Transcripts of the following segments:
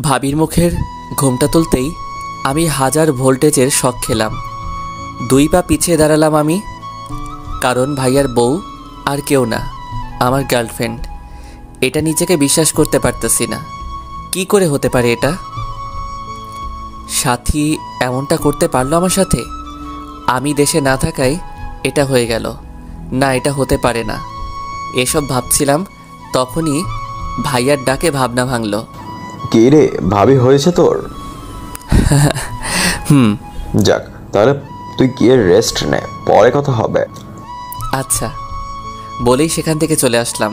ভাবির মুখের ঘুমটা তুলতেই আমি 1000 ভোল্টেজের শক খেলাম। 2 পা পিছিয়ে দাঁড়ালাম আমি, কারণ ভাইয়ার বউ আর কেউ না, আমার গার্লফ্রেন্ড। এটা নিজেকে বিশ্বাস করতে পারতেছি না। কি করে হতে পারে এটা? সাথী এমনটা করতে পারলো আমার সাথে? আমি দেশে না থাকায় এটা হয়ে গেল। না, এটা হতে পারে না। এসব ভাবছিলাম, তখনই ভাইয়ার ডাকে ভাবনা ভাঙল। কি রে, ভাবি হয়েছে তোর? যাক, তাহলে তুই গিয়ে রেস্ট নে, পরে কথা হবে। আচ্ছা বলেই সেখান থেকে চলে আসলাম।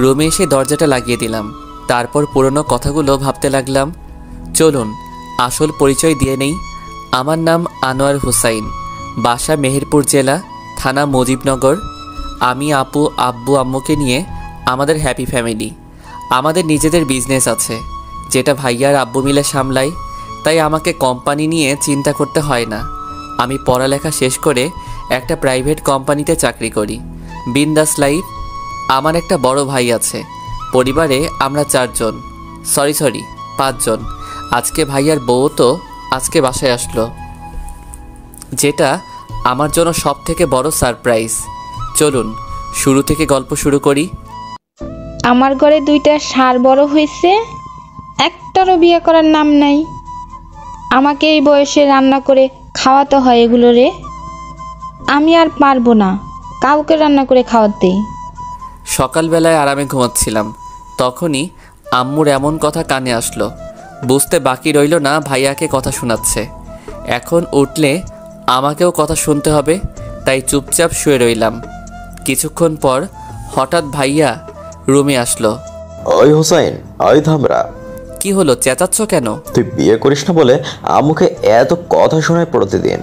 রুমে এসে দরজাটা লাগিয়ে দিলাম। তারপর পুরনো কথাগুলো ভাবতে লাগলাম। চলুন আসল পরিচয় দিয়ে নেই। আমার নাম আনোয়ার হুসাইন, বাসা মেহেরপুর জেলা, থানা মুজিবনগর। আমি আপু আব্বু আম্মুকে নিয়ে আমাদের হ্যাপি ফ্যামিলি। আমাদের নিজেদের বিজনেস আছে, যেটা ভাইয়ার আব্বু মিলে সামলাই। তাই আমাকে কোম্পানি নিয়ে চিন্তা করতে হয় না। আমি পড়ালেখা শেষ করে একটা প্রাইভেট কোম্পানিতে চাকরি করি। বিন্দাস লাইফ। আমার একটা বড় ভাই আছে। পরিবারে আমরা 4 জন, সরি 5 জন। আজকে ভাইয়ার বউ তো আজকে বাসায় আসলো, যেটা আমার জন্য সব থেকে বড় সারপ্রাইজ। চলুন শুরু থেকে গল্প শুরু করি। আমার ঘরে 2টা ষাঁড় বড় হয়েছে, একটারও বিয়ে করার নাম নাই। আমাকে এই বয়সে রান্না করে খাওয়াতে হয় এগুলো রে। আমি আর পারবো না কাউকে রান্না করে খাওয়াতে। সকালবেলায় আরামে ঘুমাচ্ছিলাম, তখনই আম্মুর এমন কথা কানে আসলো। বুঝতে বাকি রইল না ভাইয়াকে কথা শোনাচ্ছে। এখন উঠলে আমাকেও কথা শুনতে হবে, তাই চুপচাপ শুয়ে রইলাম। কিছুক্ষণ পর হঠাৎ ভাইয়া রুমে আসলো। ওই হোসাইন, ওই থামরা। কি হলো, চেঁচাচ্ছ কেন? তুই বিয়ে করিস না বলে আমাকে এত কথা শোনায় প্রতিদিন।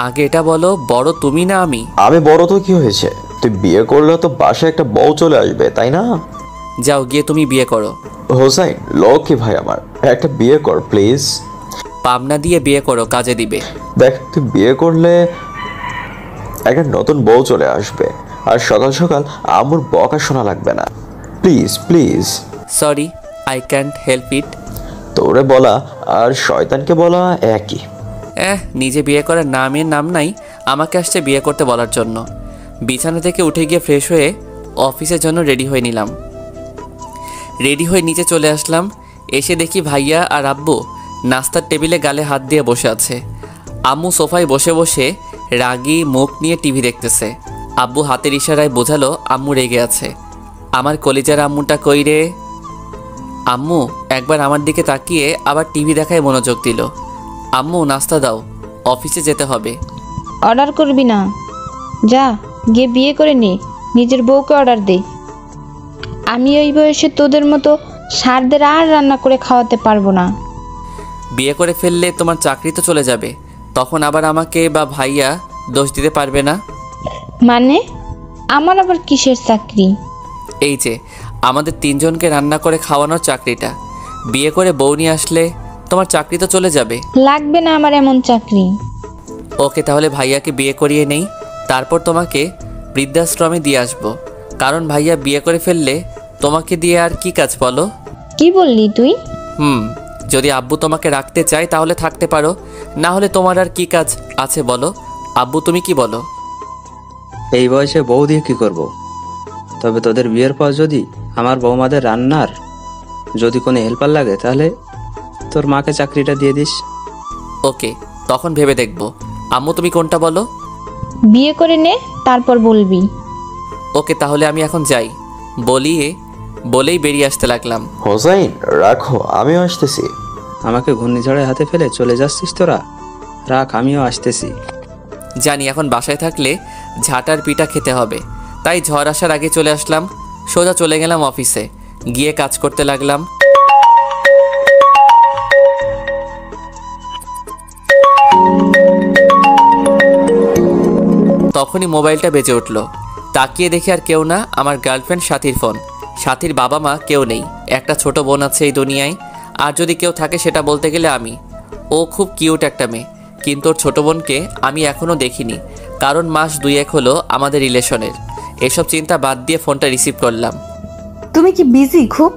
আগে এটা বলো, বড় তুমি না আমি? আমি বড় তো কি হয়েছে? তুই বিয়ে করলে তো বাসায় একটা বউ চলে আসবে, তাই না? যাও গিয়ে তুমি বিয়ে করো। হোসাইন, লক্ষ্মী ভাই আমার, একটা বিয়ে কর প্লিজ। পাবনা দিয়ে বিয়ে করো, কাজে দিবে। দেখ, তুই বিয়ে করলে একটা নতুন বউ চলে আসবে, আর সকাল সকাল আমুর বকা শোনা লাগবে না। Please please. Sorry, I can't help it. তোরে বলা আর শয়তানকে বলা একই। নিজে বিয়ে করার নামের নাম নাই, আমাকে আসছে বিয়ে করতে বলার জন্য। বিছানা থেকে উঠে গিয়ে ফ্রেশ হয়ে অফিসের জন্য রেডি হয়ে নিলাম। রেডি হয়ে নিচে চলে আসলাম। এসে দেখি ভাইয়া আর আব্বু নাস্তার টেবিলে গালে হাত দিয়ে বসে আছে। আম্মু সোফায় বসে বসে রাগী মুখ নিয়ে টিভি দেখতেছে। আব্বু হাতের ইশারায় বোঝালো আম্মু রেগে আছে। আমার কলিজার আম্মুটা কই রে? আম্মু একবার আমার দিকে তাকিয়ে আবার টিভি দেখায় মনোযোগ দিল। আম্মু নাস্তা দাও, অফিসে যেতে হবে। অর্ডার করবি না, যা গিয়ে বিয়ে করে নে, নিজের বউকে অর্ডার দে। আমি ওই বয়সে তোদের মতো ষাঁড়দের আর রান্না করে খাওয়াতে পারবো না। বিয়ে করে ফেললে তোমার চাকরি তো চলে যাবে, তখন আবার আমাকে বা ভাইয়া দোষ দিতে পারবে না। মানে আমার আবার কিসের চাকরি? এই যে আমাদের 3 জনকে রান্না করে খাওয়ানোর চাকরিটা। বিয়ে করে বউ নিয়ে আসলে তোমার চাকরি তো চলে যাবে। লাগবে না আমার এমন চাকরি। ওকে, তাহলে ভাইয়াকে বিয়ে করিয়ে নেই, তারপর তোমাকে বৃদ্ধাশ্রমে দিয়ে আসবো। কারণ ভাইয়া বিয়ে করে ফেললে তোমাকে দিয়ে আর কি কাজ বলো? কি বললি তুই? যদি আব্বু তোমাকে রাখতে চায় তাহলে থাকতে পারো, না হলে তোমার আর কি কাজ আছে বলো? আব্বু তুমি কি বলো? এই বয়সে বউ দিয়ে কি করব? তবে তোদের বিয়ের পর যদি আমার বৌমাদের রান্নার যদি কোনো হেল্পার লাগে, তাহলে তোর মাকে চাকরিটা দিয়ে দিস। ওকে, তখন ভেবে দেখবো। আম্মু তুমি কোনটা বলো? বিয়ে করে নে, তারপর বলবি। ওকে, তাহলে আমি এখন যাই বলেই বেরিয়ে আসতে লাগলাম। হোসাইন রাখো, আমিও আসতেছি। আমাকে ঘূর্ণিঝড়ের হাতে ফেলে চলে যাচ্ছিস তোরা? রাখ, আমিও আসতেছি। জানি এখন বাসায় থাকলে ঝাঁটার পিঠা খেতে হবে, তাই ঝড় আসার আগে চলে আসলাম। সোজা চলে গেলাম অফিসে, গিয়ে কাজ করতে লাগলাম। তখনই মোবাইলটা বেজে উঠল। তাকিয়ে দেখি আর কেউ না, আমার গার্লফ্রেন্ড সাথীর ফোন। সাথীর বাবা মা কেউ নেই, একটা ছোট বোন আছে এই দুনিয়ায়। আর যদি কেউ থাকে সেটা বলতে গেলে আমি। ও খুব কিউট একটা মেয়ে, কিন্তু ওর ছোট বোনকে আমি এখনও দেখিনি, কারণ মাস 2-1 হলো আমাদের রিলেশনের। এসব চিন্তা বাদ দিয়ে ফোনটা রিসিভ করলাম। তুমি কি বিজি খুব?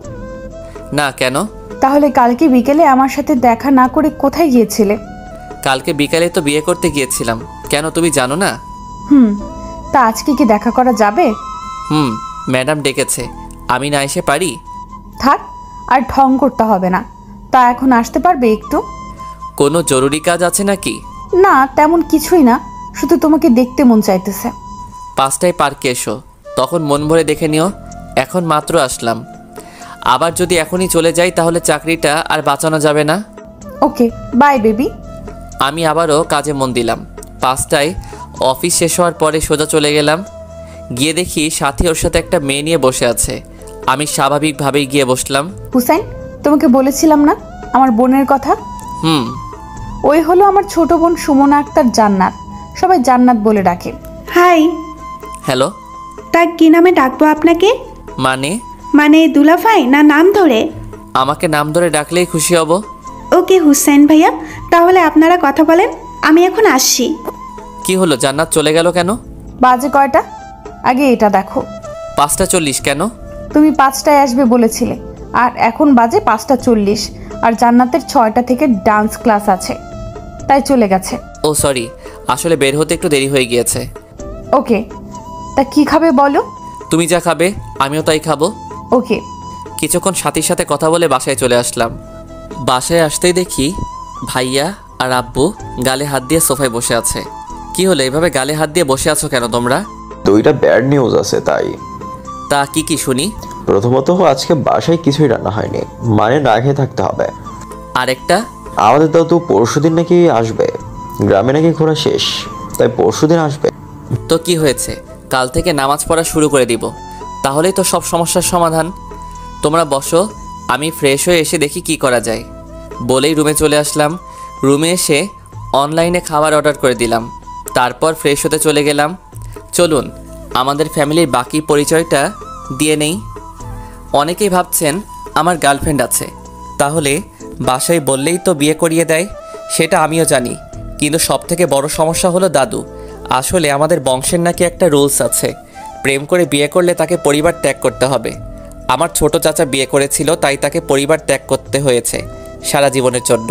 না, কেন? তাহলে কালকে বিকেলে আমার সাথে দেখা না করে কোথায় গিয়েছিলে? কালকে বিকালে তো বিয়ে করতে গিয়েছিলাম। কেন, তুমি জানো না? তা আজকে কি দেখা করা যাবে? ম্যাডাম ডেকেছে, আমি না এসে পারি? থাক, আর ঢং করতে হবে না। তা এখন আসতে পারবে একটু? কোনো জরুরি কাজ আছে নাকি? না, তেমন কিছুই না, শুধু তোমাকে দেখতে মন চাইতেছে। 5টায় পার্কে এসো, তখন মন ভরে দেখে নিও। এখন মাত্র আসলাম, আবার যদি এখনই চলে যাই তাহলে চাকরিটা আর বাঁচানো যাবে না। ওকে, বাই বেবি। আমি আবারও কাজে মন দিলাম। 5টায় অফিস শেষ হওয়ার পরে সোজা চলে গেলাম। গিয়ে দেখি সাথী ওর সাথে একটা মেয়ে নিয়ে বসে আছে। আমি স্বাভাবিকভাবেই গিয়ে বসলাম। হুসাইন, তোমাকে বলেছিলাম না আমার বোনের কথা? ওই হলো আমার ছোট বোন সুমনা আক্তার জান্নাত, সবাই জান্নাত বলে ডাকে। হাই। হ্যালো। তা কি নামে ডাকবো আপনাকে? মানে দুলাভাই না নাম ধরে? আমাকে নাম ধরে ডাকলেই খুশি হব। ওকে হুসেন ভাইয়া, তাহলে আপনারা কথা বলেন, আমি এখন আসছি। কি হলো, জান্নাত চলে গেল কেন? বাজে কয়টা? আগে এটা দেখো। 5:40 কেন? তুমি 5টায় আসবে বলেছিলে, আর এখন বাজে 5:40। আর জান্নাতের 6টা থেকে ডান্স ক্লাস আছে, তাই চলে গেছে। ও সরি, আসলে বের হতে একটু দেরি হয়ে গিয়েছে। ওকে, তা কি খাবে বলো? তুমি যা খাবে আমিও তাই খাবো। ওকে। কিছুক্ষণ সাথীর সাথে কথা বলে বাসায় চলে আসলাম। বাসায় আসতেই দেখি ভাইয়া আর আব্বু গালে হাত দিয়ে সোফায় বসে আছে। কি হলো, এভাবে গালে হাত দিয়ে বসে আছো কেন তোমরা? দুইটা ব্যাড নিউজ আছে তাই। তা কি কি শুনি? প্রথমত, আজকে বাসায় কিছুই রান্না হয়নি, মানে না খেয়ে থাকতে হবে। আরেকটা, আমাদের দাদু পরশুদিন নাকি আসবে, গ্রামে নাকি ঘোরা শেষ, তাই পরশুদিন আসবে। তো কি হয়েছে, কাল থেকে নামাজ পড়া শুরু করে দিব, তাহলেই তো সব সমস্যার সমাধান। তোমরা বসো, আমি ফ্রেশ হয়ে এসে দেখি কি করা যায়। বলেই রুমে চলে আসলাম। রুমে এসে অনলাইনে খাবার অর্ডার করে দিলাম, তারপর ফ্রেশ হতে চলে গেলাম। চলুন আমাদের ফ্যামিলির বাকি পরিচয়টা দিয়ে নেই। অনেকেই ভাবছেন আমার গার্লফ্রেন্ড আছে, তাহলে বাসায় বললেই তো বিয়ে করিয়ে দেয়, সেটা আমিও জানি। কিন্তু সবথেকে বড় সমস্যা হলো দাদু। আসলে আমাদের বংশের নাকি একটা রুলস আছে, প্রেম করে বিয়ে করলে তাকে পরিবার ত্যাগ করতে হবে। আমার ছোট চাচা বিয়ে করেছিল, তাই তাকে পরিবার ত্যাগ করতে হয়েছে সারা জীবনের জন্য।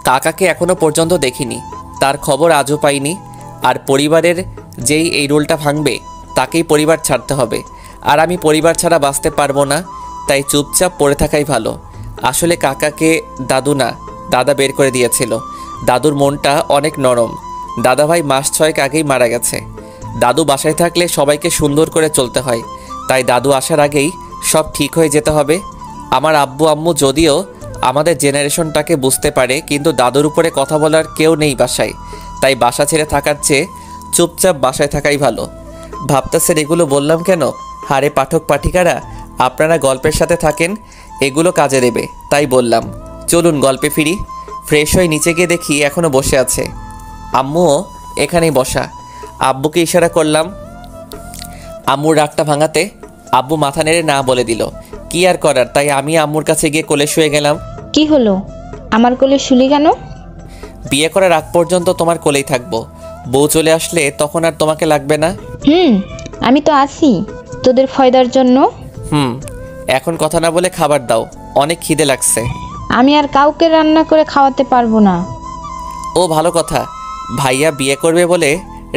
কাকাকে এখনো পর্যন্ত দেখিনি, তার খবর আজও পাইনি। আর পরিবারের যেই এই রুলটা ভাঙবে তাকেই পরিবার ছাড়তে হবে, আর আমি পরিবার ছাড়া বাঁচতে পারবো না, তাই চুপচাপ পড়ে থাকাই ভালো। আসলে কাকাকে দাদু না দাদা বের করে দিয়েছিল। দাদুর মনটা অনেক নরম। দাদাভাই মাস 6 আগেই মারা গেছে। দাদু বাসায় থাকলে সবাইকে সুন্দর করে চলতে হয়, তাই দাদু আসার আগেই সব ঠিক হয়ে যেতে হবে। আমার আব্বু আম্মু যদিও আমাদের জেনারেশনটাকে বুঝতে পারে, কিন্তু দাদুর উপরে কথা বলার কেউ নেই বাসায়, তাই বাসা ছেড়ে থাকার চেয়ে চুপচাপ বাসায় থাকাই ভালো। ভাবতেছেন এগুলো বললাম কেন? হারে পাঠক পাঠিকারা, আপনারা গল্পের সাথে থাকেন, এগুলো কাজে দেবে, তাই বললাম। চলুন গল্পে ফিরি। ফ্রেশ হয়ে নিচে গিয়ে দেখি এখনও বসে আছে। আম্মুও এখানেই বসা। আব্বুকে ইশারা করলাম আম্মুর রাগটা ভাঙাতে। আব্বু মাথা নেড়ে না বলে দিল। কি আর করার, তাই আমি আম্মুর কাছে গিয়ে কোলে শুয়ে গেলাম। কি হলো, আমার কোলে শুলি কেন? বিয়ে করার আগ পর্যন্ত তোমার কোলেই থাকবো, বউ চলে আসলে তখন আর তোমাকে লাগবে না। আমি তো আছি তোদের ফয়দার জন্য। এখন কথা না বলে খাবার দাও, অনেক খিদে লাগছে। আমি আর কাউকে রান্না করে খাওয়াতে পারবো না। ও ভালো কথা, ভাইয়া বিয়ে করবে বলে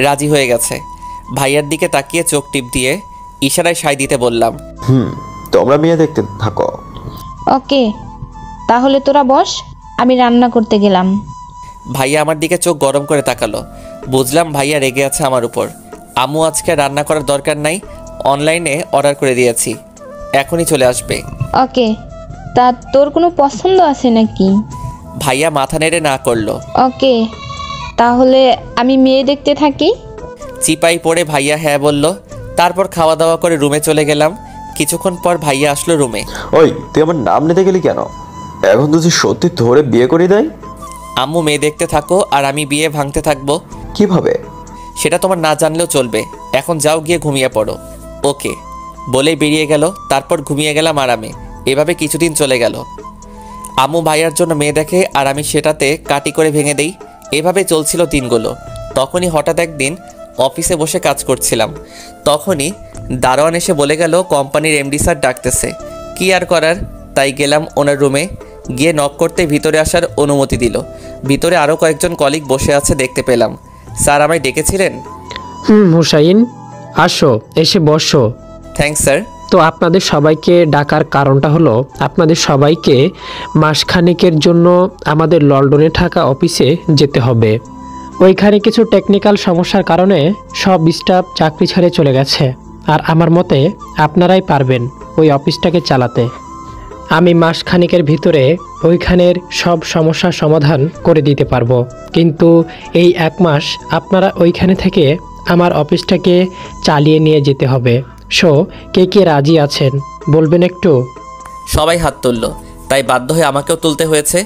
রাজি হয়ে গেছে। ভাইয়ার দিকে তাকিয়ে চোখ টিপ দিয়ে ইশারায় সায় দিতে বললাম। তোমরা মেয়ে দেখতে থাকো। ওকে, তাহলে তোরা বস, আমি রান্না করতে গেলাম। ভাইয়া আমার দিকে চোখ গরম করে তাকালো। বুঝলাম ভাইয়া রেগে আছে আমার উপর। আম্মু আজকে রান্না করার দরকার নাই, অনলাইনে অর্ডার করে দিয়েছি, এখনই চলে আসবে। ওকে, তা তোর কোনো পছন্দ আছে নাকি? ভাইয়া মাথা নেড়ে না করলো। ওকে, তাহলে আমি মেয়ে দেখতে থাকি। চিপাই পড়ে ভাইয়া হ্যাঁ বলল। তারপর খাওয়া দাওয়া করে রুমে চলে গেলাম। কিছুক্ষণ পর ভাইয়া আসলো রুমে। ওই, তুই আমার নাম নিতে গেলি কেন? এখন তুই সত্যি ধরে বিয়ে করে দেয়? আম্মু মেয়ে দেখতে থাকো আর আমি বিয়ে ভাঙতে থাকবো। কিভাবে? সেটা তোমার না জানলেও চলবে, এখন যাও গিয়ে ঘুমিয়ে পড়ো। ওকে বলেই বেরিয়ে গেল। তারপর ঘুমিয়ে গেলাম আরামে। এভাবে কিছুদিন চলে গেল। আম্মু ভাইয়ার জন্য মেয়ে দেখে আর আমি সেটাতে কাটি করে ভেঙে দেই। এভাবে চলছিল দিনগুলো। তখনই হঠাৎ একদিন অফিসে বসে কাজ করছিলাম, তখনই দারোয়ান এসে বলে গেল কোম্পানির এমডি স্যার ডাকতেছে। কি আর করার, তাই গেলাম ওনার রুমে। গিয়ে নক করতে ভিতরে আসার অনুমতি দিল। ভিতরে আরও কয়েকজন কলিগ বসে আছে দেখতে পেলাম। স্যার আমায় ডেকেছিলেন? হুসাইন, আসো, এসে বসো। Thanks sir. তো আপনাদের সবাইকে ডাকার কারণটা হলো আপনাদের সবাইকে মাসখানেকের জন্য আমাদের লন্ডনে থাকা অফিসে যেতে হবে। ওইখানে কিছু টেকনিক্যাল সমস্যার কারণে সব স্টাফ চাকরি ছেড়ে চলে গেছে, আর আমার মতে আপনারাই পারবেন ওই অফিসটাকে চালাতে। আমি মাসখানেকের ভিতরে ওইখানের সব সমস্যার সমাধান করে দিতে পারবো, কিন্তু এই 1 মাস আপনারা ওইখানে থেকে আমার অফিসটাকে চালিয়ে নিয়ে যেতে হবে। সো কে কে রাজি আছেন বলবেন একটু? সবাই হাত তুলল, তাই বাধ্য হয়ে আমাকেও তুলতে হয়েছে।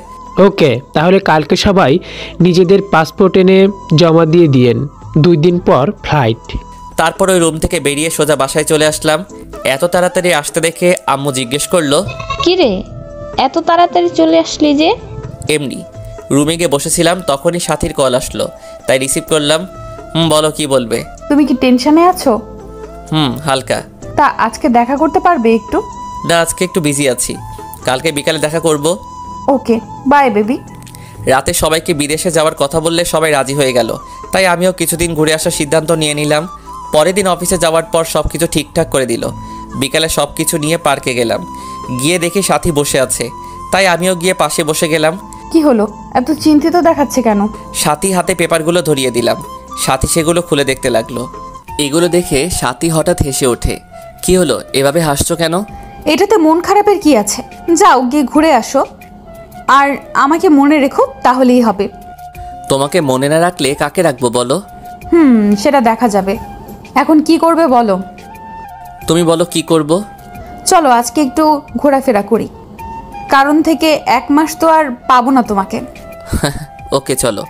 ওকে, তাহলে কালকে সবাই নিজেদের পাসপোর্ট এনে জমা দিয়ে দিয়েন। 2 দিন পর ফ্লাইট। তারপর ওই রুম থেকে বেরিয়ে সোজা বাসায় চলে আসলাম। এত তাড়াতাড়ি আসতে দেখে আম্মু জিজ্ঞেস করলো, কি রে, এত তাড়াতাড়ি চলে আসলি যে? এমনি রুমে গিয়ে বসেছিলাম, তখনই সাথীর কল আসলো, তাই রিসিভ করলাম। বলো কি বলবে? তুমি কি টেনশনে আছো? হালকা। তা আজকে দেখা করতে পারবে একটু? না, আজকে একটু বিজি আছি, কালকে বিকালে দেখা করব। ওকে, বাই বেবি। রাতে সবাইকে বিদেশে যাওয়ার কথা বললে সবাই রাজি হয়ে গেল, তাই আমিও কিছুদিন ঘুরে আসার সিদ্ধান্ত নিয়ে নিলাম। পরের দিন অফিসে যাওয়ার পর সব কিছু ঠিকঠাক করে দিল। বিকালে সব কিছু নিয়ে পার্কে গেলাম। গিয়ে দেখি সাথী বসে আছে, তাই আমিও গিয়ে পাশে বসে গেলাম। কি হলো, এত চিন্তিত দেখাচ্ছে কেন? সাথী হাতে পেপারগুলো ধরিয়ে দিলাম। সাথী সেগুলো খুলে দেখতে লাগলো। এগুলো দেখে সাথী হঠাৎ হেসে ওঠে। কি হলো, এভাবে হাসছো কেন? এটাতে মন খারাপের কি আছে? যাও গিয়ে ঘুরে আসো, আর আমাকে মনে রেখো, তাহলেই হবে। তোমাকে মনে না রাখলে কাকে রাখবো বলো? সেটা দেখা যাবে। এখন কি করবে বলো? তুমি বলো কি করব? চলো আজকে একটু ঘোরাফেরা করি, কারণ থেকে 1 মাস তো আর পাবো না তোমাকে। ওকে চলো।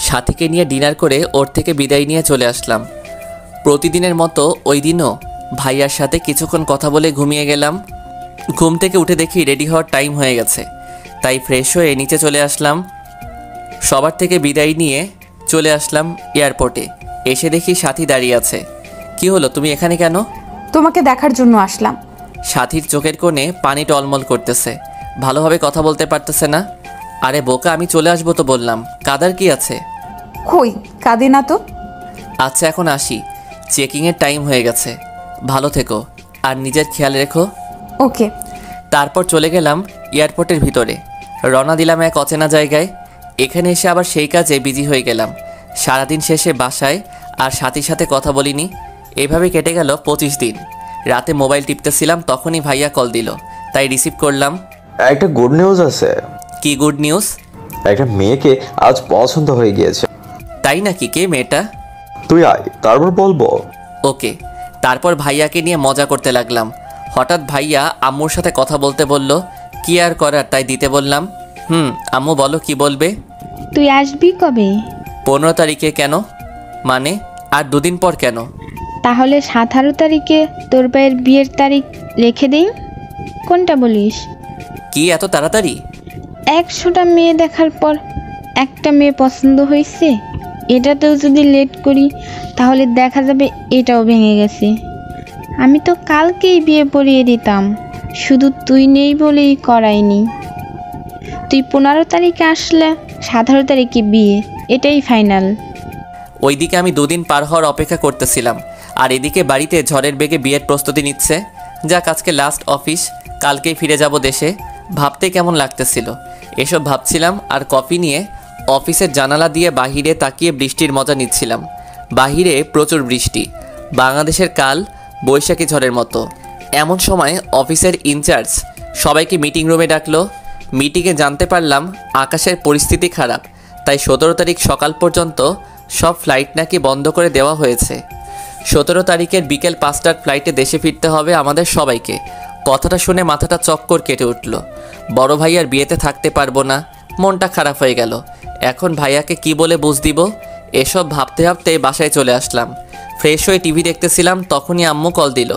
সাথীকে নিয়ে ডিনার করে ওর থেকে বিদায় নিয়ে চলে আসলাম। প্রতিদিনের মতো ওই দিনও ভাইয়ার সাথে কিছুক্ষণ কথা বলে ঘুমিয়ে গেলাম। ঘুম থেকে উঠে দেখি রেডি হওয়ার টাইম হয়ে গেছে, তাই ফ্রেশ হয়ে নিচে চলে আসলাম। সবার থেকে বিদায় নিয়ে চলে আসলাম এয়ারপোর্টে। এসে দেখি সাথী দাঁড়িয়ে আছে। কি হলো, তুমি এখানে কেন? তোমাকে দেখার জন্য আসলাম। সাথীর চোখের কোণে পানি টলমল করতেছে, ভালোভাবে কথা বলতে পারতেছে না। আরে বোকা, আমি চলে আসবো তো বললাম, কাদার কি আছে? কই, কাঁদে না তো। আচ্ছা এখন আসি, চেকিংয়ের টাইম হয়ে গেছে। ভালো থেকো আর নিজের খেয়াল রেখো। ওকে। তারপর চলে গেলাম এয়ারপোর্টের ভিতরে। রওনা দিলাম এক অচেনা জায়গায়। এখানে এসে আবার সেই কাজে বিজি হয়ে গেলাম। সারাদিন শেষে বাসায় আর সাথীর সাথে কথা বলিনি। এভাবে কেটে গেল 25 দিন। রাতে মোবাইল টিপতেছিলাম, তখনই ভাইয়া কল দিল, তাই রিসিভ করলাম। একটা গুড নিউজ আছে। কি গুড নিউজ? একটা মেয়েকে আজ পছন্দ হয়ে গিয়েছে। তাই নাকি? কে মেয়েটা? তুই আয়, তারপর বলবো। ওকে। তারপর ভাইয়াকে নিয়ে মজা করতে লাগলাম। হঠাৎ ভাইয়া আম্মুর সাথে কথা বলতে বলল। কি আর করার, তাই দিতে বললাম। আম্মু বলো কি বলবে? তুই আসবি কবে? 15 তারিখে। কেন মানে? আর 2 দিন পর কেন? তাহলে 17 তারিখে তোর ভাইয়ের বিয়ের তারিখ রেখে দিই। কোনটা বলিস? কি এত তাড়াতাড়ি? 100টা মেয়ে দেখার পর একটা মেয়ে পছন্দ হয়েছে, এটাতেও যদি লেট করি তাহলে দেখা যাবে এটাও ভেঙে গেছে। আমি তো কালকেই বিয়ে পড়িয়ে দিতাম, শুধু তুই নেই বলেই করাইনি। তুই 15 তারিখে আসলে 17 তারিখে বিয়ে, এটাই ফাইনাল। ওইদিকে আমি 2 দিন পার হওয়ার অপেক্ষা করতেছিলাম, আর এদিকে বাড়িতে ঝড়ের বেগে বিয়ের প্রস্তুতি নিচ্ছে। যাক, আজকে লাস্ট অফিস, কালকেই ফিরে যাব দেশে। ভাবতে কেমন লাগতেছিল। এসব ভাবছিলাম আর কফি নিয়ে অফিসের জানালা দিয়ে বাহিরে তাকিয়ে বৃষ্টির মজা নিচ্ছিলাম। বাহিরে প্রচুর বৃষ্টি, বাংলাদেশের কাল বৈশাখী ঝড়ের মতো। এমন সময় অফিসের ইনচার্জ সবাইকে মিটিং রুমে ডাকলো। মিটিংয়ে জানতে পারলাম আকাশের পরিস্থিতি খারাপ, তাই 17 তারিখ সকাল পর্যন্ত সব ফ্লাইট নাকি বন্ধ করে দেওয়া হয়েছে। 17 তারিখের বিকেল 5টার ফ্লাইটে দেশে ফিরতে হবে আমাদের সবাইকে। কথাটা শুনে মাথাটা চক্কর কেটে উঠল। বড় ভাইয়ার বিয়েতে থাকতে পারবো না, মনটা খারাপ হয়ে গেল। এখন ভাইয়াকে কি বলে বুঝ দিব? এসব ভাবতে ভাবতে বাসায় চলে আসলাম। ফ্রেশ হয়ে টিভি দেখতেছিলাম, তখনই আম্মু কল দিল।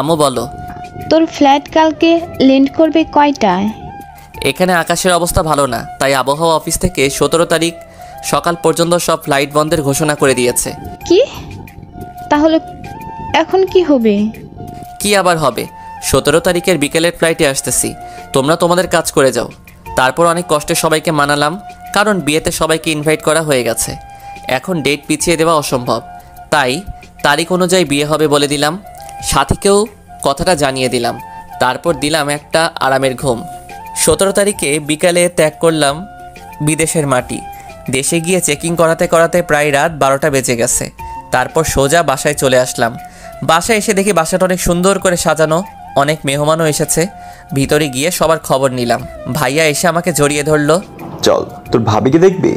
আম্মু বলো। তোর ফ্লাইট কালকে ল্যান্ড করবে কয়টায়? এখানে আকাশের অবস্থা ভালো না, তাই আবহাওয়া অফিস থেকে 17 তারিখ সকাল পর্যন্ত সব ফ্লাইট বন্ধের ঘোষণা করে দিয়েছে। কি? তাহলে এখন কি হবে? কি আবার হবে, 17 তারিখের বিকেলের ফ্লাইটে আসতেছি। তোমরা তোমাদের কাজ করে যাও। তারপর অনেক কষ্টে সবাইকে মানালাম, কারণ বিয়েতে সবাইকে ইনভাইট করা হয়ে গেছে। এখন ডেট পিছিয়ে দেওয়া অসম্ভব, তাই তারিখ অনুযায়ী বিয়ে হবে বলে দিলাম। সাথীকেও কথাটা জানিয়ে দিলাম। তারপর দিলাম একটা আরামের ঘুম। 17 তারিখে বিকালে ত্যাগ করলাম বিদেশের মাটি। দেশে গিয়ে চেকিং করাতে করাতে প্রায় রাত 12টা বেজে গেছে। তারপর সোজা বাসায় চলে আসলাম। বাসায় এসে দেখি বাসাটা অনেক সুন্দর করে সাজানো, অনেক মেহমানও এসেছে। ভিতরে গিয়ে সবার খবর নিলাম। ভাইয়া এসে আমাকে জড়িয়ে ধরলো। চল, তোর ভাবিকে দেখবি?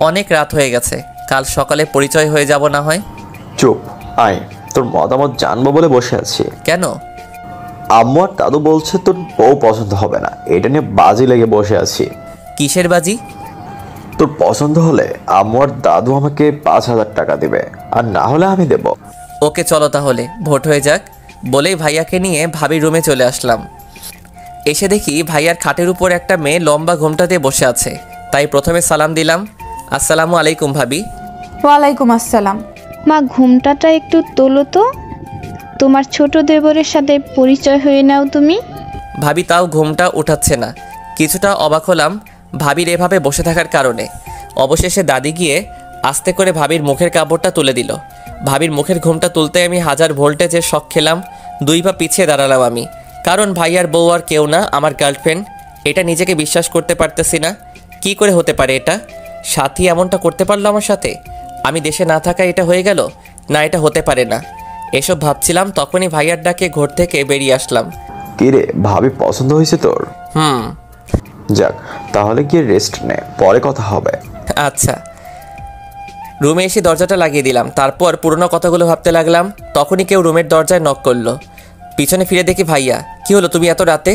অনেক রাত হয়ে গেছে, কাল সকালে পরিচয় হয়ে যাব না হয়। চুপ, আয়, তোর মতামত জানবো বলে বসে আছি। কেন? আম্মু আর দাদু বলছে তোর বউ পছন্দ হবে না, এটা নিয়ে বাজি লেগে বসে আছি। কিসের বাজি? তোর পছন্দ হলে আম্মু আর দাদু আমাকে 5,000 টাকা দিবে, আর না হলে আমি দেব। ওকে চলো তাহলে, ভোট হয়ে যাক। বলেই ভাইয়াকে নিয়ে ভাবির রুমে চলে আসলাম। এসে দেখি ভাইয়ার খাটের উপর একটা মেয়ে লম্বা ঘোমটা দিয়ে বসে আছে। তাই প্রথমে সালাম দিলাম, আসসালামু আলাইকুম ভাবি। ওয়ালাইকুম আসসালাম। মা, ঘুমটাটা একটু তোলো তো। তোমার ছোট দেবরের সাথে পরিচয় হয়ে নাও তুমি। ভাবি তাও ঘুমটা উঠাচ্ছে না। কিছুটা অবাক হলাম ভাবির এভাবে বসে থাকার কারণে। অবশেষে দাদি গিয়ে আস্তে করে ভাবির মুখের কাপড়টা তুলে দিল। ভাবির মুখের ঘুমটা তুলতে আমি 1000 ভোল্টেজের শক খেলাম। 2 পা পিছিয়ে দাঁড়ালাম আমি, কারণ ভাইয়ার বউ আর কেউ না, আমার গার্লফ্রেন্ড। এটা নিজেকে বিশ্বাস করতে পারতেছি না। কি করে হতে পারে এটা? সাথী এমনটা করতে পারলো আমার সাথে? আমি দেশে না থাকায় এটা হয়ে গেল? না, এটা হতে পারে না। এসব ভাবছিলাম, তখনই ভাইয়ার ডাকে ঘর থেকে বেরিয়ে আসলাম। কি রে, ভাবি পছন্দ হয়েছে তোর? যাক, তাহলে গিয়ে রেস্ট নে, পরে কথা হবে। আচ্ছা। রুমে এসে দরজাটা লাগিয়ে দিলাম। তারপর পুরনো কথাগুলো ভাবতে লাগলাম। তখনই কেউ রুমের দরজায় নক করলো। পিছনে ফিরে দেখি ভাইয়া। কি হলো, তুমি এত রাতে?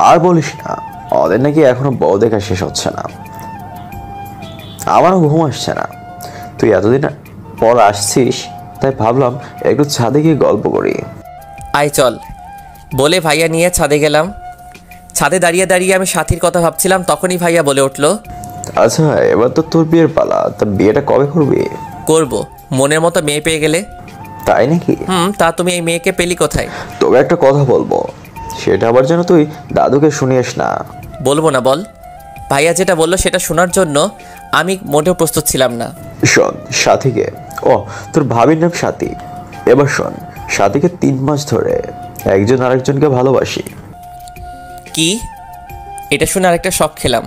আর বলিস না, ওদের নাকি এখনো বউ দেখা শেষ হচ্ছে না। আমারও ঘুম আসছে না। তুই এতদিন পর আসছিস, তাই ভাবলাম একটু ছাদে গিয়ে গল্প করি। আয় চল, বলে ভাইয়া নিয়ে ছাদে গেলাম। ছাদে দাঁড়িয়ে দাঁড়িয়ে আমি সাথীর কথা ভাবছিলাম। তখনই ভাইয়া বলে উঠলো, আচ্ছা, এবার তো তোর বিয়ের পালা, তা বিয়েটা কবে করবি? করব, মনের মতো মেয়ে পেয়ে গেলে। তাই নাকি? তা তুমি এই মেয়েকে পেলি কোথায়? তোকে একটা কথা বলবো, সেটা আবার যেন তুই দাদুকে শুনিস না। বলবো না, বল। ভাইয়া যেটা বললো সেটা শোনার জন্য আমি মোটেও প্রস্তুত ছিলাম না। শোন, সাথীকে, ও তোর ভাবির নাম সাথী। এবার শোন, সাথীকে 3 মাস ধরে একজন আরেকজনকে ভালোবাসি। কি? এটা শুনে আরেকটা শক খেলাম।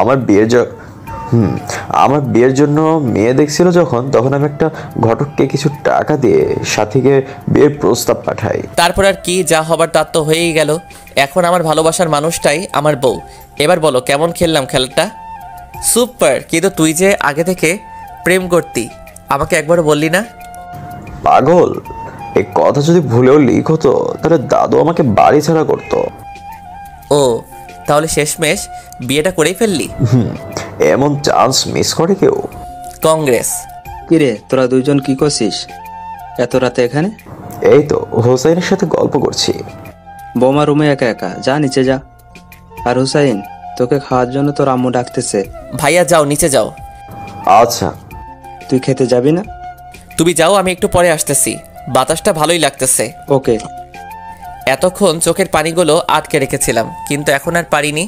আমার বিয়ের জন্য মেয়ে দেখছিল যখন, তখন আমি একটা ঘটককে কিছু টাকা দিয়ে সাথীকে বিয়ের প্রস্তাব পাঠাই। তারপর আর কি, যা হবার তার তো হয়েই গেল। এখন আমার ভালোবাসার মানুষটাই আমার বউ। এবার বলো কেমন খেললাম খেলাটা? সুপার। কিন্তু তুই যে আগে থেকে প্রেম করতি, আমাকে একবারও বললি না। পাগল, এই কথা যদি ভুলেও লিক হতো তাহলে দাদু আমাকে বাড়ি ছাড়া করতো। ও, তাহলে শেষমেশ বিয়েটা করেই ফেললি? এমন চান্স মিস করে কেউ? কংগ্রেস। কিরে, তোরা দুইজন কি করছিস এত রাতে এখানে? এই তো হোসাইনের সাথে গল্প করছি। বৌমা রুমে একা একা, যা নিচে যা। আর হুসাইন, তোকে খাওয়ার জন্য তোর আম্মু ডাকতেছে। ভাইয়া যাও, নিচে যাও। আচ্ছা। তুই খেতে যাবি না? তুমি যাও, আমি একটু পরে আসতেছি। বাতাসটা ভালোই লাগতেছে। ওকে। এতক্ষণ চোখের পানিগুলো আটকে রেখেছিলাম, কিন্তু এখন আর পারিনি।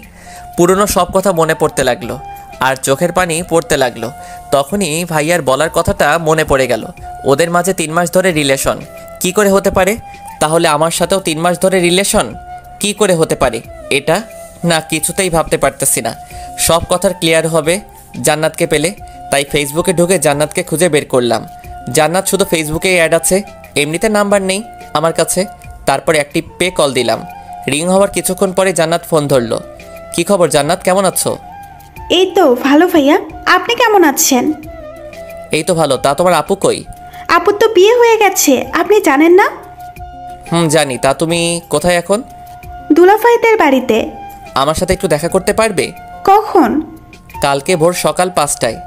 পুরনো সব কথা মনে পড়তে লাগলো, আর চোখের পানি পড়তে লাগলো। তখনই ভাইয়ার বলার কথাটা মনে পড়ে গেল। ওদের মাঝে 3 মাস ধরে রিলেশন। কি করে হতে পারে? তাহলে আমার সাথেও 3 মাস ধরে রিলেশন কি করে হতে পারে? এটা না, কিছুতেই ভাবতে পারতেছি না। সব কথার ক্লিয়ার হবে জান্নাতকে পেলে। তাই ফেসবুকে ঢুকে জান্নাতকে খুঁজে বের করলাম। জান্নাত শুধু ফেসবুকেই অ্যাড আছে, এমনিতে নাম্বার নেই আমার কাছে। তারপর একটি পে কল দিলাম। রিং হওয়ার কিছুক্ষণ পরে জান্নাত ফোন ধরলো। কি খবর জান্নাত, কেমন আছো? এই তো ভালো ভাইয়া, আপনি কেমন আছেন? এই তো ভালো। তা তোমার আপু কই? আপুর তো বিয়ে হয়ে গেছে, আপনি জানেন না? জানি। তা তুমি কোথায় এখন? দুলাভাইদের বাড়িতে। আমার সাথে একটু দেখা করতে পারবে? কখন? কালকে ভোর সকাল 5টায়।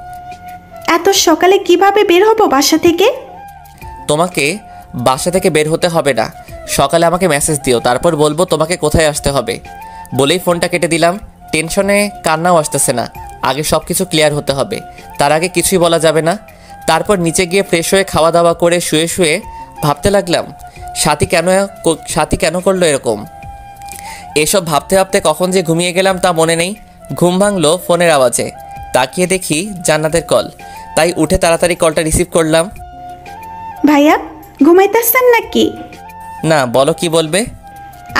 এত সকালে কিভাবে বের হবো বাসা থেকে? তোমাকে বাসা থেকে বের হতে হবে না, সকালে আমাকে মেসেজ দিও, তারপর বলবো তোমাকে কোথায় আসতে হবে। বলেই ফোনটা কেটে দিলাম। টেনশনে কান্নাও আসতেছে না, আগে সব কিছু ক্লিয়ার হতে হবে, তার আগে কিছুই বলা যাবে না। তারপর নিচে গিয়ে ফ্রেশ হয়ে খাওয়া দাওয়া করে শুয়ে শুয়ে ভাবতে লাগলাম সাথী কেন করলো এরকম। এসব ভাবতে ভাবতে কখন যে ঘুমিয়ে গেলাম তা মনে নেই। ঘুম ভাঙলো ফোনের আওয়াজে, তাকিয়ে দেখি জান্নাতের কল, তাই উঠে তাড়াতাড়ি কলটা রিসিভ করলাম। ভাইয়া ঘুমাইতেছেন নাকি? না, বলো কি বলবে?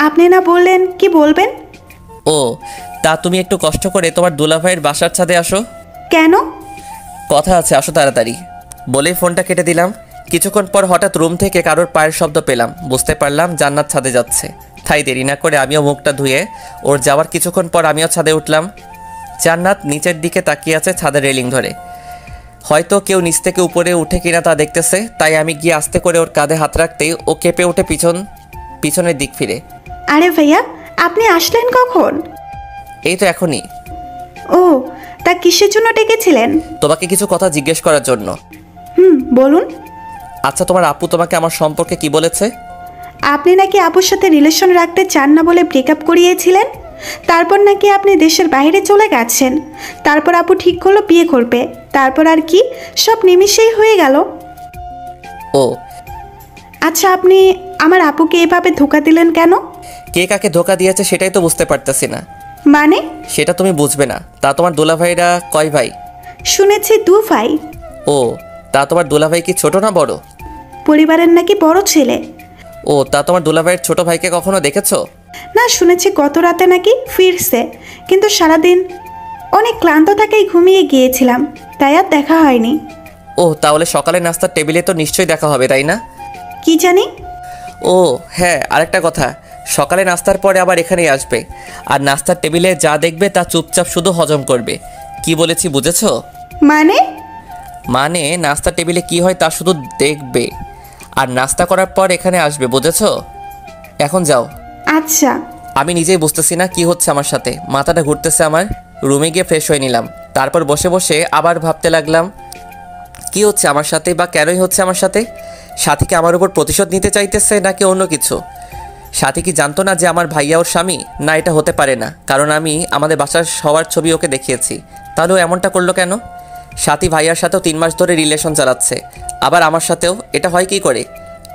আপনি না বললেন কি বলবেন? ও, তা তুমি একটু কষ্ট করে তোমার দুলাভাইয়ের বাসার ছাদে আসো। কেন? কথা আছে, আসো তাড়াতাড়ি। বলেই ফোনটা কেটে দিলাম। কিছুক্ষণ পর হঠাৎ রুম থেকে কারোর পায়ের শব্দ পেলাম। বুঝতে পারলাম জান্নাত ছাদে যাচ্ছে। তাই দেরি না করে আমিও মুখটা ধুয়ে ওর যাওয়ার কিছুক্ষণ পর আমিও ছাদে উঠলাম। জান্নাত নিচের দিকে তাকিয়ে আছে ছাদের রেলিং ধরে। হয়তো কেউ নিচ থেকে উপরে উঠে কিনা তা দেখতেছে, তাই আমি গিয়ে আস্তে করে ওর কাঁধে হাত রাখতেই ও কেঁপে ওঠে পিছনের দিক ফিরে। আরে ভাইয়া আপনি আসলেন কখন? এই তো এখনই। ও, তা কিসের জন্য ডেকেছিলেন? তোমাকে কিছু কথা জিজ্ঞেস করার জন্য। বলুন। আচ্ছা, তোমার আপু তোমাকে আমার সম্পর্কে কি বলেছে? আপনি নাকি আপুর সাথে রিলেশন রাখতে চান না বলে ব্রেকআপ করিয়েছিলেন। তারপর নাকি আপনি দেশের বাইরে চলে গেছেন। তারপর আপু ঠিক করলো বিয়ে করবে। তারপর আর কি, সব নিমিষেই হয়ে গেল। ও আচ্ছা, আপনি আমার আপুকে এভাবে ধোকা দিলেন কেন? কে কাকে ধোকা দিয়েছে সেটাই তো বুঝতে পারতেছি না। মানে? সেটা তুমি বুঝবে না। তা তোমার দুলাভাইরা কয় ভাই? শুনেছি 2 ভাই। ও, তা তোমার দুলাভাই কি ছোট না বড়? পরিবারের নাকি বড় ছেলে। ও, তা তোমার দুলাভাইয়ের ছোট ভাইকে কখনো দেখেছো? না, শুনেছি গত রাতে নাকি ফিরছে, কিন্তু সারাদিন অনেক ক্লান্ত থাকাই ঘুমিয়ে গিয়েছিলাম, তাই আর দেখা হয়নি। ও, তাহলে সকালে নাস্তার টেবিলে তো নিশ্চয়ই দেখা হবে, তাই না? কি জানি। ও হ্যাঁ, আরেকটা কথা, সকালে নাস্তার পরে আবার এখানেই আসবে। আর নাস্তার টেবিলে যা দেখবে তা চুপচাপ শুধু হজম করবে। কি বলেছি বুঝেছো? মানে নাস্তার টেবিলে কি হয় তা শুধু দেখবে, আর নাস্তা করার পর এখানে আসবে, বুঝেছো? এখন যাও। আচ্ছা। আমি নিজেই বুঝতেছি না কি হচ্ছে আমার সাথে, মাথাটা ঘুরতেছে আমার। রুমে গিয়ে ফ্রেশ হয়ে নিলাম। তারপর বসে বসে আবার ভাবতে লাগলাম কি হচ্ছে আমার সাথে, বা কেনই হচ্ছে আমার সাথে। সাথী কি আমার উপর প্রতিশোধ নিতে চাইতেছে নাকি অন্য কিছু? সাথী কি জানতো না যে আমার ভাইয়া ওর স্বামী? না, এটা হতে পারে না, কারণ আমি আমাদের বাসার সবার ছবি ওকে দেখিয়েছি। তাহলেও এমনটা করলো কেন? সাথী ভাইয়ার সাথেও 3 মাস ধরে রিলেশন চালাচ্ছে, আবার আমার সাথেও। এটা হয় কি করে?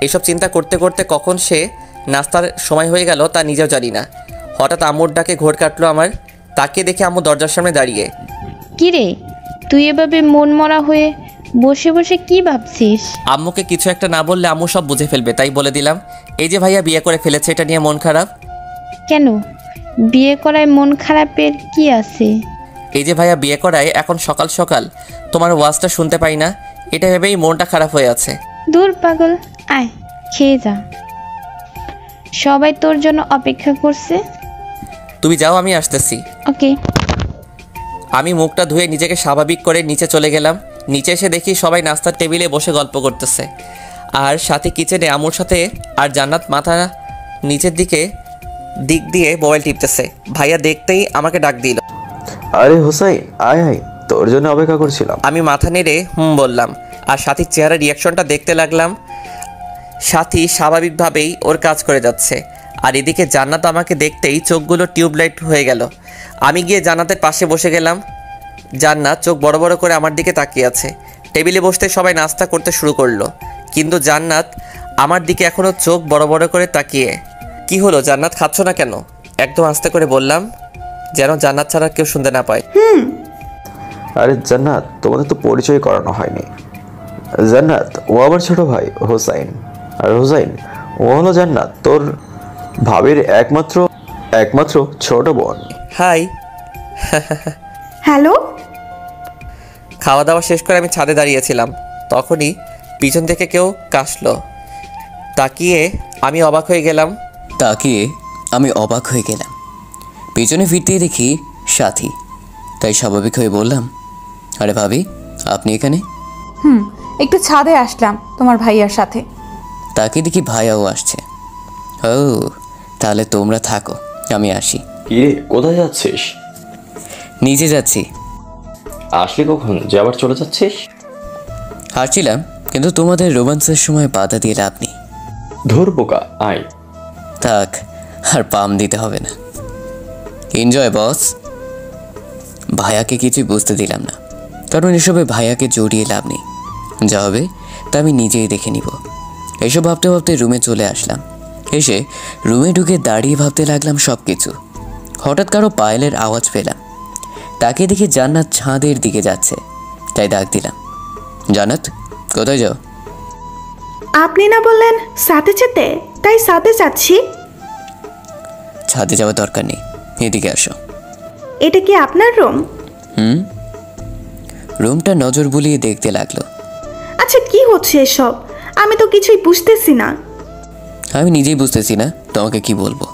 এসব চিন্তা করতে করতে কখন সে নাস্তার সময় হয়ে গেল তা নিজেও জানি না। হঠাৎ আম্মুর ডাকে ঘোর কাটলো আমার। তাকিয়ে দেখে আম্মু দরজার সামনে দাঁড়িয়ে। কিরে, তুই এভাবে মন মরা হয়ে বসে বসে কি ভাবছিস? আম্মুকে কিছু একটা না বললে আম্মু সব বুঝে ফেলবে, তাই বলে দিলাম এই যে ভাইয়া বিয়ে করে ফেলেছে, এটা নিয়ে মন খারাপ। কেন, বিয়ে করায় মন খারাপের কি আছে? এই যে ভাইয়া বিয়ে করায় এখন সকাল সকাল তোমার ওয়াজটা শুনতে পাই না, এটা ভেবেই মনটা খারাপ হয়ে আছে। দূর পাগল, আয় খেয়ে যা, সবাই তোর জন্য অপেক্ষা করছে। তুমি যাও, আমি আসতেছি। ওকে। আমি মুখটা ধুয়ে নিজেকে স্বাভাবিক করে নিচে চলে গেলাম। নিচে এসে দেখি সবাই নাস্তার টেবিলে বসে গল্প করতেছে, আর সাথে কিচেনে আমুর সাথে, আর জান্নাত মাথা নিচের দিক দিয়ে মোবাইল টিপতেছে। ভাইয়া দেখতেই আমাকে ডাক দিল। আরে হোসাইন, আয় আয়, তোর জন্য অপেক্ষা করছিলাম। আমি মাথা নেড়ে বললাম, আর সাথীর চেহারা রিয়াকশনটা দেখতে লাগলাম। সাথী স্বাভাবিকভাবেই ওর কাজ করে যাচ্ছে, আর এদিকে জান্নাত আমাকে দেখতেই চোখগুলো টিউবলাইট হয়ে গেল। আমি গিয়ে জান্নাতের পাশে বসে গেলাম। জান্নাত চোখ বড় বড় করে আমার দিকে তাকিয়ে আছে। টেবিলে বসতে সবাই নাস্তা করতে শুরু করলো, কিন্তু জান্নাত আমার দিকে এখনও চোখ বড় বড় করে তাকিয়ে। কি হলো জান্নাত, খাচ্ছ না কেন? একদম আস্তে করে বললাম, যেন জান্নাত ছাড়া কেউ শুনতে না পায়। আরে জান্নাত, তোমাদের তো পরিচয় করানো হয়নি। জান্নাত ও আমার ছোট ভাই হোসাইন, আর হোসাইন ও হলো জান্নাত, তোর ভাবির একমাত্র ছোট বোন। হাই। হ্যালো। খাওয়া দাওয়া শেষ করে আমি ছাদে দাঁড়িয়েছিলাম, তখনই পিছন থেকে কেউ কাশলো। তাকিয়ে আমি অবাক হয়ে গেলাম। পিছনে ফিরতেই দেখি সাথী, তাই স্বাভাবিক হয়ে বললাম, আরে ভাবি আপনি এখানে? একটু ছাদে আসলাম তোমার ভাইয়ার সাথে। তাকে দেখি ভাইয়াও আসছে। ও, তাহলে তোমরা থাকো, আমি আসি। কিরে, কোথায় যাচ্ছিস? নিচে যাচ্ছি। আসলি কখন যে আবার চলে যাচ্ছিস? হারছিলাম, কিন্তু তোমাদের রোমান্সের সময় বাধা দিয়ে লাভ নেই। ধর বোকা, আয়। থাক, আর পাম দিতে হবে না। এনজয় বস। ভাইয়াকে কিছুই বুঝতে দিলাম না, কারণ এসবে ভাইয়াকে জড়িয়ে লাভ নেই। যা হবে তা আমি নিজেই দেখে নিব। এসব ভাবতে ভাবতে রুমে চলে আসলাম। এসে রুমে ঢুকে দাঁড়িয়ে ভাবতে লাগলাম সব কিছু। হঠাৎ কারো পায়েলের আওয়াজ পেলাম। তাকে দেখে জান্নাত ছাদের দিকে যাচ্ছে, তাই ডাক দিলাম, জান্নাত কোথায় যাও? আপনি না বললেন সাথে যেতে, তাই সাথে যাচ্ছি। ছাদে যাওয়ার দরকার নেই, এদিকে আসো। এটা কি আপনার রুম? রুমটা নজর বুলিয়ে দেখতে লাগলো। আচ্ছা কি হচ্ছে এসব? আমি তো কিছুই বুঝতেছি না। আমি নিজেই বুঝতেছি না তোমাকে কি বলবো।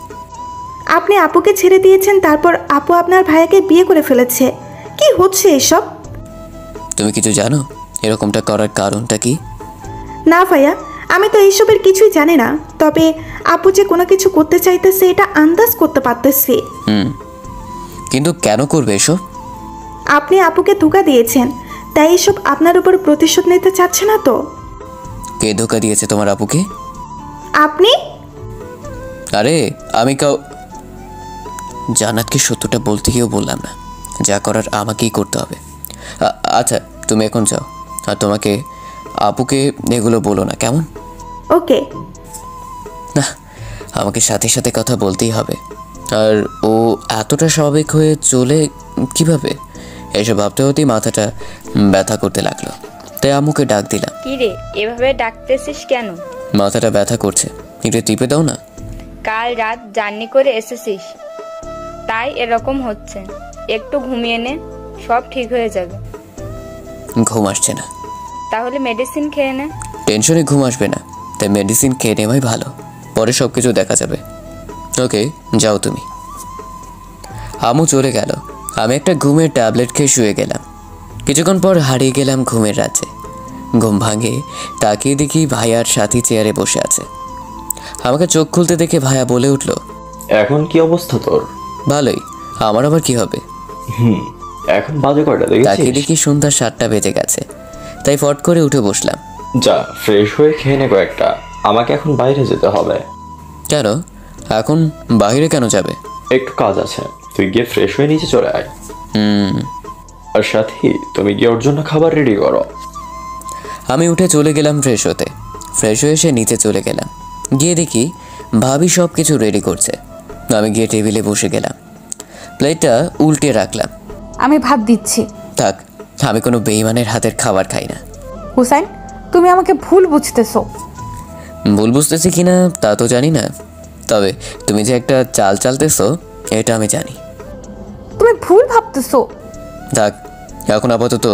আপনি আপুকে ছেড়ে দিয়েছেন, তারপর আপু আপনার ভাইয়াকে বিয়ে করে ফেলেছে। কি হচ্ছে এসব? তুমি কিছু জানো এরকমটা করার কারণটা কি? না ভাইয়া, আমি তো এইসবের কিছুই জানি না, তবে আপু যে কোনো কিছু করতে চাইতেছে এটা আন্দাজ করতে পারতেছি। কিন্তু কেন করবে এসব? আপনি আপুকে ধোঁকা দিয়েছেন, তাই এসব আপনার উপর প্রতিশোধ নিতে চাচ্ছে না তো? কে ধোকা দিয়েছে তোমার আপুকে? আপনি? আরে আমি জান্নাতকে সত্যটা বলতে গিয়েও বললাম না, যা করার আমাকেই করতে হবে। আচ্ছা তুমি এখন যাও, আর তোমাকে আপুকে এগুলো বলো না, কেমন? ওকে। না, আমাকে সাথে সাথে কথা বলতেই হবে। আর ও এতটা স্বাভাবিক হয়ে চলে কিভাবে, এসব ভাবতে হতেই মাথাটা ব্যথা করতে লাগলো। তাই আম্মুকে ডাক দিলাম। কি রে, এভাবে ডাকতেছিস কেন? মাথাটা ব্যথা করছে, একটু টিপে দাও না। কাল রাত জার্নি করে এসেছিস, তাই এরকম হচ্ছে। একটু ঘুমিয়ে নে, সব ঠিক হয়ে যাবে। ঘুম আসছে না। তাহলে মেডিসিন খেয়ে নে। টেনশনে ঘুম আসবে না, তাই মেডিসিন খেয়ে নেওয়াই ভালো, পরে সব কিছু দেখা যাবে। ওকে যাও তুমি। আম্মু চলে গেল, আমি একটা ঘুমের ট্যাবলেট খেয়ে শুয়ে গেলাম। কিছুক্ষণ পর হারিয়ে গেলাম ঘুমের রাজ্যে। ঘুম ভাঙে তাকিয়ে দেখি ভাইয়ার সাথী চেয়ারে বসে আছে। আমাকে চোখ খুলতে দেখে ভাইয়া বলে উঠল, এখন কি অবস্থা তোর? ভালোই, আমার আবার কি হবে? এখন বাজে কয়টা তাকিয়ে দেখেছিস? দেখি সন্ধ্যা 7টা বেজে গেছে, তাই ফট করে উঠে বসলাম। যা ফ্রেশ হয়ে খেয়ে নে কয়েকটা, আমাকে এখন বাইরে যেতে হবে। কেন এখন বাইরে কেন যাবে? একটু কাজ আছে, তুই গিয়ে ফ্রেশ হয়ে নিচে চলে আয়। আর সাথী তুমি গিয়ে ওর জন্য খাবার রেডি করো। আমি উঠে চলে গেলাম ফ্রেশ হতে। ফ্রেশ হয়ে এসে নিচে চলে গেলাম, গিয়ে দেখি ভাবি সব কিছু রেডি করছে। আমি গিয়ে টেবিলে বসে গেলাম, প্লেটটা উল্টে রাখলাম। আমি ভাত দিচ্ছি। থাক, আমি কোনো বেইমানের হাতের খাবার খাই না। হুসাইন, তুমি আমাকে ভুল বুঝতেছো। ভুল বুঝতেছি কিনা তা তো জানি না, তবে তুমি যে একটা চাল চালতেছো এটা আমি জানি। তুমি ভুল ভাবতেছো। থাক, এখন আপাতত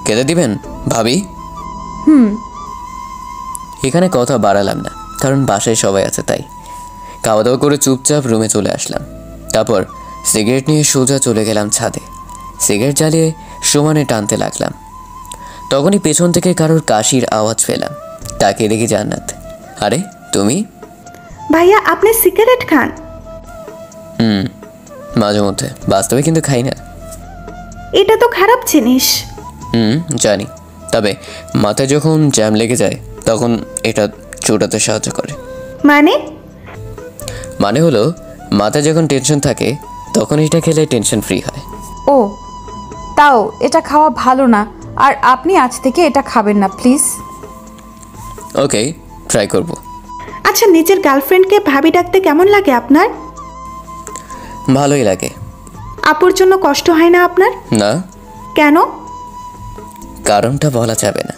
খেতে দিবেন ভাবি? এখানে কথা বাড়ালাম না, কারণ বাসায় সবাই আছে, তাই খাওয়া দাওয়া করে চুপচাপ রুমে চলে আসলাম। তারপর সিগারেট নিয়ে সোজা চলে গেলাম ছাদে। সিগারেট জ্বালিয়ে সমানে টানতে লাগলাম। তখনই পেছন থেকে কারোর কাশির আওয়াজ পেলাম। তাকে দেখি জান্নাত। আরে তুমি? ভাইয়া আপনি সিগারেট খান? মাঝে মধ্যে, বাস্তবে কিন্তু খাই না। এটা তো খারাপ জিনিস। জানি, তবে মাথায় যখন জ্যাম লেগে যায় তখন এটা চোটাতে সাহায্য করে। মানে হলো মাথায় যখন টেনশন থাকে তখন এটা খেলে টেনশন ফ্রি হয়। ও, তাও এটা খাওয়া ভালো না, আর আপনি আজ থেকে এটা খাবেন না প্লিজ। ওকে, ট্রাই করব। আচ্ছা, নিজের গার্লফ্রেন্ডকে ভাবি ডাকতে কেমন লাগে আপনার? ভালোই লাগে। আপুর জন্য কষ্ট হয় না আপনার? না। কেন? কারণটা বলা যাবে না।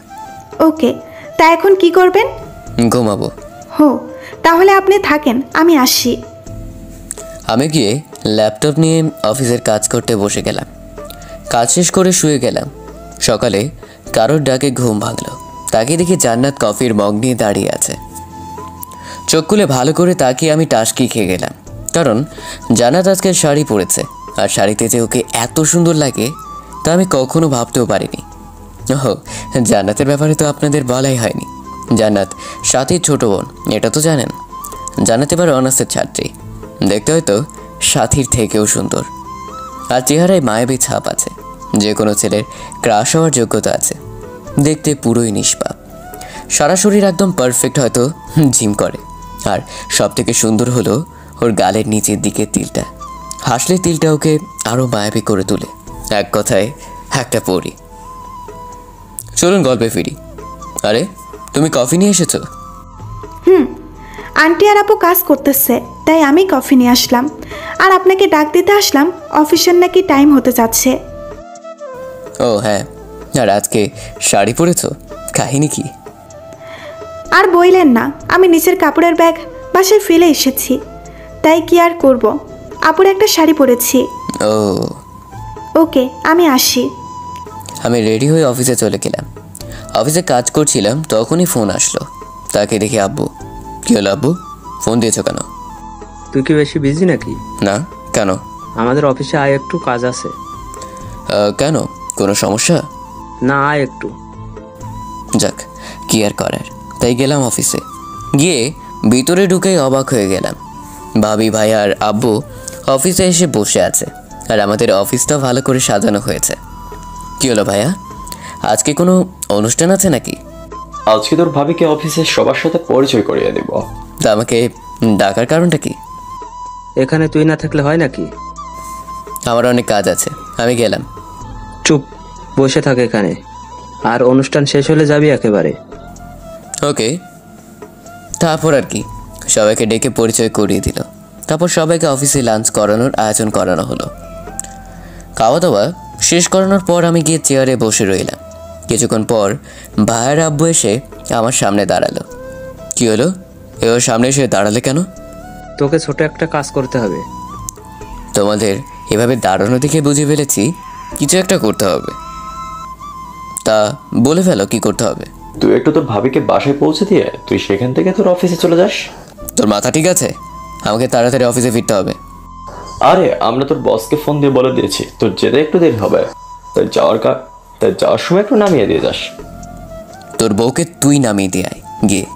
ওকে, তা এখন কি করবেন? ঘুমাবো। হো, তাহলে আপনি থাকেন, আমি আসি। আমি গিয়ে ল্যাপটপ নিয়ে অফিসের কাজ করতে বসে গেলাম। কাজ শেষ করে শুয়ে গেলাম। সকালে কারোর ডাকে ঘুম ভাঙলো। তাকে দেখি জান্নাত কফির মগ নিয়ে দাঁড়িয়ে আছে। চোখ খুলে ভালো করে তাকিয়ে আমি টাসকি খেয়ে গেলাম, কারণ জান্নাত আজকে শাড়ি পরেছে, আর শাড়িতে যে ওকে এত সুন্দর লাগে তা আমি কখনো ভাবতেও পারিনি। ওহ, জান্নাতের ব্যাপারে তো আপনাদের বলাই হয়নি। জান্নাত সাথীর ছোট বোন, এটা তো জানেন। জান্নাত এবার অনার্সের ছাত্রী, দেখতে হয়তো সাথীর থেকেও সুন্দর, আর চেহারায় মায়াবী ছাপ আছে। যে কোনো ছেলের ক্রাশ হওয়ার যোগ্যতা আছে। দেখতে পুরোই নিষ্পাপ, সারা শরীর একদম পারফেক্ট, হয়তো জিম করে। আর সব থেকে সুন্দর হলো ওর গালের নিচের দিকে তিলটা। হাসলে তিলটা ওকে আরও মায়াবী করে তোলে। এক কথায় একটা পরি। চলুন গল্পে ফিরি। আরে তুমি কফি নিয়ে এসেছো? আন্টি আর আপু কাজ করতেছে, তাই আমি কফি নিয়ে আসলাম। আর আপনাকে ডাক দিতে আসলাম, অফিসের নাকি টাইম হতে যাচ্ছে। ও হ্যাঁ, আর আজকে শাড়ি পরেছো, কাহিনী কি? আর বইলেন না, আমি নিচের কাপড়ের ব্যাগ বাসায় ফেলে এসেছি, তাই কি আর করব, আপুর একটা শাড়ি পরেছি। ও ওকে, আমি আসি। আমি রেডি হয়ে অফিসে চলে গেলাম। অফিসে কাজ করছিলাম, তখনই ফোন আসলো। তাকে দেখি আব্বু। কি হলো আব্বু, ফোন দিয়েছো কেন? তুই কি বেশি বিজি নাকি? না, কেন? আমাদের অফিসে আয়, একটু কাজ আছে। কেন, কোনো সমস্যা? না, আয় একটু। যাক, কি আর করার। তাই গেলাম অফিসে। গিয়ে ভিতরে ঢুকে অবাক হয়ে গেলাম। ভাবি, ভাই আর আব্বু অফিসে এসে বসে আছে, আর আমাদের অফিসটা ভালো করে সাজানো হয়েছে। কি হলো ভাইয়া, আজকে কোনো অনুষ্ঠান আছে নাকি? আজকে তোর ভাবিকে অফিসের সবার সাথে পরিচয় করিয়ে দিব। তা আমাকে ডাকার কারণটা কি? এখানে তুই না থাকলে হয় নাকি? আমার অনেক কাজ আছে, আমি গেলাম। চুপ বসে থাক এখানে, আর অনুষ্ঠান শেষ হলে যাবি একেবারে। ওকে। তারপর আর কি, সবাইকে ডেকে পরিচয় করিয়ে দিল। তারপর সবাইকে অফিসে লাঞ্চ করানোর আয়োজন করানো হলো। খাওয়া দাওয়া শেষ করানোর পর আমি গিয়ে চেয়ারে বসে রইলাম। কিছুক্ষণ পর ভাইয়ের আব্বু এসে আমার সামনে দাঁড়ালো। কি হলো, এবার সামনে এসে দাঁড়ালে কেন? তোকে ছোট একটা কাজ করতে হবে। তোমাদের এভাবে দাঁড়ানো দেখে বুঝে ফেলেছি কিছু একটা করতে হবে। তা বলে ফেলো, কি করতে হবে? তুই একটু তোর ভাবিকে বাসায় পৌঁছে দিয়ে তুই সেখান থেকে তোর অফিসে চলে যাস। তোর মাথা ঠিক আছে? আমাকে তাড়াতাড়ি অফিসে ফিরতে হবে। আরে আমরা তোর বসকে ফোন দিয়ে বলে দিয়েছি তোর যেতে একটু দেরি হবে, তাই যাওয়ার সময় একটু নামিয়ে দিয়ে যাস। তোর বউকে তুই নামিয়ে দিয়ে আয় গিয়ে।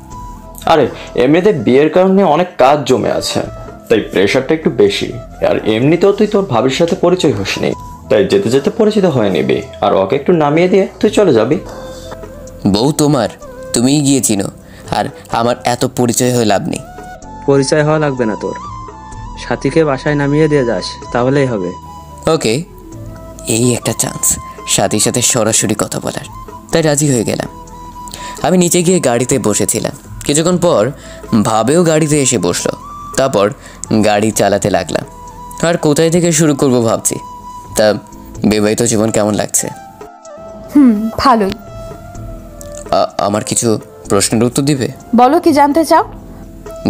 আরে এমনিতে বিয়ের কারণে অনেক কাজ জমে আছে, তাই প্রেশারটা একটু বেশি। আর এমনিতেও তুই তোর ভাবির সাথে পরিচয় হসনি, তাই যেতে যেতে পরিচিত হয়ে নিবি। আর ওকে একটু নামিয়ে দিয়ে তুই চলে যাবি। বউ তোমার, তুমিই গিয়ে চিনো, আর আমার এত পরিচয় হয়ে লাভ নেই। পরিচয় হওয়া লাগবে না তোর, সাথীকে বাসায় নামিয়ে দিয়ে যাস, তাহলেই হবে। ওকে, এই একটা চান্স সাথীর সাথে সরাসরি কথা বলার, তাই রাজি হয়ে গেলাম। আমি নিচে গিয়ে গাড়িতে বসেছিলাম। কিছুক্ষণ পর ভাবেও গাড়িতে এসে বসলো। তারপর গাড়ি চালাতে লাগলাম। আর কোথায় থেকে শুরু করব ভাবছি। তা বিবাহিত জীবন কেমন লাগছে? ভালোই। আমার কিছু প্রশ্নের উত্তর দিবে? বলো, কি জানতে চাও?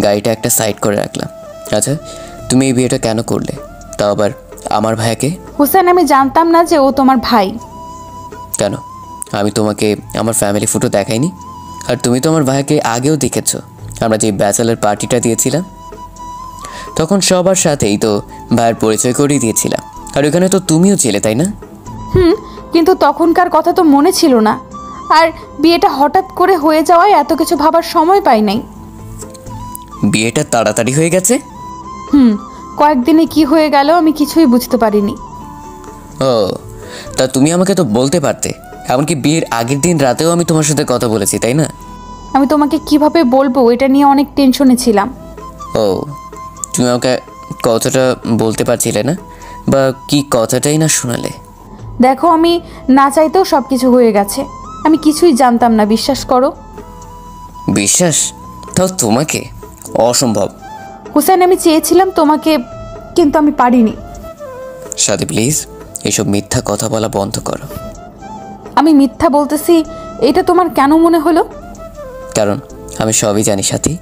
গাড়িটা একটা সাইড করে রাখলাম। আচ্ছা, তুমি এই বিয়েটা কেন করলে, তাও আবার আমার ভাইকে? হুসেন, আমি জানতাম না যে ও তোমার ভাই। কেন, আমি তোমাকে আমার ফ্যামিলি ফটো দেখাইনি? আর তুমি তো আমার ভাইকে আগেও দেখেছো। আমরা যে ব্যাচেলার পার্টিটা দিয়েছিলাম, তখন সবার সাথেই তো ভাইয়ের পরিচয় করিয়ে দিয়েছিলাম। আর ওখানে তো তুমিও ছিলে, তাই না? কিন্তু তখনকার কথা তো মনে ছিল না, আর বিয়েটা হঠাৎ করে হয়ে যাওয়ায় এত কিছু ভাবার সময় পাই নাই। বিয়েটা তাড়াতাড়ি হয়ে গেছে? কয়েকদিনে কি হয়ে গেল আমি কিছুই বুঝতে পারিনি। ও, তা তুমি আমাকে তো বলতে পারতে। এমনকি বিয়ের আগের দিন রাতেও আমি তোমার সাথে কথা বলেছি, তাই না? আমি তোমাকে কিভাবে বলবো এটা নিয়ে অনেক টেনশনে ছিলাম। ও, তুমি আমাকে কথাটা বলতে পারছিলে না, বা কি কথাটাই না শোনালে? দেখো, আমি না চাইতেও সব কিছু হয়ে গেছে। আমি কিছুই জানতাম না, বিশ্বাস করো। বিশ্বাস? তাও তোমাকে? অসম্ভব। হুসেন, আমি চেয়েছিলাম তোমাকে, কিন্তু আমি পারিনি। সাথী প্লিজ, এসব মিথ্যা কথা বলা বন্ধ করো। আমি মিথ্যা বলতেছি এটা তোমার কেন মনে হলো? কারণ আমি সবই জানি সাথী,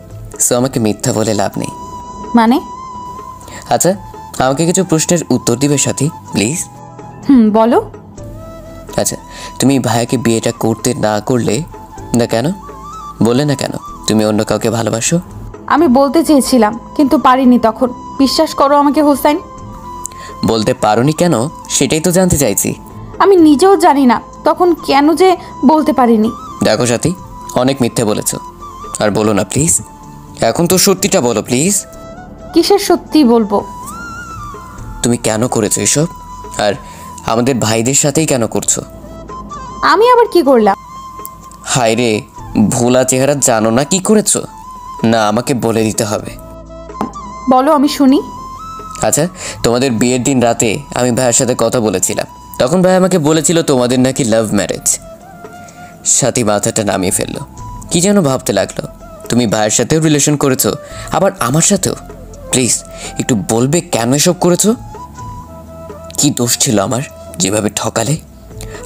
সো আমাকে মিথ্যা বলে লাভ নেই। মানে? আচ্ছা, আমাকে কিছু প্রশ্নের উত্তর দিবে সাথী প্লিজ? বলো। আচ্ছা, তুমি ভাইয়াকে বিয়েটা করতে না করলে না কেন? বললে না কেন তুমি অন্য কাউকে ভালোবাসো? আমি বলতে চেয়েছিলাম, কিন্তু পারিনি তখন। বিশ্বাস করো আমাকে হুসাইন। বলতে পারোনি কেন সেটাই তো জানতে চাইছি। আমি নিজেও জানি না তখন কেন যে বলতে পারিনি। দেখো সাথী, অনেক মিথ্যে বলেছো, আর বলো না প্লিজ। এখন তো সত্যিটা বলো প্লিজ। কিসের সত্যি বলবো? তুমি কেন করেছো এসব, আর আমাদের ভাইদের সাথেই কেন করছো? আমি আবার কি করলাম? হায় রে, ভোলা চেহারা জানো না কি করেছো? না, আমাকে বলে দিতে হবে। বলো, আমি শুনি। আচ্ছা, তোমাদের বিয়ের দিন রাতে আমি ভাইয়ের সাথে কথা বলেছিলাম, তখন ভাই আমাকে বলেছিল তোমাদের নাকি লাভ ম্যারেজ। সাথী মাথাটা নামিয়ে ফেললো, কি যেন ভাবতে লাগলো। তুমি ভাইয়ের সাথেও রিলেশন করেছো, আবার আমার সাথেও। প্লিজ একটু বলবে কেন এসব করেছো? কি দোষ ছিল আমার যেভাবে ঠকালে?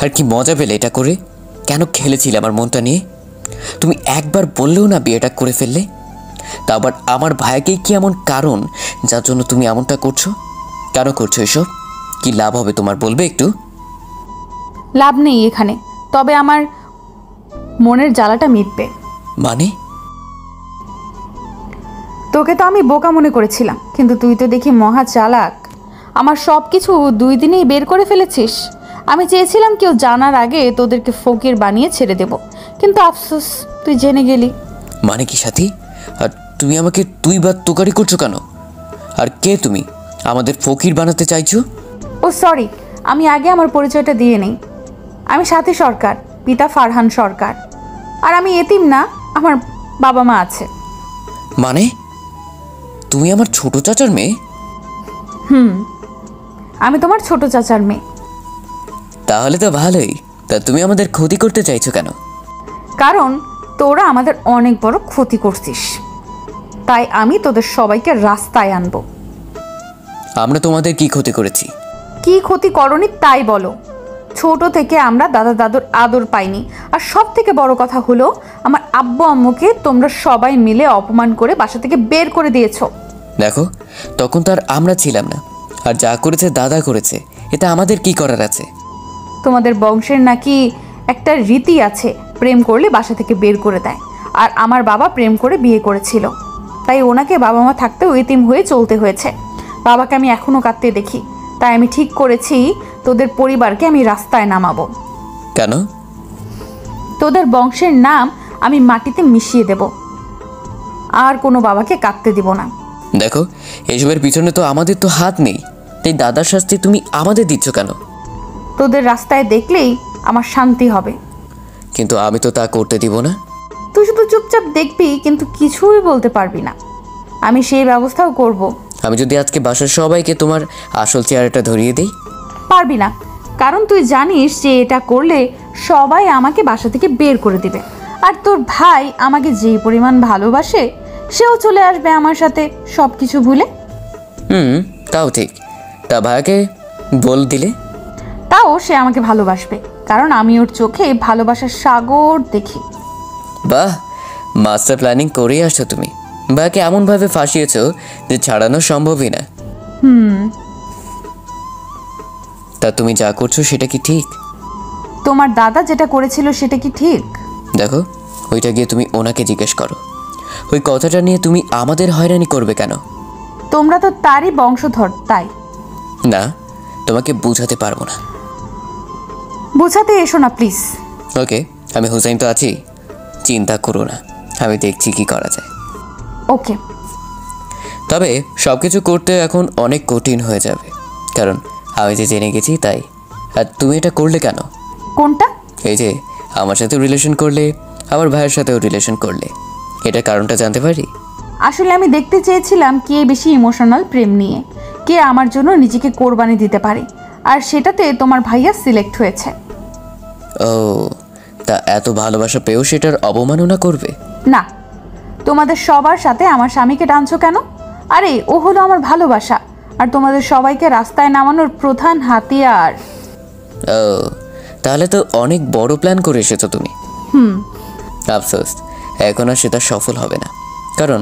আর কি মজা পেলে এটা করে? কেন খেলেছিলে আমার মনটা নিয়ে? তুমি একবার বললেও না বিয়েটা করে ফেললে। তা আবার আমার ভাইকে কি এমন কারণ যার জন্য তুমি এমনটা করছো? কেন করছো এসব? কি লাভ হবে তোমার, বলবে একটু? লাভ নেই এখানে, তবে আমার মনের জ্বালাটা মিটবে। মানে? তোকে তো আমি বোকা মনে করেছিলাম, কিন্তু তুই তো দেখি মহা চালাক। আমার সব কিছু 2 দিনেই বের করে ফেলেছিস। আমি চেয়েছিলাম কেউ জানার আগে তোদেরকে ফকির বানিয়ে ছেড়ে দেব, কিন্তু আফসোস তুই জেনে গেলি। মানে কি সাথী? আর তুমি আমাকে তুই বা তোকারি করছো কেন? আর কে তুমি? আমাদের ফকির বানাতে চাইছো? ও সরি, আমি আগে আমার পরিচয়টা দিয়ে নেই। আমি সাথী সরকার, পিতা ফারহান সরকার। আর আমি এতিম না, আমার বাবা মা আছে। মানে তুমি আমার ছোট চাচার মেয়ে? আমি তোমার ছোট চাচার মেয়ে। তাহলে তো ভালোই। তা তুমি আমাদের ক্ষতি করতে চাইছো কেন? কারণ তোরা আমাদের অনেক বড় ক্ষতি করছিস, তাই আমি তোদের সবাইকে রাস্তায় আনবো। আমরা তোমাদের কি ক্ষতি করেছি? কি ক্ষতি করনি তাই বলো। ছোট থেকে আমরা দাদা দাদুর আদর পাইনি, আর সব থেকে বড় কথা হলো আমার আব্বু আম্মুকে তোমরা সবাই মিলে অপমান করে বাসা থেকে বের করে দিয়েছো। দেখো, তখন তো আর আমরা ছিলাম না, আর যা করেছে দাদা করেছে, এতে আমাদের কি করার আছে? তোমাদের বংশের নাকি একটা রীতি আছে, প্রেম করলে বাসা থেকে বের করে দেয়। আর আমার বাবা প্রেম করে বিয়ে করেছিল, তাই ওনাকে বাবা মা থাকতেও এতিম হয়ে চলতে হয়েছে। বাবাকে আমি এখনো কাঁদতে দেখি, তাই আমি ঠিক করেছি তোদের পরিবারকে আমি রাস্তায় নামাবো। কেন? তোদের বংশের নাম আমি মাটিতে মিশিয়ে দেব, আর কোনো বাবাকে কাঁদতে দিব না। দেখো, এসবের পিছনে তো আমাদের তো হাত নেই, তাই দাদার শাস্তি তুমি আমাদের দিচ্ছ কেন? তোদের রাস্তায় দেখলেই আমার শান্তি হবে। কিন্তু আমি তো তা করতে দিব না। তুই শুধু চুপচাপ দেখবি, কিন্তু কিছুই বলতে পারবি না। আমি সেই ব্যবস্থাও করব। আমি যদি আজকে বাসার সবাইকে তোমার আসল চেহারাটা ধরিয়ে দিই? পারবি না, কারণ তুই জানিস যে এটা করলে সবাই আমাকে বাসা থেকে বের করে দিবে। আর তোর ভাই আমাকে যেই পরিমাণ ভালোবাসে, সেও চলে আসবে আমার সাথে সব কিছু ভুলে। তাও ঠিক। তা ভাইকে বল দিলে? তাও সে আমাকে ভালোবাসবে, কারণ আমি ওর চোখে ভালোবাসার সাগর দেখি। বাহ, মাস্টার প্ল্যানিং করেই আসছো তুমি। ভাইকে এমনভাবে ফাঁসিয়েছো যে ছাড়ানো সম্ভবই না। তা তুমি যা করছো সেটা কি ঠিক? তোমার দাদা যেটা করেছিল সেটা কি ঠিক? দেখো, ওইটা গিয়ে তুমি ওনাকে জিজ্ঞেস করো। ওই কথাটা নিয়ে তুমি আমাদের হয়রানি করবে কেন? তোমরা তো তারই বংশধর, তাই। না, তোমাকে বুঝাতে পারবো না। বুঝাতে এসো না প্লিজ। ওকে, আমি হুসাইন তো আছি, চিন্তা করো না, আমি দেখছি কি করা যায়। ওকে। তবে সব কিছু করতে এখন অনেক কঠিন হয়ে যাবে, কারণ আমি যে জেনে গেছি তাই। আর তুমি এটা করলে কেন? কোনটা? এই যে আমার সাথেও রিলেশন করলে, আমার ভাইয়ের সাথেও রিলেশন করলে, এটার কারণটা জানতে পারি? আসলে আমি দেখতে চেয়েছিলাম কে বেশি ইমোশনাল প্রেম নিয়ে, কে আমার জন্য নিজেকে কোরবানি দিতে পারে, আর সেটাতে তোমার ভাইয়া সিলেক্ট হয়েছে। ও, তা এত ভালোবাসা পেয়েও সেটার অবমাননা করবে? না, তোমাদের সবার সাথে আমার স্বামীকে টানছো কেন? আরে ও হলো আমার ভালোবাসা, আর তোমাদের সবাইকে রাস্তায় নামানোর প্রধান হাতিয়ার। ও, তাহলে তো অনেক বড় প্ল্যান করে এসেছো তুমি। আফসোস, এখন আর সেটা সফল হবে না, কারণ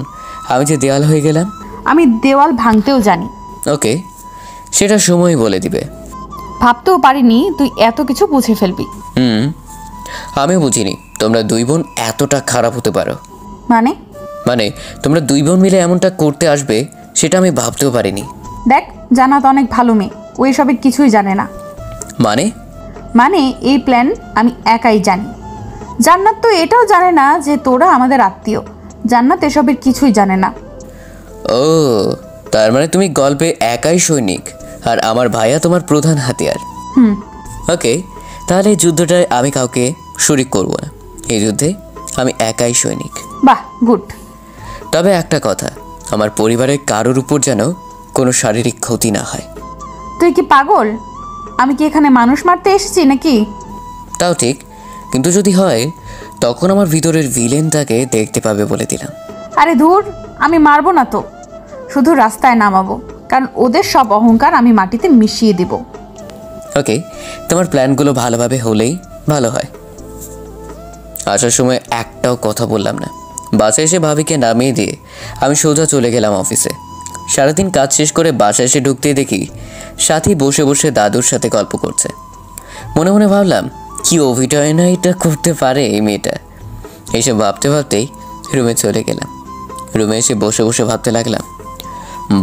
আমি যে দেওয়াল হয়ে গেলাম। আমি দেওয়াল ভাঙতেও জানি। ওকে, সেটা সময় বলে দিবে। ভাবতেও পারিনি তুই এত কিছু বুঝে ফেলবি। আমি বুঝিনি তোমরা 2 বোন এতটা খারাপ হতে পারো। মানে তোমরা 2 বোন মিলে এমনটা করতে আসবে সেটা আমি ভাবতেও পারিনি। দেখ, জান্নাত অনেক ভালো মেয়ে, ও এসবের কিছুই জানে না। মানে এই প্ল্যান আমি একাই জানি। জান্নাত তো এটাও জানে না যে তোরা আমাদের আত্মীয়। জান্নাত এসবের কিছুই জানে না। ও, তার মানে তুমি গল্পে একাই সৈনিক, আর আমার ভাইয়া তোমার প্রধান হাতিয়ার। ওকে, তাহলে এই যুদ্ধটায় আমি কাউকে শরিক করব না। এই যুদ্ধে আমি একাই সৈনিক। বাহ, গুড। তবে একটা কথা, আমার পরিবারের কারোর উপর যেন কোনো শারীরিক ক্ষতি না হয়। তুই কি পাগল? আমি কি এখানে মানুষ মারতে এসেছি নাকি? তাও ঠিক, কিন্তু যদি হয় তখন আমার ভিতরের ভিলেনটাকে দেখতে পাবে বলে দিলাম। আরে ধুর, আমি মারবো না তো, শুধু রাস্তায় নামাবো, কারণ ওদের সব অহংকার আমি মাটিতে মিশিয়ে দিব। ওকে, তোমার প্ল্যানগুলো ভালোভাবে হলেই ভালো হয়। আসার সময় একটাও কথা বললাম না। বাসায় এসে ভাবিকে নামিয়ে দিয়ে আমি সোজা চলে গেলাম অফিসে। সারাদিন কাজ শেষ করে বাসায় এসে ঢুকতেই দেখি সাথী বসে বসে দাদুর সাথে গল্প করছে। মনে মনে ভাবলাম, কি অভিনয় না এটা করতে পারে এই মেয়েটা। এইসব ভাবতে ভাবতেই রুমে চলে গেলাম। রুমে এসে বসে বসে ভাবতে লাগলাম,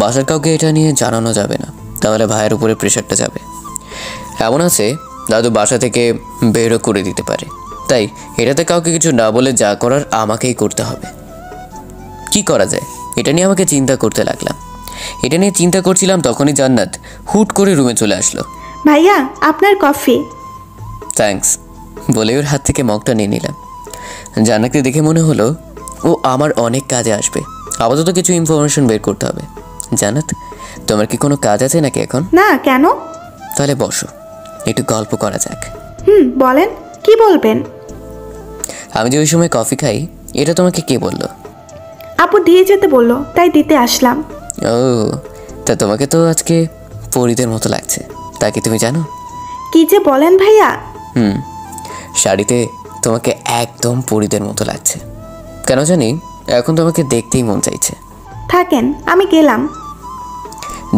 বাসার কাউকে এটা নিয়ে জানানো যাবে না, তাহলে ভাইয়ের উপরে প্রেশারটা যাবে। এমন আছে দাদু বাসা থেকে বেরও করে দিতে পারে, তাই এটাতে কাউকে কিছু না বলে যা করার আমাকেই করতে হবে। কি করা যায় এটা নিয়ে আমাকে চিন্তা করতে লাগলাম। এটা নিয়ে চিন্তা করছিলাম তখনই জান্নাত হুট করে রুমে চলে আসলো। ভাইয়া, আপনার কফি। থ্যাঙ্কস বলে ওর হাত থেকে মগটা নিয়ে নিলাম। জান্নাতকে দেখে মনে হলো ও আমার অনেক কাজে আসবে। আপাতত কিছু ইনফরমেশন বের করতে হবে। জান্নাত, তোমার কি কোনো কাজ আছে নাকি এখন? না, কেন? তাহলে বসো, একটু গল্প করা যাক। বলেন, কি বলবেন? আমি যে ওই সময় কফি খাই এটা তোমাকে কে বললো? আপু দিয়ে যেতে বললো, তাই দিতে আসলাম। ও, তা তোমাকে তো আজকে পরীদের মতো লাগছে, তা কি তুমি জানো? কি যে বলেন ভাইয়া। শাড়িতে তোমাকে একদম পরীদের মতো লাগছে। কেন জানি এখন তোমাকে দেখতেই মন চাইছে। থাকেন, আমি গেলাম।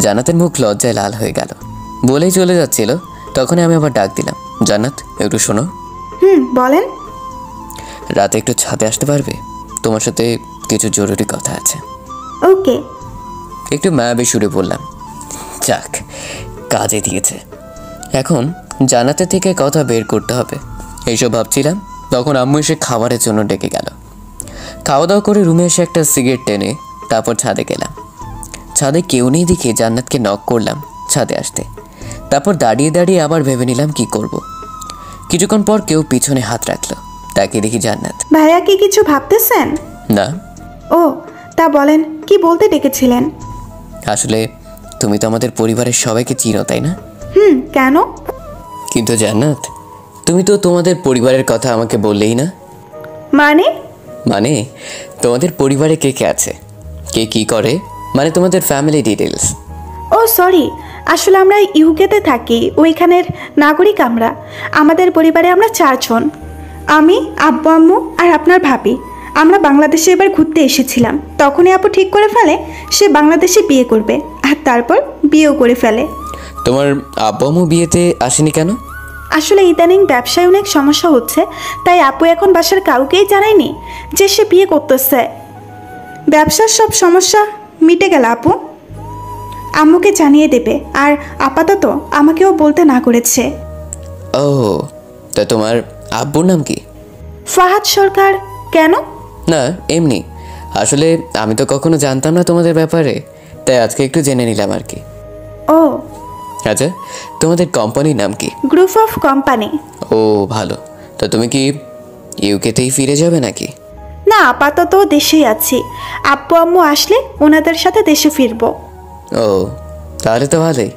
জান্নাতের মুখ লজ্জায় লাল হয়ে গেল। বলেই চলে যাচ্ছিল, তখনই আমি আবার ডাক দিলাম, জান্নাত একটু শোনো। বলেন। রাতে একটু ছাদে আসতে পারবে? তোমার সাথে কিছু জরুরি কথা আছে। ওকে। একটু মায়াবী সুরে বললাম। যাক, কাজে দিয়েছে। এখন জান্নাতের থেকে কথা বের করতে হবে এইসব ভাবছিলাম, তখন আম্মু এসে খাবারের জন্য ডেকে গেল। খাওয়া দাওয়া করে রুমে এসে একটা সিগারেট টেনে তারপর ছাদে গেলাম। ছাদে কেউ নেই দেখে জান্নাতকে নক করলাম ছাদে আসতে। তারপর দাঁড়িয়ে দাঁড়িয়ে আবার ভেবে নিলাম কি করব। কিছুক্ষণ পর কেউ পিছনে হাত রাখলো, তাকে দেখি জান্নাত। ভাইয়া কি কিছু ভাবতেছেন? না। ও, তা বলেন, কি বলতে ডেকেছিলেন? আসলে তুমি তো আমাদের পরিবারের সবাইকে চিনো, তাই না? কেন? কিন্তু জান্নাত, তুমি তো তোমাদের পরিবারের কথা আমাকে বললেই না। মানে তোমাদের পরিবারে কে কে আছে, কে কি করে, মানে তোমাদের ফ্যামিলি ডিটেলস। ও সরি, আসলে আমরা ইউকেতে থাকি, ওইখানের নাগরিক আমরা। আমাদের পরিবারে আমরা 4 জন, আমি, আব্বু আম্মু আর আপনার ভাবি। আমরা বাংলাদেশে এবার ঘুরতে এসেছিলাম, তখনই আপু ঠিক করে ফেলে সে বাংলাদেশে বিয়ে করবে, আর তারপর বিয়েও করে ফেলে। তোমার আব্বু আম্মু বিয়েতে আসেনি কেন? আসলে ইদানিং ব্যবসায় অনেক সমস্যা হচ্ছে, তাই আপু এখন বাসার কাউকেই জানায়নি যে সে বিয়ে করতেছে। ব্যবসার সব সমস্যা মিটে গেল আপু আম্মুকে জানিয়ে দেবে, আর আপাতত আমাকেও বলতে না করেছে। ও, তা তোমার আব্বুর নাম কি? ফাহাদ সরকার। কেন? না, এমনি। আসলে আমি তো কখনো জানতাম না তোমাদের ব্যাপারে, তাই আজকে একটু জেনে নিলাম আর কি। ও আচ্ছা, তোমাদের কোম্পানির নাম কি? Group of company. ও ভালো। তা তুমি কি ইউকেতেই ফিরে যাবে নাকি? না, আপাতত দেশেই আছি। আব্বু আম্মু আসলে ওনাদের সাথে দেশে ফিরবো। ও, তাহলে তো ভালোই।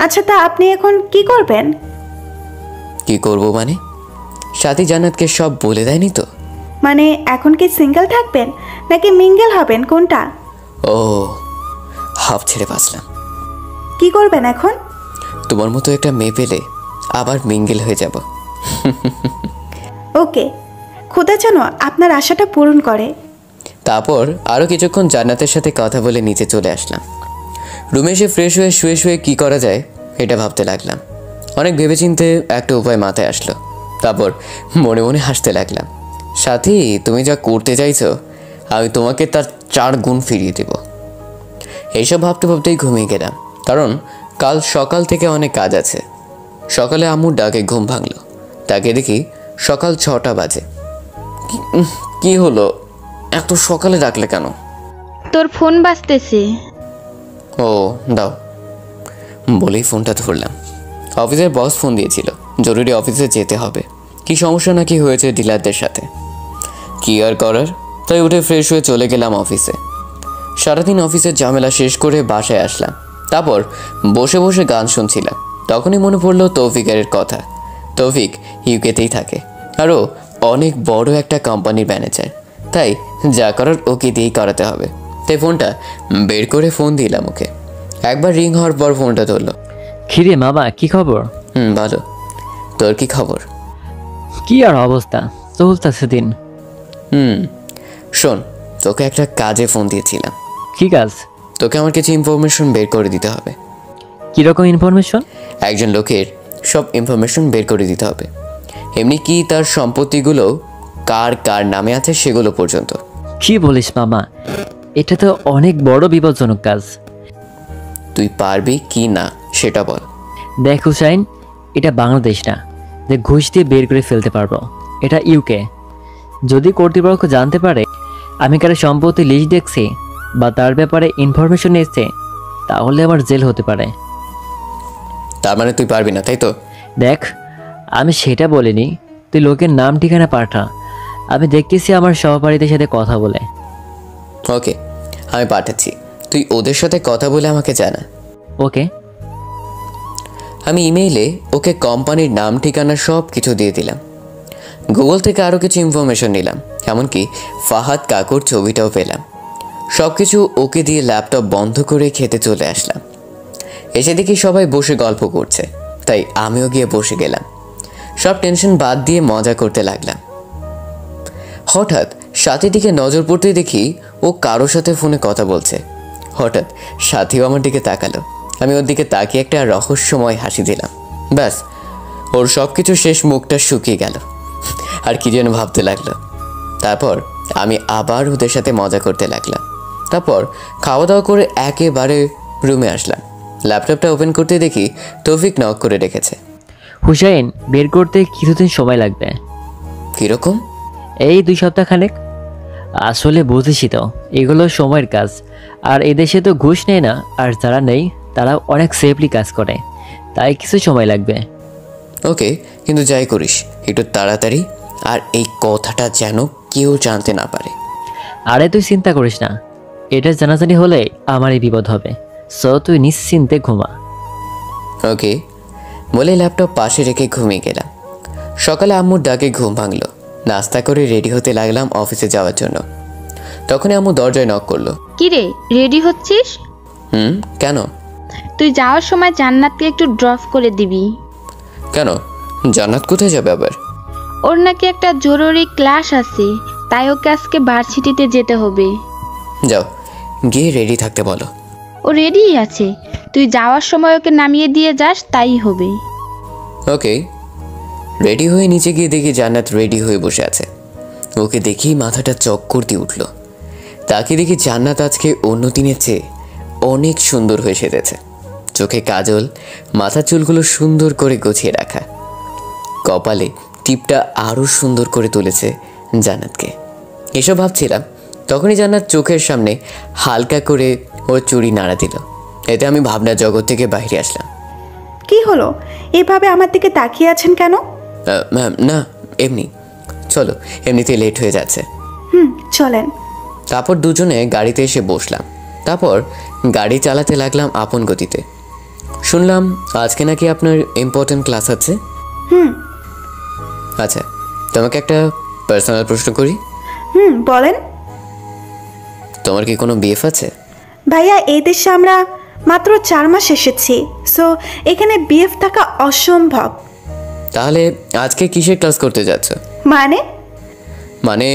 আচ্ছা, তা আপনি এখন কি করবেন? কি করব মানে? সাথী জান্নাতকে সব বলে দেয়নি তো? মানে এখন কি সিঙ্গেল থাকবেন নাকি মিঙ্গেল হবেন, কোনটা? ও, হাফ ছেড়ে বাঁচলাম। কি করবেন এখন? তোমার মতো একটা মেয়ে পেলে আবার মিঙ্গেল হয়ে যাব। ওকে, খোদা যেন আপনার আশাটা পূরণ করে। তারপর আরও কিছুক্ষণ জান্নাতের সাথে কথা বলে নিচে চলে আসলাম। রুমে এসে ফ্রেশ হয়ে শুয়ে শুয়ে কী করা যায় এটা ভাবতে লাগলাম। অনেক ভেবেচিন্তে একটা উপায় মাথায় আসলো। তারপর মনে মনে হাসতে লাগলাম। সাথী, তুমি যা করতে চাইছো আমি তোমাকে তার 4 গুণ ফিরিয়ে দেব। এইসব ভাবতে ভাবতেই ঘুমিয়ে গেলাম, কারণ কাল সকাল থেকে অনেক কাজ আছে। সকালে আম্মুর ডাকে ঘুম ভাঙলো, তাকে দেখি সকাল 6টা বাজে। কি হলো, এত সকালে ডাকলে কেন? তোর ফোন বাজতেছে। ও দাও বলেই ফোনটা ধরলাম। অফিসের বস ফোন দিয়েছিল, জরুরি অফিসে যেতে হবে। কি সমস্যা নাকি হয়েছে ডিলারদের সাথে, কি আর করার, তাই উঠে ফ্রেশ হয়ে চলে গেলাম অফিসে। সারাদিন অফিসের ঝামেলা শেষ করে বাসায় আসলাম। তারপর বসে বসে গান শুনছিলাম। তখনই মনে পড়লো তৌফিকের কথা। তৌফিক ইউকেতেই থাকে, আরও অনেক বড় একটা কোম্পানির ম্যানেজার, তাই যা করার ওকে দিয়েই করাতে হবে। তাই ফোনটা বের করে ফোন দিলাম ওকে। একবার রিং হওয়ার পর ফোনটা ধরলো। খিরে মামা, কি খবর? ভালো, তোর কি খবর? কি আর অবস্থা, চলতেছে দিন। শোন, তোকে একটা কাজে ফোন দিয়েছিলাম। কি কাজ? তোকে আমার কিছু ইনফরমেশন বের করে দিতে হবে। কীরকম ইনফরমেশন? একজন লোকের সব ইনফরমেশন বের করে দিতে হবে, এমনি কি তার সম্পত্তিগুলো কার কার নামে আছে সেগুলো পর্যন্ত। কি বলিস মামা, এটা তো অনেক বড় বিপজ্জনক কাজ। তুই পারবি কি না সেটা বল। দেখ হুসাইন, এটা বাংলাদেশ না যে ঘুষ দিয়ে বের করে ফেলতে পারবো, এটা ইউকে। যদি কর্তৃপক্ষ জানতে পারে আমি কারো সম্পত্তি লিস্ট দেখছি বা তার ব্যাপারে ইনফরমেশন এসছে, তাহলে আমার জেল হতে পারে। তার মানে তুই পারবি না, তাই তো? দেখ, আমি সেটা বলিনি, তুই লোকের নাম ঠিকানা পাঠা, আমি দেখতেছি আমার সহপাঠীদের সাথে কথা বলে। ওকে, আমি পাঠাচ্ছি, তুই ওদের সাথে কথা বলে আমাকে জানা। ওকে। আমি ইমেইলে ওকে কোম্পানির নাম ঠিকানা সব কিছু দিয়ে দিলাম। গুগল থেকে আরও কিছু ইনফরমেশন নিলাম, এমনকি ফাহাদ কাকুর ছবিটাও পেলাম। সব কিছু ওকে দিয়ে ল্যাপটপ বন্ধ করে খেতে চলে আসলাম। এসে দেখি সবাই বসে গল্প করছে, তাই আমিও গিয়ে বসে গেলাম। সব টেনশন বাদ দিয়ে মজা করতে লাগলাম। হঠাৎ সাথীর দিকে নজর পড়তেই দেখি ও কারোর সাথে ফোনে কথা বলছে। হঠাৎ সাথীও আমার দিকে তাকালো, আমি ওর দিকে তাকিয়ে একটা রহস্যময় হাসি দিলাম। ব্যাস, ওর সব কিছু শেষ, মুখটা শুকিয়ে গেল, আর কি যেন ভাবতে লাগলো। তারপর আমি আবার ওদের সাথে মজা করতে লাগলাম। তারপর খাওয়া দাওয়া করে একেবারে রুমে আসলাম। ল্যাপটপটা ওপেন করতে দেখি তৌফিক নক করে রেখেছে। হুসাইন, বের করতে কিছুদিন সময় লাগবে। কীরকম? এই 2 সপ্তাহ খানেক। আসলে বুঝেছি তো, এগুলো সময়ের কাজ, আর এদেশে তো ঘুষ নেয় না, আর যারা নেই তারা অনেক সেফলি কাজ করে, তাই কিছু সময় লাগবে। ওকে, কিন্তু যাই করিস একটু তাড়াতাড়ি, আর এই কথাটা যেন কেউ জানতে না পারে। আরে তুই চিন্তা করিস না, এটা জানাজানি হলে আমারই বিপদ হবে, সো তুই নিশ্চিন্তে ঘুমা। ওকে বলে ল্যাপটপ পাশে রেখে ঘুমিয়ে গেলাম। সকালে আম্মুর ডাকে ঘুম ভাঙলো। নাস্তা করে রেডি হতে লাগলাম অফিসে যাওয়ার জন্য। তখনই আম্মু দরজায় নক করলো। কিরে, রেডি হচ্ছিস? কেন? তুই যাওয়ার সময় জান্নাতকে একটু ড্রপ করে দিবি। কেন? জান্নাত কোথায় যাবে আবার? ওর নাকি একটা জরুরি ক্লাস আছে, তাই ওকে আজকে ভার্সিটিতে যেতে হবে। যাও, গিয়ে রেডি থাকতে বলো। ও রেডিই আছে, তুই যাওয়ার সময় ওকে নামিয়ে দিয়ে যাস, তাই হবে। ওকে। রেডি হয়ে নিচে গিয়ে দেখি জান্নাত রেডি হয়ে বসে আছে। ওকে দেখি মাথাটা চক্কর দিয়ে উঠল। তাকে দেখি জান্নাত আজকে অন্য দিনের চেয়ে অনেক সুন্দর হয়ে সেজেছে। চোখে কাজল, মাথার চুলগুলো সুন্দর করে গুছিয়ে রাখা, কপালে টিপটা আরও সুন্দর করে তুলেছে জান্নাতকে। এসব ভাবছিলাম, তখনই জান্নাত চোখের সামনে হালকা করে ওর চুড়ি নাড়া দিল। এতে আমি ভাবনা জগৎ থেকে বাইরে আসলাম। কি হলো, এভাবে আমার দিকে তাকিয়ে আছেন কেন? না, এমনি। চলো, এমনিতে লেট হয়ে যাচ্ছে। চলেন। তারপর দুজনে গাড়িতে এসে বসলাম। তারপর গাড়ি চালাতে লাগলাম আপন গতিতে। শুনলাম আজকে নাকি আপনার ইম্পর্টেন্ট ক্লাস আছে। আচ্ছা, তোমাকে একটা পার্সোনাল প্রশ্ন করি। বলেন। তোমার কি কোনো বিএফ আছে? ভাইয়া, এই দেশে আমরা মাত্র 4 মাস এসেছি, সো এখানে বিএফ থাকা অসম্ভব। তাহলে আজকে কিসের ক্লাস করতে যাচ্ছ? মানে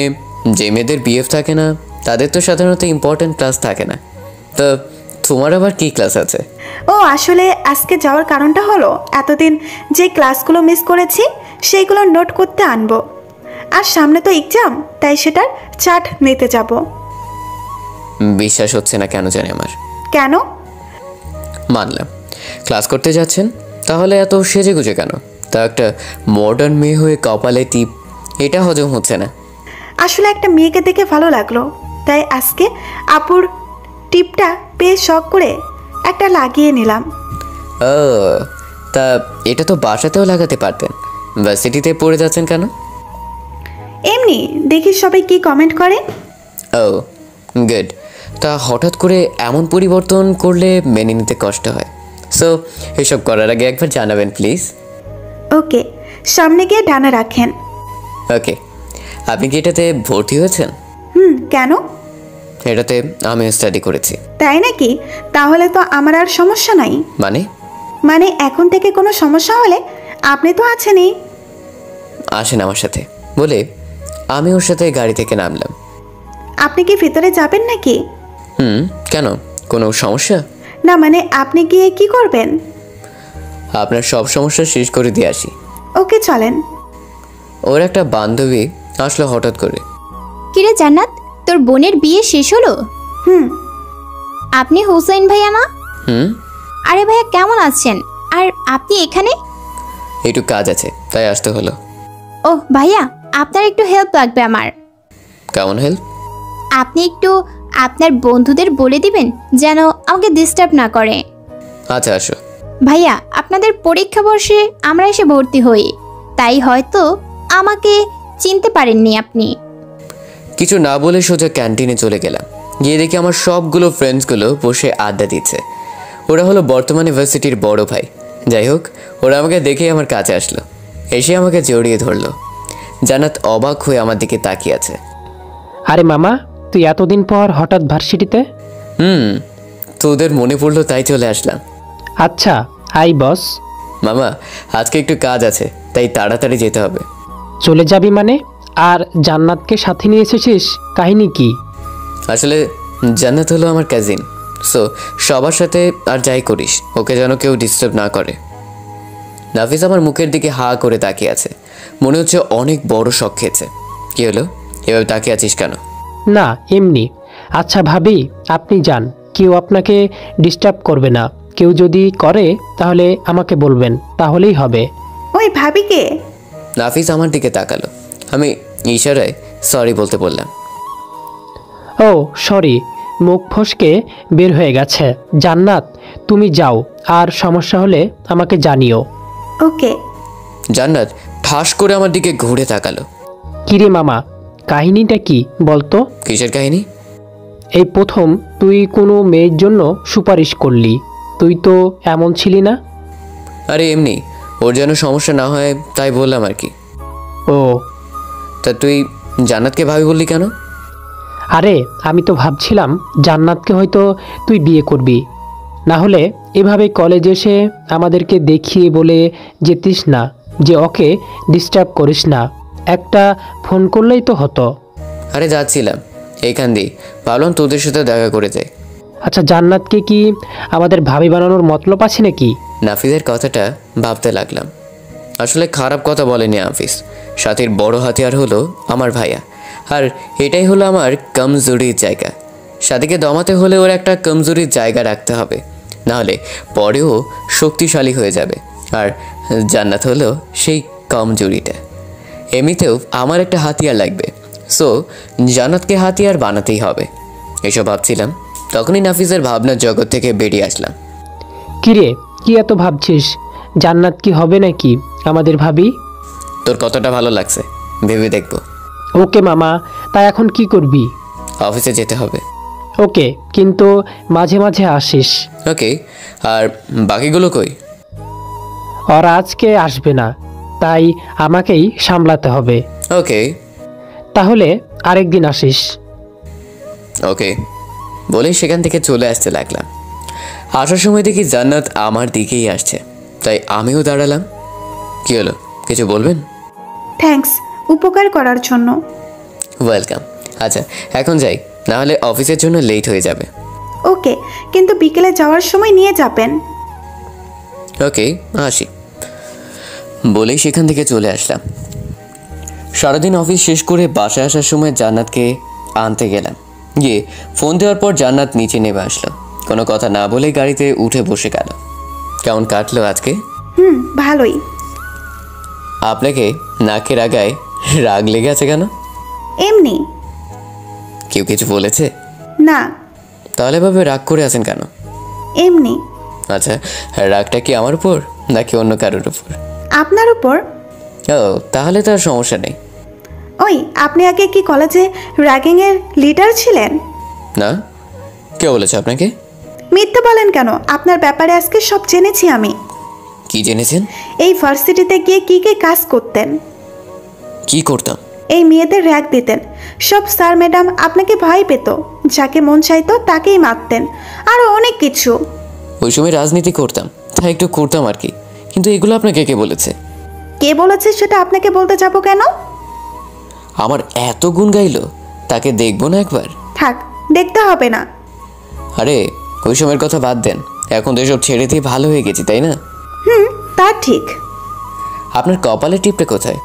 যে মেয়েদের বিএফ থাকে না তাদের তো সাধারণত ইম্পর্টেন্ট ক্লাস থাকে না, তো তোমার আবার কি ক্লাস আছে? ও আসলে আজকে যাওয়ার কারণটা হলো এতদিন যে ক্লাসগুলো মিস করেছি সেইগুলো নোট করতে আনবো, আর সামনে তো এক্সাম, তাই সেটার চার্ট নিতে যাব। বিশ্বাস হচ্ছে না কেন জানি আমার। কেন? মানলাম ক্লাস করতে যাচ্ছেন, তাহলে এত সেজে গুজে কেন? তা একটা মডার্ন মেয়ে হয়ে কপালে টিপ, এটা হজম হচ্ছে না। আসলে একটা মেয়েকে দেখে ভালো লাগলো, তাই আজকে আপুর টিপটা পেয়ে শখ করে একটা লাগিয়ে নিলাম। ও, তা এটা তো বাসাতেও লাগাতে পারতেন, ভার্সিটিতে পড়ে যাচ্ছেন কেন? এমনি দেখি সবাই কি কমেন্ট করে। ও গুড। তা হঠাৎ করে এমন পরিবর্তন করলে মেনে নিতে কষ্ট হয়, সো এসব করার আগে একবার জানাবেন প্লিজ। ওকে, সামনে গিয়ে ডানা রাখেন। ওকে। আপনি কি এটাতে ভর্তি হয়েছেন? কেন? এটাতে আমি স্টাডি করেছি। তাই নাকি? তাহলে তো আমার আর সমস্যা নাই। মানে এখন থেকে কোনো সমস্যা হলে আপনি তো আছেনই। আসেন আমার সাথে বলে আমি ওর সাথে গাড়ি থেকে নামলাম। আপনি কি ভিতরে যাবেন নাকি? কেন, কোনো সমস্যা? না মানে আপনি গিয়ে কি করবেন? আপনার সব সমস্যা শেষ করে দিয়ে আসি। ওকে চলেন। ওর একটা বান্ধবী আসলো হঠাৎ করে। কিরে জান্নাত, তোর বোনের বিয়ে শেষ হলো? আপনি হুসাইন ভাইয়া না? আরে ভাইয়া কেমন আছেন? আর আপনি এখানে? একটু কাজ আছে তাই আসতে হলো। ও ভাইয়া, আপনার একটু হেল্প লাগবে আমার। কেমন হেল্প? আপনি একটু আপনার বন্ধুদের বলে দিবেন যেন আমাকে ডিস্টার্ব না করে। আচ্ছা আসো। ভাইয়া, আপনাদের পরীক্ষা বর্ষে আমরা এসে ভর্তি হই, তাই হয়তো আমাকে চিনতে পারেননি আপনি। কিছু না বলে সোজা ক্যান্টিনে চলে গেলাম। গিয়ে দেখি আমার সবগুলো ফ্রেন্ডসগুলো বসে আড্ডা দিচ্ছে। ওরা হলো বর্তমানে ভার্সিটির বড় ভাই। যাই হোক, ওরা আমাকে দেখেই আমার কাছে আসলো, এসে আমাকে জড়িয়ে ধরলো। জান্নাত অবাক হয়ে আমার দিকে তাকিয়ে আছে। আরে মামা, তুই এতদিন পর হঠাৎ ভার্সিটিতে? তোদের মনে পড়লো তাই চলে আসলাম। আচ্ছা, আই বস। মামা, আজকে একটু কাজ আছে তাই তাড়াতাড়ি যেতে হবে। চলে যাবি মানে? আর জান্নাতকে সাথে নিয়ে এসেছিস, কাহিনী কি? আসলে জান্নাত হলো আমার কাজিন, সো সবার সাথে আর যাই করিস ওকে যেন কেউ ডিস্টার্ব না করে। নাফিস আমার মুখের দিকে হা করে তাকিয়ে আছে, মনে হচ্ছে অনেক বড় শখ খেয়েছে। কি হলো, এভাবে তাকিয়ে আছিস কেন? না এমনি। আচ্ছা ভাবি, আপনি যান, কেউ আপনাকে ডিস্টার্ব করবে না। কেউ যদি করে তাহলে আমাকে বলবেন, তাহলেই হবে। ওই ভাবি কে? নাফিস আমার দিকে তাকালো। আমি ইশারায় সরি বলতে বললাম। ও সরি, মুখ ফসকে বের হয়ে গেছে। জান্নাত, তুমি যাও, আর সমস্যা হলে আমাকে জানিও। ওকে। জান্নাত ঠাস করে আমার দিকে ঘুরে তাকালো। কিরে মামা, কাহিনীটা কি বলতো? কিসের কাহিনী? এই প্রথম তুই কোনো মেয়ের জন্য সুপারিশ করলি। তুই তো এমন ছিলি না। আরে এমনি, ওর যেন সমস্যা না হয় তাই বললাম আর কি। ও তা তুই জান্নাতকে ভাবি বললি কেন? আরে আমি তো ভাবছিলাম জান্নাতকে হয়তো তুই বিয়ে করবি, না হলে এভাবে কলেজে এসে আমাদেরকে দেখিয়ে বলে যেতিস না যে ওকে ডিস্টার্ব করিস না। একটা ফোন করলেই তো হতো। আরে যাচ্ছিলাম এইখান দিয়ে, ভাবলাম তোদের সাথে দেখা করে যাই। আচ্ছা, জান্নাতকে কি আমাদের ভাবি বানানোর মতলব আছে নাকি? নাফিসের কথাটা ভাবতে লাগলাম। আসলে খারাপ কথা বলেনি নাফিস। সাথীর বড় হাতিয়ার হলো আমার ভাইয়া, আর এটাই হলো আমার কমজোরির জায়গা। সাথীকে দমাতে হলে ওর একটা কমজোরির জায়গা রাখতে হবে, নাহলে পরেও শক্তিশালী হয়ে যাবে। আর জান্নাত হলো সেই কমজোরিটা। এমনিতেও আমার একটা হাতিয়ার লাগবে, সো জান্নাতকে হাতিয়ার বানাতেই হবে। এসব ভাবছিলাম, তখনই নাফিসের ভাবনার জগৎ থেকে বেরিয়ে আসলাম। কিরে, কি এত ভাবছিস? জান্নাত কি হবে নাকি আমাদের ভাবি? তোর কতটা ভালো লাগছে ভেবে দেখবো। ওকে মামা, তা এখন কি করবি? অফিসে যেতে হবে। ওকে, কিন্তু মাঝে মাঝে আসিস। ওকে, আর বাকিগুলো কই? ওরা আজকে আসবে না, তাই আমাকেই সামলাতে হবে। ওকে, তাহলে আরেকদিন আসিস। ওকে বলেই সেখান থেকে চলে আসতে লাগলাম। আসার সময় দেখি জান্নাত আমার দিকেই আসছে, তাই আমিও দাঁড়ালাম। কি হলো, কিছু বলবেন? থ্যাঙ্কস উপকার করার জন্য। ওয়েলকাম। আচ্ছা এখন যাই, নাহলে অফিসের জন্য লেট হয়ে যাবে। ওকে, কিন্তু বিকেলে যাওয়ার সময় নিয়ে যাবেন। ওকে, আসি বলেই সেখান থেকে চলে আসলাম। সারাদিন অফিস শেষ করে বাসায় আসার সময় জান্নাতকে আনতে গেলাম। গিয়ে ফোন দেওয়ার পর জান্নাত নিচে নেমে আসলো। কোনো কথা না বলে গাড়িতে উঠে বসে গেল। কেমন কাটলো আজকে? ভালোই। আপনাকে নাকের আগায় রাগ লেগে আছে কেন? এমনি। কেউ কিছু বলেছে? না। তাহলে ভাবে রাগ করে আছেন কেন? এমনি। আচ্ছা, রাগটা কি আমার উপর নাকি অন্য কারোর উপর? আপনার উপর। ও, তাহলে তো আর সমস্যা নেই। ওই, আপনি আগে কি কলেজে র্যাগিং এর লিডার ছিলেন? না, কে বলেছে আপনাকে? মিথ্যে বলেন কেন? আপনার ব্যাপারে আজকে সব জেনেছি আমি। কি জেনেছেন? এই ভার্সিটিতে গিয়ে কি কি কাজ করতেন? কি করতাম? এই মেয়েদের র্যাক দিতেন। সব স্যার ম্যাডাম আপনাকে ভয় পেত, যাকে মন চাইতো তাকেই মারতেন, আরো অনেক কিছু। ওই সময় রাজনীতি করতাম, তাই একটু করতাম আর কি। কিন্তু এগুলো আপনাকে কে বলেছে? কে বলেছে সেটা আপনাকে বলতে যাব কেন? আমার এত গুণ গাইলো, তাকে দেখবো না একবার? থাক, দেখতে হবে না। আরে ওই সময়ের কথা বাদ দেন, এখন তো এসব ছেড়ে দিয়ে ভালো হয়ে গেছি, তাই না? তা ঠিক। আপনার কপালের টিপটা কোথায়?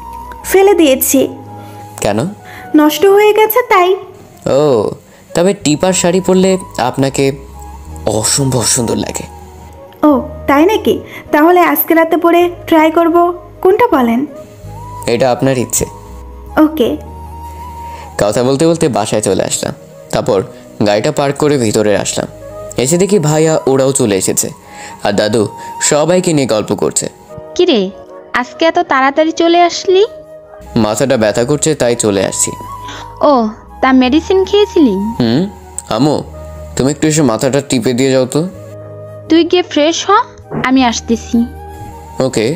ফেলে দিয়েছি। কেন? নষ্ট হয়ে গেছে তাই। ও, তবে টিপার শাড়ি পরলে আপনাকে অসম্ভব সুন্দর লাগে। ও তাই নাকি? তাহলে আজকে রাতে পরে ট্রাই করব। কোনটা বলেন? এটা আপনার ইচ্ছে। ওকে। কথা বলতে বলতে বাসায় চলে আসলাম। তারপর গাড়িটা পার্ক করে ভিতরে আসলাম। এসে দেখি ভাইয়া ওরাও চলে এসেছে, আর দাদু সবাইকে নিয়ে গল্প করছে। কিরে, আজকে এত তাড়াতাড়ি চলে আসলি? মাথাটা ব্যথা করছে তাই চলে আসছি। ও, তা মেডিসিন খেয়েছিলি? আম্মু, তুমি একটু এসে মাথাটা টিপে দিয়ে যাও তো। তুই গিয়ে ফ্রেশ হ, আমি আসতেছি। ওকে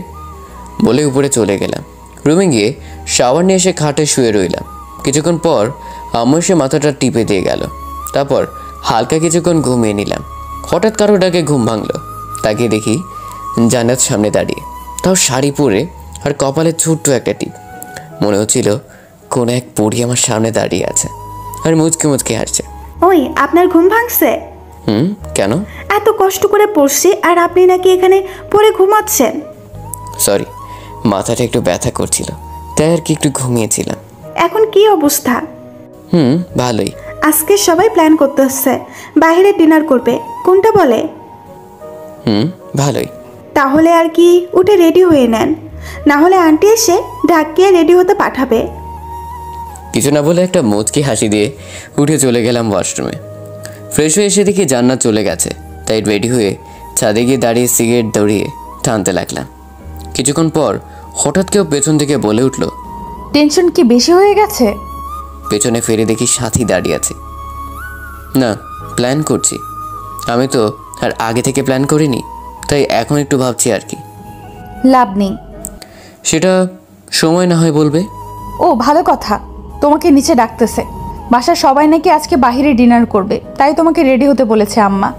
বলে উপরে চলে গেলাম। রুমে গিয়ে শাওয়ার নিয়ে এসে খাটে শুয়ে রইলাম। কিছুক্ষণ পর আম্মু এসে মাথাটা টিপে দিয়ে গেল। তারপর হালকা কিছুক্ষণ ঘুমিয়ে নিলাম। হঠাৎ কারো ডাকে ঘুম ভাঙলো। তাকিয়ে দেখি জান্নাত সামনে দাঁড়িয়ে, তাও শাড়ি পরে আর কপালে ছোট্ট একটা টিপ। মনে হচ্ছিল কোন এক পরী আমার সামনে দাঁড়িয়ে আছে আর মুচকে মুচকে হাসছে। ওই, আপনার ঘুম ভাঙছে? কেন? এত কষ্ট করে পড়ছি আর আপনি নাকি এখানে পড়ে ঘুমাচ্ছেন? সরি, মাথাটা একটু ব্যথা করছিল তাই আর কি একটু ঘুমিয়েছিলাম। এখন কি অবস্থা? ভালোই। আজকে সবাই প্ল্যান করতেছে বাইরে ডিনার করবে। কোনটা বলে? ভালোই। তাহলে আর কি উঠে রেডি হয়ে নেন, না হলে আন্টি এসে ঢাকিয়ে রেডি হতে পাঠাবে। কিছু না বলে একটা মুচকি হাসি দিয়ে উঠে চলে গেলাম ওয়াশরুমে। ফ্রেশ হয়ে এসে দেখি জান্নাত চলে গেছে, তাই রেডি হয়ে ছাদে গিয়ে দাঁড়িয়ে সিগারেট দৌড়িয়ে টানতে লাগলাম। কিছুক্ষণ পর হঠাৎ কেউ পেছন থেকে বলে উঠল, টেনশন কি বেশি হয়ে গেছে? পেছনে ফিরে দেখি সাথী দাঁড়িয়ে আছে। না, প্ল্যান করছি। আমি তো আর আগে থেকে প্ল্যান করিনি, তাই এখন একটু ভাবছি আর কি। লাভ নেই। সেটা সময় না হয় বলবে। ও ভালো কথা, তোমাকে নিচে ডাকতেছে। বাসার সবাই নাকি আজকে বাইরে ডিনার করবে, তাই তোমাকে রেডি হতে বলেছে আম্মা।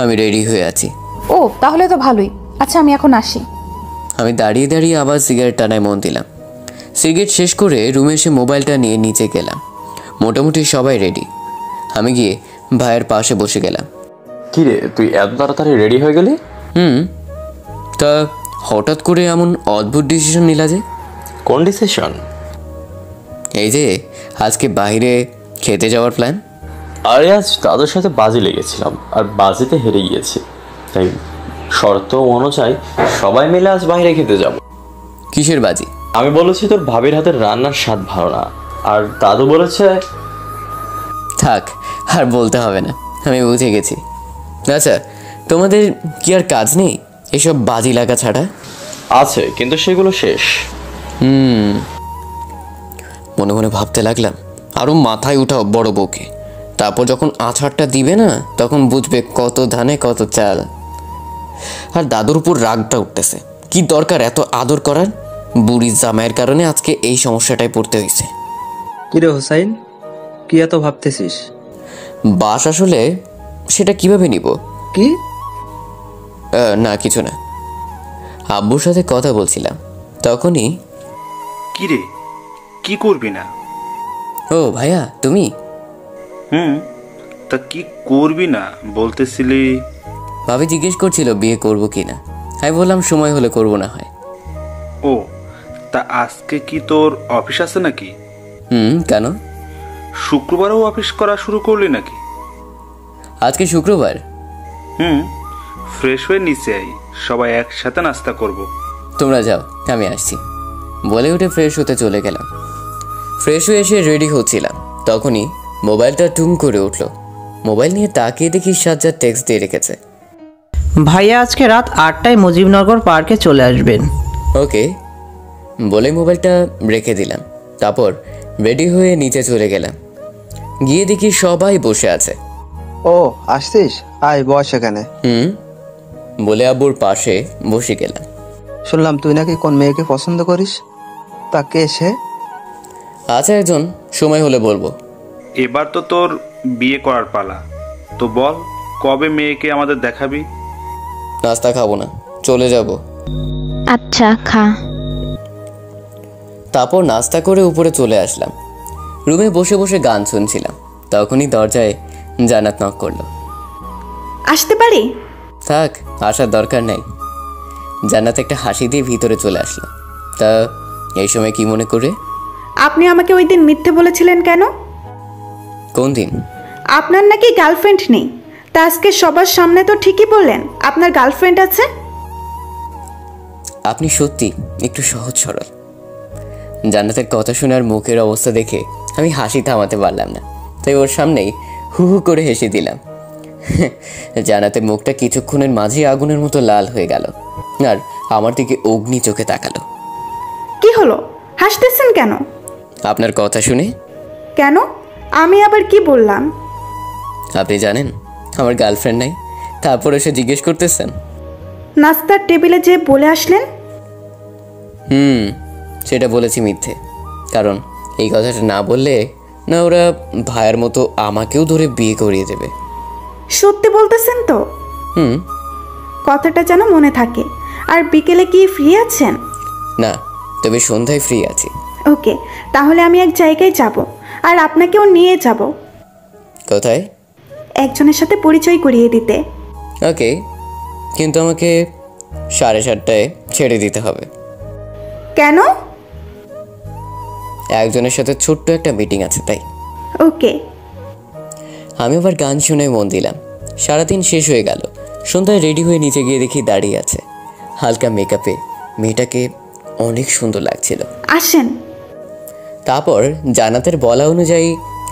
আমি রেডি হয়ে আছি। ও তাহলে তো ভালোই। আচ্ছা আমি এখন আসি। আমি দাঁড়িয়ে দাঁড়িয়ে আবার সিগারেট টানায় মন দিলাম। সিগারেট শেষ করে রুমে এসে মোবাইলটা নিয়ে নিচে গেলাম। মোটামুটি সবাই রেডি। আমি গিয়ে ভাইয়ের পাশে বসে গেলাম। কি রে, তুই এত তাড়াতাড়ি রেডি হয়ে গেলি? তা হঠাৎ করে এমন অদ্ভুত ডিসিশন নিলা যে? কোন ডিসিশন? এই যে আজকে বাইরে খেতে যাওয়ার প্ল্যান। আরে আজ দাদুর সাথে বাজি লেগেছিলাম আর বাজিতে হেরে গিয়েছি, তাই শর্ত অনুযায়ী সবাই মিলে আজ বাইরে খেতে যাব। কিসের বাজি? আমি বলেছি তোর ভাবির হাতের রান্নার স্বাদ ভালো না, আর দাদু বলেছে। থাক, আর বলতে হবে না, আমি বুঝে গেছি। আচ্ছা, তোমাদের কি আর কাজ নেই এসব বাজি লাগা ছাড়া? আছে, কিন্তু সেগুলো শেষ। মনে মনে ভাবতে লাগলাম, আরও মাথায় উঠাও বড় বউকে। তারপর যখন আছাড়টা দিবে না, তখন বুঝবে কত ধানে কত চাল। আর দাদুর উপর রাগটা উঠতেছে। কি দরকার এত আদর করার? বুড়ির জামাইয়ের কারণে আজকে এই সমস্যাটায় পড়তে হয়েছে। কিরে হোসাইন, কি এত ভাবতেছিস? বাস আসলে সেটা কিভাবে নিব? কি? না কিছু না, আব্বুর সাথে কথা বলছিলাম, তখনই। কিরে, কি করবি না? ও ভাইয়া, তুমি? তা কি করবি না বলতেছিলি? ভাবি জিজ্ঞেস করছিল বিয়ে করব কিনা। আমি বললাম সময় হলে করব না হয়। ও, তা আজকে কি তোর অফিস আছে নাকি? কেন? শুক্রবারও অফিস করা শুরু করলি নাকি? আজকে শুক্রবার। ফ্রেশ হয়ে নিচে আই, সবাই একসাথে নাস্তা করব। তোমরা যাও, আমি আসছি বলে উঠে ফ্রেশ হতে চলে গেলাম। ফ্রেশ হয়ে এসে রেডি হচ্ছিলাম, তখনই মোবাইলটা টুং করে উঠলো। মোবাইল নিয়ে তাকিয়ে দেখি সাজ্জাদ টেক্সট দিয়ে রেখেছে, ভাইয়া আজকে রাত 8টায় মুজিবনগর পার্কে চলে আসবেন। ওকে বলে মোবাইলটা রেখে দিলাম। তারপর রেডি হয়ে নিচে চলে গেলাম। গিয়ে দেখি সবাই বসে আছে। ও আসছিস, আয় বস এখানে। বলে আব্বুর পাশে বসে গেলাম। শুনলাম তুই নাকি কোন মেয়েকে পছন্দ করিস, তা কে সে? আচ্ছা, একজন, সময় হলে বলবো। এবার তো তোর বিয়ে করার পালা, তো বল কবে মেয়েকে আমাদের দেখাবি? নাস্তা খাবো না, চলে যাব। আচ্ছা খা। তারপর নাস্তা করে উপরে চলে আসলাম। রুমে বসে বসে গান শুনছিলাম, তখনই দরজায় জান্নাত নক করলো। আসতে পারি? থাক, আসার দরকার নেই। জান্নাত একটা হাসি দিয়ে ভিতরে চলে আসলো। তা এই সময় কি মনে করে? আপনি আমাকে ওই দিন মিথ্যে বলেছিলেন কেন? কোন দিন? আপনার নাকি গার্লফ্রেন্ড নেই, তা আজকে সবার সামনে তো ঠিকই বললেন আপনার গার্লফ্রেন্ড আছে। আপনি সত্যি একটু সহজ সরল। জান্নাতের কথা শোনার মুখের অবস্থা দেখে আমি হাসি থামাতে পারলাম না, তাই ওর সামনেই হু হু করে হেসে দিলাম। জান্নাতের মুখটা কিছুক্ষণের মাঝেই আগুনের মতো লাল হয়ে গেল আর আমার দিকে অগ্নি চোখে তাকালো। কি হলো, হাসতেছেন কেন? আপনার কথা শুনে। কেন? আমি আবার কি বললাম? আপনি জানেন আমার গার্লফ্রেন্ড নাই, তারপর এসে জিজ্ঞেস করতেছেন। নাস্তার টেবিলে যে বলে আসলেন। সেটা বলেছি মিথ্যে, কারণ এই কথাটা না বললে না ওরা ভাইয়ের মতো আমাকেও ধরে বিয়ে করিয়ে দেবে। সত্যি বলতেছেন তো? কথাটা যেন মনে থাকে। আর বিকেলে কি ফ্রি আছেন? না, তবে সন্ধ্যায় ফ্রি আছি। ওকে, তাহলে আমি এক জায়গায় যাব আর আপনাকেও নিয়ে যাব। কোথায়? একজনের সাথে পরিচয় করিয়ে দিতে। ওকে, কিন্তু আমাকে 7:30টায় ছেড়ে দিতে হবে। কেন? একজনের সাথে ছোট্ট একটা মিটিং আছে তাই। ওকে। আমি আবার গান শুনে মন দিলাম। সারাদিন শেষ হয়ে গেল। সন্ধ্যায় রেডি হয়ে নিচে গিয়ে দেখি দাঁড়িয়ে আছে হালকা মেকআপে। মেয়েটাকে অনেক সুন্দর লাগছিল। আসেন। তারপর জান্নাতের বলা অনুযায়ী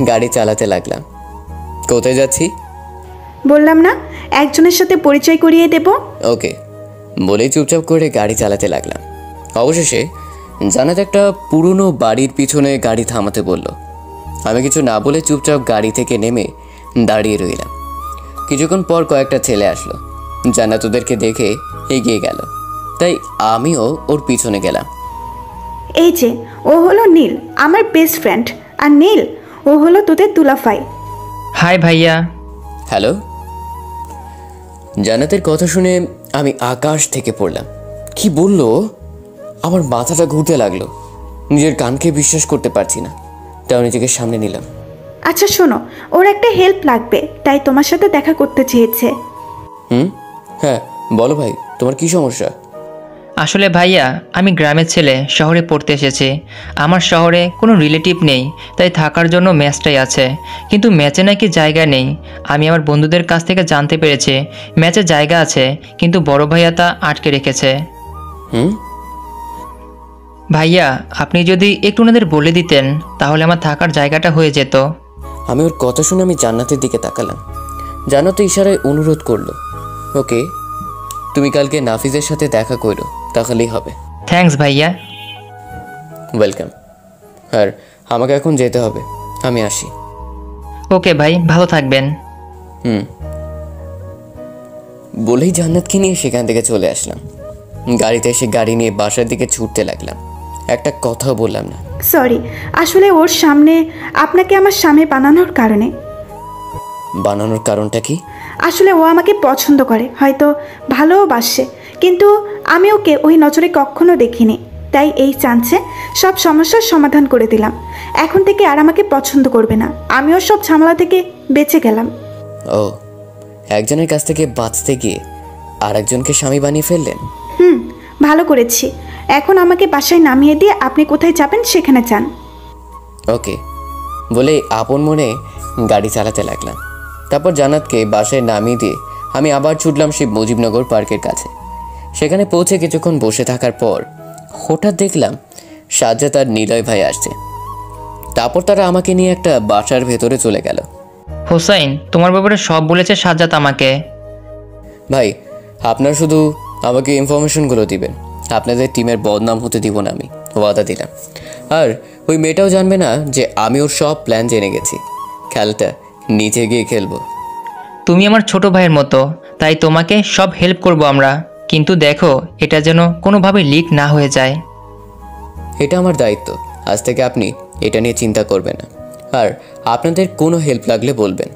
গাড়ি চালাতে লাগলাম। কোথায় যাচ্ছি? বললাম না, একজনের সাথে পরিচয় করিয়ে দেব। ওকে বলেই চুপচাপ করে গাড়ি চালাতে লাগলাম। অবশেষে জান্নাত একটা পুরনো বাড়ির পিছনে গাড়ি থামাতে বলল। আমি কিছু না বলে চুপচাপ গাড়ি থেকে নেমে দাঁড়িয়ে রইলাম। কিছুক্ষণ পর কয়েকটা ছেলে আসলো। জান্নাত ওদেরকে দেখে এগিয়ে গেল, তাই আমিও ওর পিছনে গেলাম। এই যে ও হলো নীল, আমার বেস্ট ফ্রেন্ড। আর নীল, ও হলো তোদের দুলাফাই। হাই ভাইয়া। হ্যালো। জান্নাতের কথা শুনে আমি আকাশ থেকে পড়লাম। কি বললো? আমার মাথাটা ঘুরতে লাগলো। নিজের কানকে বিশ্বাস করতে পারছি না, তাও নিজেকে সামনে নিলাম। আচ্ছা শোনো, ওর একটা হেল্প লাগবে, তাই তোমার সাথে দেখা করতে চেয়েছে। হ্যাঁ বলো ভাই, তোমার কি সমস্যা? আসলে ভাইয়া, আমি গ্রামের ছেলে, শহরে পড়তে এসেছি। আমার শহরে কোনো রিলেটিভ নেই, তাই থাকার জন্য ম্যাচটাই আছে। কিন্তু ম্যাচে নাকি জায়গা নেই। আমি আমার বন্ধুদের কাছ থেকে জানতে পেরেছি ম্যাচে জায়গা আছে, কিন্তু বড় ভাইয়া তা আটকে রেখেছে। ভাইয়া, আপনি যদি একটু ওনাদের বলে দিতেন তাহলে আমার থাকার জায়গাটা হয়ে যেত। আমি ওর কথা শুনে আমি জান্নাতের দিকে তাকালাম। জান্নাত ইশারায় অনুরোধ করলো, ওকে তুমি কালকে নাফিজের সাথে দেখা করো, তাহলেই হবে। থ্যাঙ্কস ভাইয়া। ওয়েলকাম। আর আমাকে এখন যেতে হবে, আমি আসি। ওকে ভাই, ভালো থাকবেন। বলেই জান্নাতকে নিয়ে সেখান থেকে চলে আসলাম। গাড়িতে এসে গাড়ি নিয়ে বাসার দিকে ছুটতে লাগলাম। একটা কথাও বললাম না। সরি, আসলে ওর সামনে আপনাকে আমার স্বামী বানানোর কারণে। বানানোর কারণটা কি? আসলে ও আমাকে পছন্দ করে, হয়তো ভালোবাসে, কিন্তু আমি ওকে ওই নজরে কখনো দেখিনি। তাই এই চান্সে সব সমস্যার সমাধান করে দিলাম। এখন থেকে আর আমাকে পছন্দ করবে না। আমিও সব ঝামেলা থেকে বেঁচে গেলাম। ও, একজনের কাছ থেকে বাঁচতে গিয়ে আর একজনকে স্বামী বানিয়ে ফেললেন। ভালো করেছি। এখন আমাকে বাসায় নামিয়ে দিয়ে আপনি কোথায় যাবেন সেখানে যান। ওকে বলে আপন মনে গাড়ি চালাতে লাগলাম। তারপর জান্নাতকে বাসায় নামিয়ে দিয়ে আমি আবার ছুটলাম সেই মুজিবনগর পার্কের কাছে। সেখানে পৌঁছে কিছুক্ষণ বসে থাকার পর হঠাৎ দেখলাম সাজ্জাদ আর নিলয় ভাই আসছে। তারপর তারা আমাকে নিয়ে একটা বাসার ভেতরে চলে গেল। হোসাইন, তোমার ব্যাপারে সব বলেছে সাজ্জাদ আমাকে। ভাই, আপনার শুধু আমাকে ইনফরমেশনগুলো দিবেন, আপনাদের টিমের বদনাম হতে দিব না, আমি ওয়াদা দিলাম। আর ওই মেয়েটাও জানবে না যে আমি ওর সব প্ল্যান জেনে গেছি। খেলাটা নিচে গিয়ে খেলবো। তুমি আমার ছোট ভাইয়ের মতো, তাই তোমাকে সব হেল্প করব আমরা। কিন্তু দেখো এটা যেন কোনোভাবে লিক না হয়ে যায়। এটা আমার দায়িত্ব, আজ থেকে আপনি এটা নিয়ে চিন্তা করবেন না। আর আপনাদের কোনো হেল্প লাগলে বলবেন।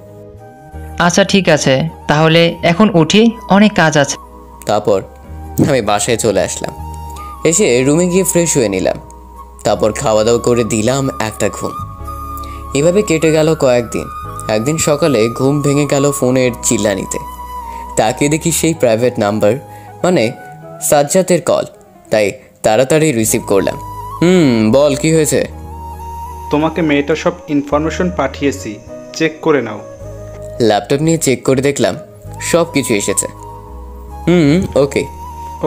আচ্ছা ঠিক আছে, তাহলে এখন উঠি, অনেক কাজ আছে। তারপর আমি বাসায় চলে আসলাম। এসে রুমে গিয়ে ফ্রেশ হয়ে নিলাম। তারপর খাওয়া দাওয়া করে দিলাম একটা ঘুম। এভাবে কেটে গেল কয়েকদিন। একদিন সকালে ঘুম ভেঙে গেল ফোনের চিল্লানিতে। তাকে দেখি সেই প্রাইভেট নাম্বার, মানে সাজ্জাতের কল। তাই তাড়াতাড়ি রিসিভ করলাম। বল কি হয়েছে? তোমাকে মেয়েটা সব ইনফরমেশন পাঠিয়েছি, চেক করে নাও। ল্যাপটপ নিয়ে চেক করে দেখলাম সব কিছু এসেছে। ওকে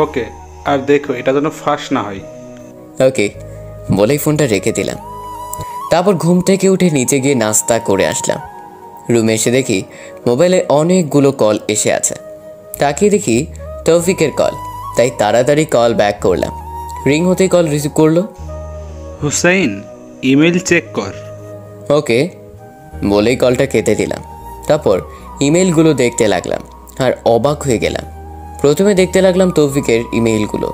ওকে, আর দেখো এটা যেন ফাঁস না হয়। ওকে বলেই ফোনটা রেখে দিলাম। তারপর ঘুম থেকে উঠে নিচে গিয়ে নাস্তা করে আসলাম। রুমে এসে দেখি মোবাইলে অনেকগুলো কল এসে আছে। তাকিয়ে দেখি তৌফিকের কল, তাই তাড়াতাড়ি কল ব্যাক করলাম। রিং হতেই কল রিসিভ করলো। হুসাইন, ইমেল চেক কর। ওকে বলেই কলটা কেটে দিলাম। তারপর ইমেলগুলো দেখতে লাগলাম আর অবাক হয়ে গেলাম। প্রথমে দেখতে লাগলাম তৌফিকের ইমেইলগুলো।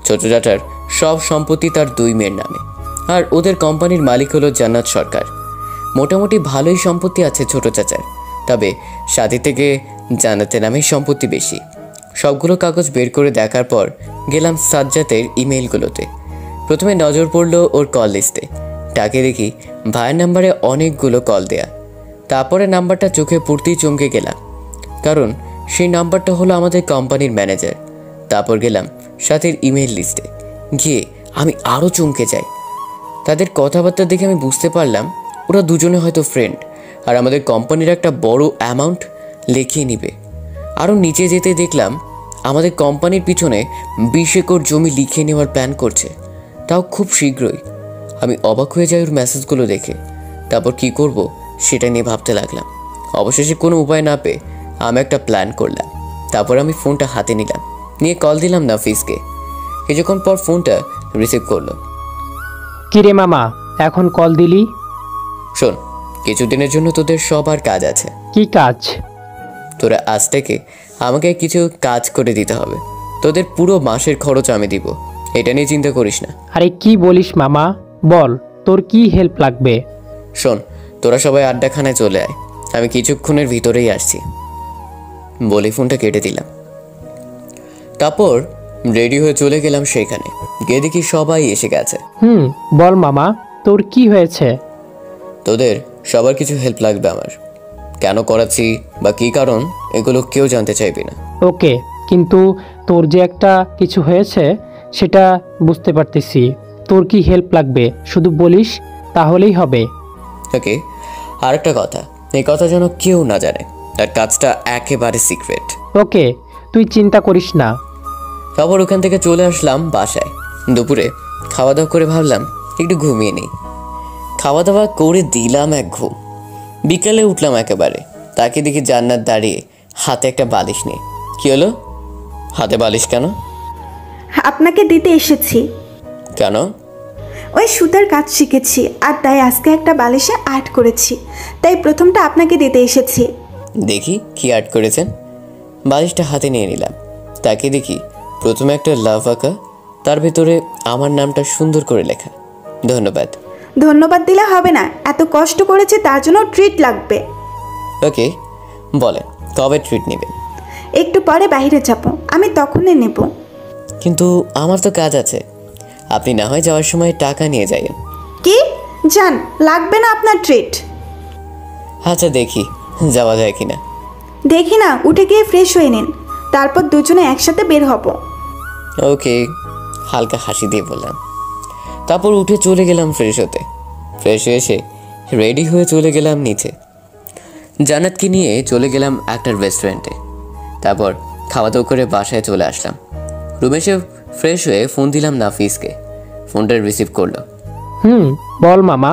ছোট চাচার সব সম্পত্তি তার 2 মেয়ের নামে, আর ওদের কোম্পানির মালিক হলো জান্নাত সরকার। মোটামুটি ভালোই সম্পত্তি আছে ছোট চাচার, তবে সাথী থেকে জান্নাতের নামে সম্পত্তি বেশি। সবগুলো কাগজ বের করে দেখার পর গেলাম সাজ্জাতের ইমেইলগুলোতে। প্রথমে নজর পড়লো ওর কল লিস্টে। তাকে দেখি ভাইয়ের নাম্বারে অনেকগুলো কল দেয়া। তারপরে নাম্বারটা চোখে পড়তেই চমকে গেলাম, কারণ সেই নাম্বারটা হলো আমাদের কোম্পানির ম্যানেজার। তারপর গেলাম সাথীর ইমেইল লিস্টে। গিয়ে আমি আরও চমকে যাই। তাদের কথাবার্তা দেখে আমি বুঝতে পারলাম ওরা দুজনে হয়তো ফ্রেন্ড, আর আমাদের কোম্পানির একটা বড় অ্যামাউন্ট লিখিয়ে নিবে। আরও নিচে যেতে দেখলাম আমাদের কোম্পানির পিছনে 20 একর জমি লিখিয়ে নেওয়ার প্ল্যান করছে, তাও খুব শীঘ্রই। আমি অবাক হয়ে যাই ওর মেসেজগুলো দেখে। তারপর কি করব সেটা নিয়ে ভাবতে লাগলাম। অবশেষে কোনো উপায় না পেয়ে আমি একটা প্ল্যান করলাম। তারপর আমি ফোনটা হাতে নিলাম, নিয়ে কল দিলাম নাফিসকে। কিছুক্ষণ পর ফোনটা রিসিভ করলো। কিরে মামা, এখন কল দিলি? শোন, কিছুদিনের জন্য তোদের সবার কাজ আছে। কি কাজ? তোরা আজ থেকে আমাকে কিছু কাজ করে দিতে হবে। তোদের পুরো মাসের খরচ আমি দিব, এটা নিয়ে চিন্তা করিস না। আরে কি বলিস মামা, বল তোর কি হেল্প লাগবে? শোন, তোরা সবাই আড্ডাখানায় চলে আয়, আমি কিছুক্ষণের ভিতরেই আসছি। বলে ফোনটা কেটে দিলাম। তারপর রেডি হয়ে চলে গেলাম সেখানে। গিয়ে দেখি সবাই এসে গেছে। বল মামা, তোর কি হয়েছে? তোদের সবার কিছু হেল্প লাগবে আমার। কেন করাচ্ছি বা কী কারণ এগুলো কেউ জানতে চাইবে না। ওকে, কিন্তু তোর যে একটা কিছু হয়েছে সেটা বুঝতে পারতেছি। তোর কি হেল্প লাগবে শুধু বলিস, তাহলেই হবে। ওকে, আরেকটা কথা, এই কথা যেন কেউ না জানে, আর কাজটা একেবারে সিক্রেট। ওকে, তুই চিন্তা করিস না। তারপর ওখান থেকে চলে আসলাম বাসায়। দুপুরে খাওয়া দাওয়া করে ভাবলাম একটু ঘুমিয়ে নিই। খাওয়া দাওয়া করে দিলাম এক ঘুম। বিকালে উঠলাম একেবারে। তাকে দেখি জান্নাত দাঁড়িয়ে হাতে একটা বালিশ নিয়ে। কি হলো, হাতে বালিশ কেন? আপনাকে দিতে এসেছি। কেন? ওই সুতার কাজ শিখেছি, আর তাই আজকে একটা বালিশে আর্ট করেছি, তাই প্রথমটা আপনাকে দিতে এসেছি। দেখি কি আর্ট করেছেন। বালিশটা হাতে নিয়ে নিলাম। তাকে দেখি প্রথমে একটা লাভ আঁকা, তার ভেতরে আমার নামটা সুন্দর করে লেখা। ধন্যবাদ। ধন্যবাদ দিলে হবে না, এত কষ্ট করেছে তার জন্য ট্রিট লাগবে। ওকে, বলে কবে ট্রিট নেবেন? একটু পরে বাইরে যাব, আমি তখনই নেব। কিন্তু আমার তো কাজ আছে, আপনি না হয় যাওয়ার সময় টাকা নিয়ে যাইয়েন। কি? যান, লাগবে না আপনার ট্রিট। আচ্ছা দেখি যাওয়া যায় কিনা। দেখি না, উঠে গিয়ে ফ্রেশ হয়ে নিন, তারপর দুজনে একসাথে বের হব। ওকে, হালকা হাসি দিয়ে বললাম। তারপর উঠে চলে গেলাম ফ্রেশ হতে। ফ্রেশ হয়ে এসে রেডি হয়ে চলে গেলাম নিচে। জান্নাতকে নিয়ে চলে গেলাম একটা রেস্টুরেন্টে। তারপর খাওয়া দাওয়া করে বাসায় চলে আসলাম। রুমে এসে ফ্রেশ হয়ে ফোন দিলাম নাফিসকে। ফোনটা রিসিভ করলো। বল মামা।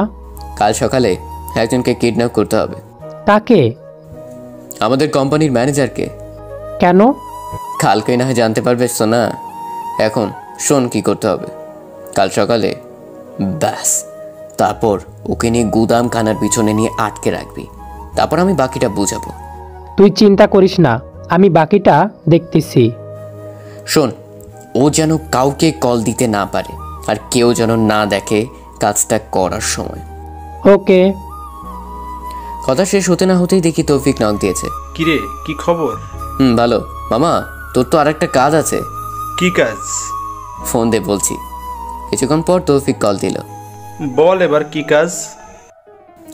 কাল সকালে একজনকে কিডন্যাপ করতে হবে। কাকে? আমাদের কোম্পানির ম্যানেজারকে। কেন? কালকে না হয় জানতে পারবে সোনা। এখন শোন কি করতে হবে। কাল সকালে ব্যাস, তারপর ওকে নিয়ে গুদাম খানার পিছনে নিয়ে আটকে রাখবি। তারপর আমি বাকিটা বুঝাবো। তুই চিন্তা করিস না, আমি বাকিটা দেখতেছি। শোন, ও যেন কাউকে কল দিতে না পারে, আর কেউ যেন না দেখে কাজটা করার সময়। ওকে। কথা শেষ হতে না হতেই দেখি তৌফিক নক দিয়েছে। কিরে, কি খবর? ভালো। মামা, তোর তো আরেকটা কাজ আছে। কি কাজ? ফোন দে বলছি। কিছুক্ষণ পর তৌফিক কল দিল। বল এবার কি কাজ?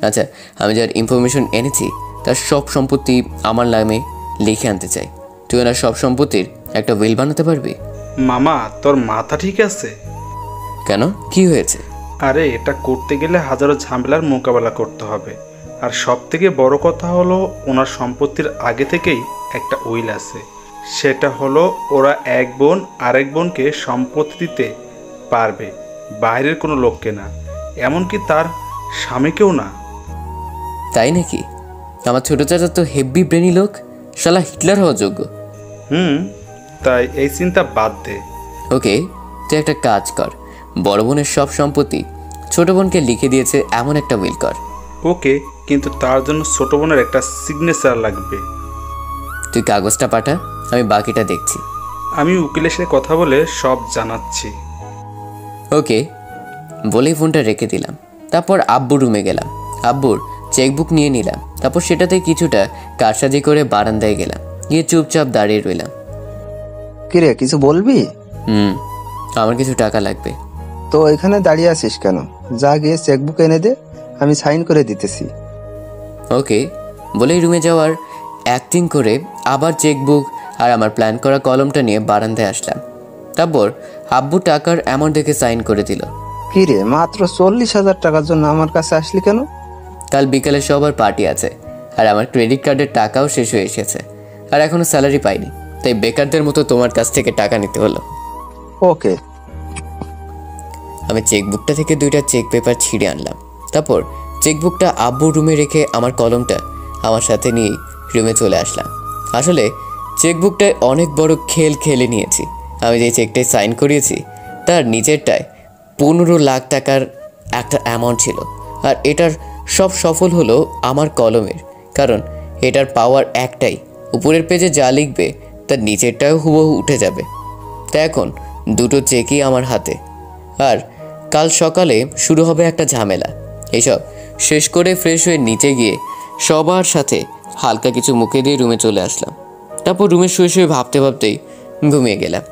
আচ্ছা, আমি যার ইনফরমেশন এনেছি তার সব সম্পত্তি আমার নামে লিখে আনতে চাই। তুই ওনার সব সম্পত্তির একটা উইল বানাতে পারবি? মামা, তোর মাথা ঠিক আছে? কেন, কি হয়েছে? আরে, এটা করতে গেলে হাজারো ঝামেলার মোকাবেলা করতে হবে। আর সব থেকে বড় কথা হলো, ওনার সম্পত্তির আগে থেকেই একটা উইল আছে। সেটা হলো ওরা এক বোন আরেক বোনকে সম্পত্তি দিতে পারবে, বাইরের কোনো লোককে না, এমনকি তার স্বামীকেও না। তাই নাকি? আমার ছোট চাচা তো হেভি ব্রেনি লোক, শালা হিটলার হওয়ার যোগ্য। তাই এই চিন্তা বাদ দে। ওকে, তুই একটা কাজ কর, বড় বোনের সব সম্পত্তি ছোট বোনকে লিখে দিয়েছে এমন একটা উইল কর। ওকে, কিন্তু তার জন্য ছোট বোনের একটা সিগনেচার লাগবে। তুই কাগজটা পাঠা, আমি বাকিটা দেখছি। আমি উকিলের সাথে কথা বলে সব জানাচ্ছি। ওকে বলেই ফোনটা রেখে দিলাম। তারপর আব্বুর রুমে গেলাম, আব্বুর চেকবুক নিয়ে নিলাম। তারপর সেটাতে কিছুটা কারসাজি করে বারান্দায় গেলাম, গিয়ে চুপচাপ দাঁড়িয়ে রইলাম। কিরে, কিছু বলবি? আমার কিছু টাকা লাগবে। তো এখানে দাঁড়িয়ে আছিস কেন? যা গিয়ে চেকবুক এনে দে, আমি সাইন করে দিতেছি। ওকে বলেই রুমে যাওয়ার অ্যাক্টিং করে আবার চেকবুক আর আমার প্ল্যান করা কলমটা নিয়ে বারান্দায় আসলাম। তারপর আব্বু টাকার অ্যামাউন্ট দেখে সাইন করে দিল। কিরে, মাত্র 40,000 টাকার জন্য আমার কাছে আসলি কেন? কাল বিকালে সবার পার্টি আছে, আর আমার ক্রেডিট কার্ডের টাকাও শেষ হয়ে এসেছে, আর এখনো স্যালারি পাইনি, তাই বেকারদের মতো তোমার কাছ থেকে টাকা নিতে হলো। ওকে। আমি চেকবুকটা থেকে 2টা চেক পেপার ছিঁড়ে আনলাম। তারপর চেকবুকটা আব্বুর রুমে রেখে আমার কলমটা আমার সাথে নিয়ে রুমে চলে আসলাম। আসলে চেকবুকটায় অনেক বড় খেল খেলে নিয়েছি। আমি যে চেকটায় সাইন করিয়েছি তার নিচেরটায় 15 লাখ টাকার একটা অ্যামাউন্ট ছিল, আর এটার সব সফল হলো আমার কলমের, কারণ এটার পাওয়ার একটাই, উপরের পেজে যা লিখবে তার নিচেরটাও হুবহু উঠে যাবে। তাই এখন 2টো চেকই আমার হাতে, আর কাল সকালে শুরু হবে একটা ঝামেলা। এইসব শেষ করে ফ্রেশ হয়ে নিচে গিয়ে সবার সাথে হালকা কিছু মুখে দিয়ে রুমে চলে আসলাম। তারপর রুমে শুয়ে শুয়ে ভাবতে ভাবতেই ঘুমিয়ে গেলাম।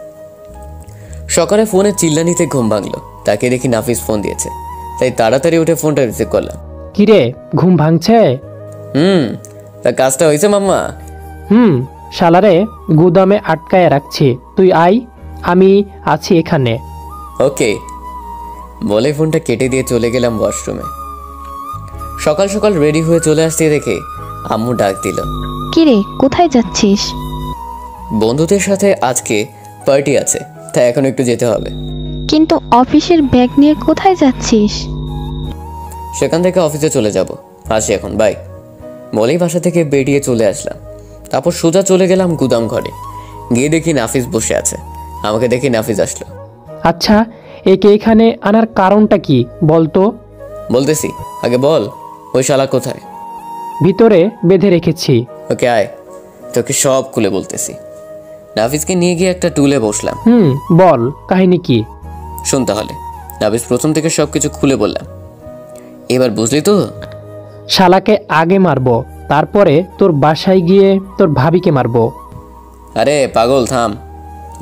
সকালে ফোনে চিল্লানিতে ঘুম ভাঙলো, তাকে দেখি নাফিস ফোন দিয়েছে, তাই তাড়াতাড়ি উঠে ফোনটা রিসিভ করলাম। কিরে, ঘুম ভাঙছে? তা কাজটা হয়েছে মাম্মা? শালারে গুদামে আটকায় রাখছি, তুই আয়, আমি আছি এখানে। ওকে বলে ফোনটা কেটে দিয়ে চলে গেলাম ওয়াশরুমে। সকাল সকাল রেডি হয়ে চলে আসতে দেখে আম্মু ডাক দিল। কিরে, কোথায় যাচ্ছিস? বন্ধুদের সাথে আজকে পার্টি আছে, তাই এখন একটু যেতে হবে। কিন্তু অফিসের ব্যাগ নিয়ে কোথায় যাচ্ছিস? সেখান থেকে অফিসে চলে যাব, আসি এখন, বাই বলেই বাসা থেকে বেরিয়ে চলে আসলাম। তারপর সোজা চলে গেলাম গুদাম ঘরে, গিয়ে দেখি নাফিস বসে আছে। আমাকে দেখি নাফিস আসলো। আচ্ছা, একে এখানে আনার কারণটা কি বলতো? বলতেছি, আগে বল ওই শালা কোথায়? ভিতরে বেঁধে রেখেছি। ওকে আয়, তোকে সব খুলে বলতেছি। নাফিসকে নিয়ে গিয়ে একটা টুলে বসলাম। বল, কাহিনী কি? শুন তাহলে। নাফিস প্রথম থেকে সবকিছু খুলে বললাম। এবার বুঝলি তো? শালাকে আগে মারবো, তারপরে তোর বাসায় গিয়ে তোর ভাবিকে মারবো। আরে পাগল থাম,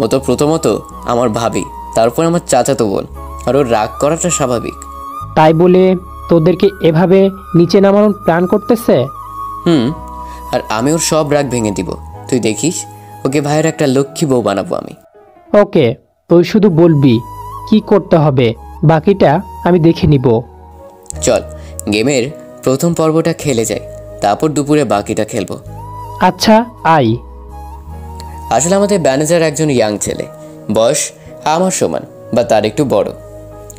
ও তো প্রথমত আমার ভাবি, তারপর আমার চাচাতো বোন, আর ওর রাগ করাটা স্বাভাবিক। তাই বলে তোদেরকে এভাবে নিচে নামানোর প্ল্যান করতেছে? আর আমি ওর সব রাগ ভেঙে দিব, তুই দেখিস। ওকে ভাইয়ের একটা লক্ষ্মী বউ বানাবো আমি। ওকে, তুই শুধু বলবি কি করতে হবে, বাকিটা আমি দেখে নিব। চল গেমের প্রথম পর্বটা খেলে যাই, তারপর দুপুরে বাকিটা খেলবো। আচ্ছা আই। আসলে আমাদের ম্যানেজার একজন ইয়াং ছেলে, বয়স আমার সমান বা তার একটু বড়।